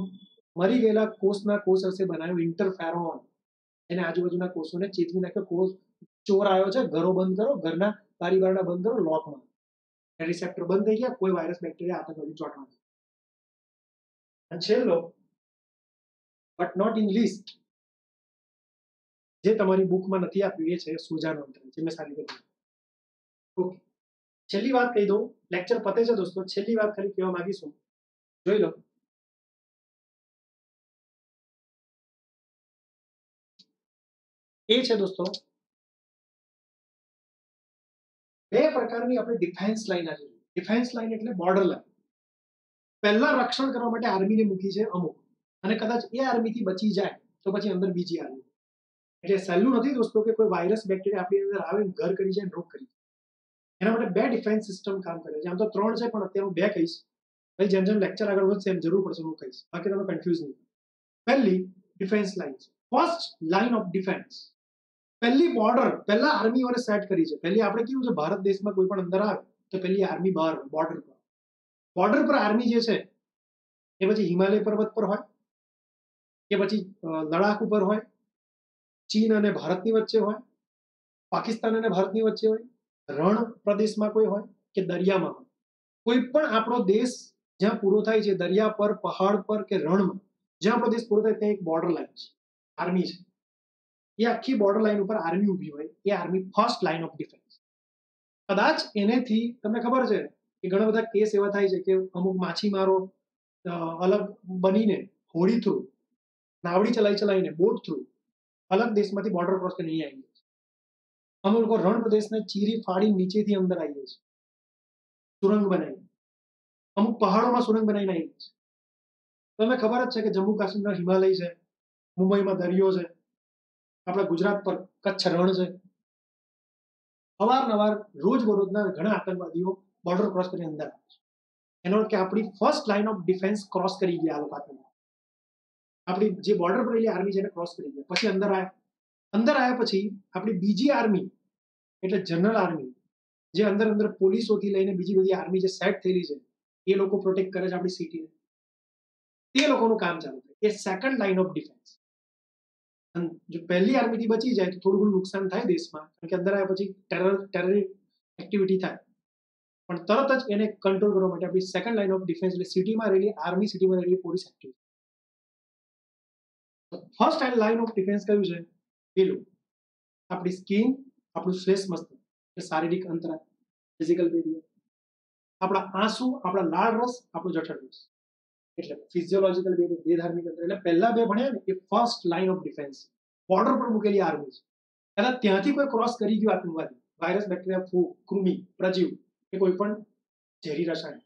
મરી ગયેલા કોષના કોષ રસે બનાવ્યું ઇન્ટરફેરોન, એને આજુબાજુના કોષોને ચેતવી નાખ્યો, કોષ ચોર આવ્યો છે, ઘરો બંધ કરો, ઘરના બારી બારણા બંધ કરો, લોક મારો. રિસેપ્ટર બંધ થઈ ગયા, કોઈ વાયરસ બેક્ટેરિયા આતંકવાદી ચોંટવા નહીં. અને છેલ્લો બટ નોટ ઇન લીસ્ટ, જે તમારી બુકમાં નથી આપ્યું, એ છે સોજાનો અંતરાય, જે મેં સારી રીતે. ઓકે, છેલ્લી વાત કહી દઉં, લેક્ચર પતે છે દોસ્તો. છેલ્લી વાત ખાલી કહેવા માંગીશું, જોઈ લો. એ છે દોસ્તો બે પ્રકારની આપણે ડિફેન્સ લાઈન આજે. ડિફેન્સ લાઈન એટલે બોર્ડર લાઈન. પહેલા રક્ષણ કરવા માટે આર્મીને મૂકી છે અમુક, અને કદાચ એ આર્મીથી બચી જાય તો પછી અંદર બીજી આર્મી. એટલે સહેલું નથી દોસ્તો કે કોઈ વાયરસ બેક્ટેરિયા આપણી અંદર આવે, ઘર કરી જાય, રોગ કરી જાય. એના માટે બે ડિફેન્સ સિસ્ટમ કામ કરે છે. આમ તો 3 છે, પણ અત્યારે હું 2 કહીશ. ભાઈ જેમ જેમ લેક્ચર આગળ વધશે એમ જરૂર પડશે હું કહીશ, બાકી તમે કન્ફ્યુઝ નહીં. પહેલી defence line, first line of defence, પહેલી બોર્ડર પહેલા આર્મીઓને સેટ કરી છે. પહેલી આપણે કેવું છે ભારત દેશમાં કોઈ પણ અંદર આવે તો પહેલી આર્મી બહાર બોર્ડર પર આર્મી જે છે એ પછી હિમાલય પર્વત પર હોય કે પછી લડાખ ઉપર હોય, ચીન અને ભારતની વચ્ચે હોય, પાકિસ્તાન અને ભારતની વચ્ચે હોય, રણ પ્રદેશમાં કોઈ હોય કે દરિયામાં હોય, કોઈ પણ આપણો દેશ જ્યાં પૂરો થાય છે દરિયા પર, પહાડ પર કે રણમાં, જ્યાં આપણો દેશ પૂરો થાય ત્યાં એક બોર્ડર લાઈન છે, આર્મી છે. એ આખી બોર્ડર લાઈન ઉપર આર્મી ઊભી હોય, એ army first line of defence. કદાચ એનેથી તમને ખબર છે કે ઘણા બધા કેસ એવા થાય છે કે અમુક માછીમારો અલગ બનીને હોડી થ્રુ, નાવડી ચલાવીને બોટ થ્રુ અલગ દેશમાંથી બોર્ડર ક્રોસ કરીને અહીં આવી જાય છે. અમે લોકો રણ પ્રદેશને ચીરી ફાડી નીચેથી અંદર આવીએ છીએ, સુરંગ બનાવી, અમુક પહાડોમાં સુરંગ બનાવીને આવીએ છીએ. તમને ખબર જ છે કે જમ્મુ કાશ્મીરના હિમાલય છે, મુંબઈમાં દરિયો છે, આપણા ગુજરાત પર કચ્છ રણ છે. અવારનવાર રોજબરોજના ઘણા આતંકવાદીઓ બોર્ડર ક્રોસ કરીને અંદર આવે છે. એનો અર્થ કે આપણી first line of defence cross કરી ગયા આ લોકો આતંકવાદી. આપણી જે બોર્ડર પર રહેલી આર્મી છે એને ક્રોસ કરી ગયા, પછી અંદર આવ્યા પછી આપણી બીજી આર્મી એટલે જનરલ આર્મી, જે અંદર અંદર પોલીસોથી લઈને બીજી બધી આર્મી જે સેટ થયેલી છે એ લોકો પ્રોટેક્ટ કરે છે આપણી સિટીને, તે લોકોનું કામ ચાલુ થાય. એ સેકન્ડ લાઇન ઓફ ડિફેન્સ. જો પહેલી આર્મીથી બચી જાય તો થોડું ઘણું નુકસાન થાય દેશમાં, કારણ કે અંદર આવ્યા પછી ટેરર એક્ટિવિટી થાય, પણ તરત જ એને કંટ્રોલ કરવા માટે આપણી સેકન્ડ લાઇન ઓફ ડિફેન્સ એટલે સિટીમાં રહેલી આર્મી, સિટીમાં રહેલી police activity. First line of defence કયું છે? પેલું આપણી સ્કિન, આપણું શ્લેષ મસ્તક એટલે શારીરિક અંતરાલ, ફિઝિકલ બેરિયર, આપણા આંસુ, આપણા લાળ રસ, આપણું જઠર રસ એટલે ફિઝિયોલોજીકલ બેરિયર, દેહધાર્મિક અંતર. એટલે પહેલા બે ભણ્યા ને એ first line of defence, border પર મૂકેલી આર્મી છે. પહેલા ત્યાંથી કોઈ ક્રોસ કરી ગયું આતંકવાદી, વાયરસ, બેક્ટેરિયા, ફૂગ, કૃમિ, પ્રજીવ કે કોઈ પણ ઝેરી રસાયણ,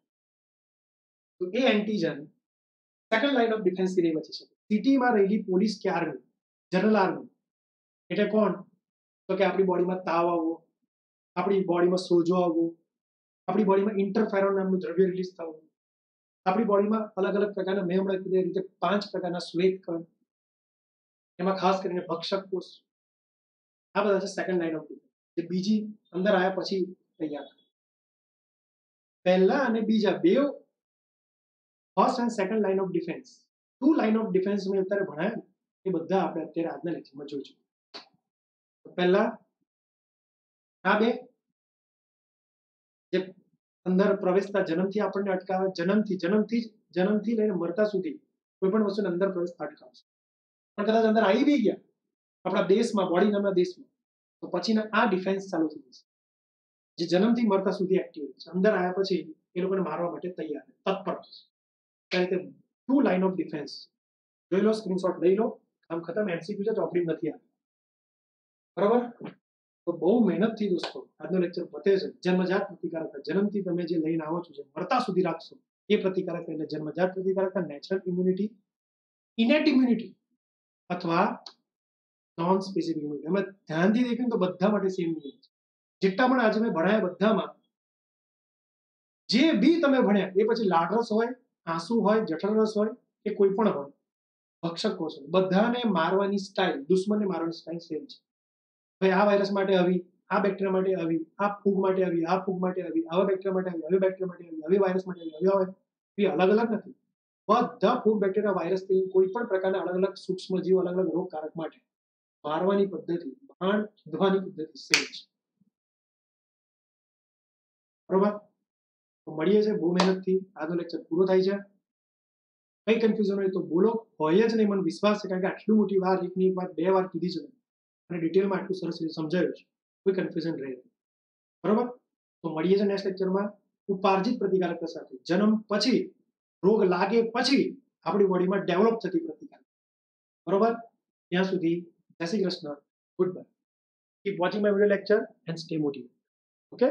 તો એ antigen second line of defence થી બચી શકે. સિટીમાં રહેલી પોલીસ કે આર્મી, જનરલ આર્મી એટલે કોણ? તો કે આપણી બોડીમાં તાવ આવવો, આપણી બોડીમાં સોજો આવવો, આપણી બોડીમાં ઇન્ટરફેરોન નામનું દ્રવ્ય રિલીઝ થવું, આપણી બોડીમાં અલગ અલગ પ્રકારના, મેં હમણાં કીધી રીતે 5 પ્રકારના શ્વેત કણ, એમાં ખાસ કરીને ભક્ષક કોષ, આ બધા છે સેકન્ડ લાઇન ઓફ ડિફેન્સ, જે બીજી અંદર આવ્યા પછી તૈયાર થાય. પહેલા અને બીજા બે first and second line of defence, 2 line of defence મેં અત્યારે ભણાયા એ બધા આપણે અત્યારે આજના લેક્ચરમાં જોઈશું. પહેલા આ બે જે અંદર પ્રવેશતા, જન્મથી આપણને અટકાવે, જન્મથી લઈને મરતા સુધી કોઈ પણ વસ્તુને અંદર પ્રવેશતા અટકાવશે. પણ કદાચ અંદર આવી બી ગયા આપણા દેશમાં, બોડી નામના દેશમાં, તો પછીના આ ડિફેન્સ ચાલુ થઈ જશે, જે જન્મથી મરતા સુધી એક્ટિવ છે. અંદર આવ્યા પછી એ લોકોને મારવા માટે તૈયાર, તત્પર થશે. આ રીતે 2 લાઇન ઓફ ડિફેન્સ જોઈ લો, સ્ક્રીનશોટ લઈ લો, કામ ખતમ. એમસીક્યુ છે, ચોપડી નથી આપી, બરાબર? તો બહુ મહેનતથી દોસ્તો આજનો લેક્ચર પતે છે. જન્મજાત પ્રતિકારકતા, જન્મથી તમે જે લઈને આવો છો, જે મરતા સુધી રાખશો એ પ્રતિકારકતા એટલે જન્મજાત પ્રતિકારકતા, નેચરલ ઇમ્યુનિટી, ઇનેટ ઇમ્યુનિટી અથવા નોન સ્પેસિફિક ઇમ્યુનિટી. અમે ધ્યાનથી દેખ્યું તો બધા માટે સેમ નિયમ છે. જેટલા પણ આજે મેં ભણાયા બધામાં જે બી તમે ભણ્યા એ પછી લાળરસ હોય, આંસુ હોય, જઠરરસ હોય કે કોઈ પણ હોય, ભક્ષક કોષ હોય, બધાને મારવાની સ્ટાઇલ, દુશ્મનને મારવાની સ્ટાઇલ સેમ છે. ભાઈ આ વાયરસ માટે આવી, આ બેક્ટેરિયા માટે આવી, આ ફૂગ માટે આવી, આ ફૂગ માટે આવી, આવા બેક્ટેરિયા માટે આવી, આવી બેક્ટેરિયા માટે આવી, આવી વાયરસ માટે આવી, આવી અલગ અલગ નથી. બધા ફૂગ, બેક્ટેરિયા, વાયરસ કોઈ પણ પ્રકારના અલગ અલગ સૂક્ષ્મ જીવ, અલગ અલગ રોગકારક માટે મારવાની પદ્ધતિ, બાણ બાંધવાની પદ્ધતિ સેમ છે. બરોબર? તો મળીએ છે બહુ મહેનતથી. આજનો લેક્ચર પૂરો થાય છે. કઈ કન્ફ્યુઝન હોય તો બોલો, હોય જ નહીં, મને વિશ્વાસ છે, કારણ કે આટલી મોટી વાર એકની એક વાત 2 વાર કીધી છે અને ડિટેલમાં આટલું સરસ રીતે સમજાવ્યું છે, કોઈ કન્ફ્યુઝન રહે. બરોબર? તો મળીએ છે નેક્સ્ટ લેક્ચરમાં ઉપાર્જિત પ્રતિકારકતા સાથે, જન્મ પછી, રોગ લાગે પછી આપણી બોડીમાં ડેવલપ થતી પ્રતિકાર. બરોબર? ત્યાં સુધી જય Shri Krishna, good bye. Keep watching my video lecture and stay motivated. Okay?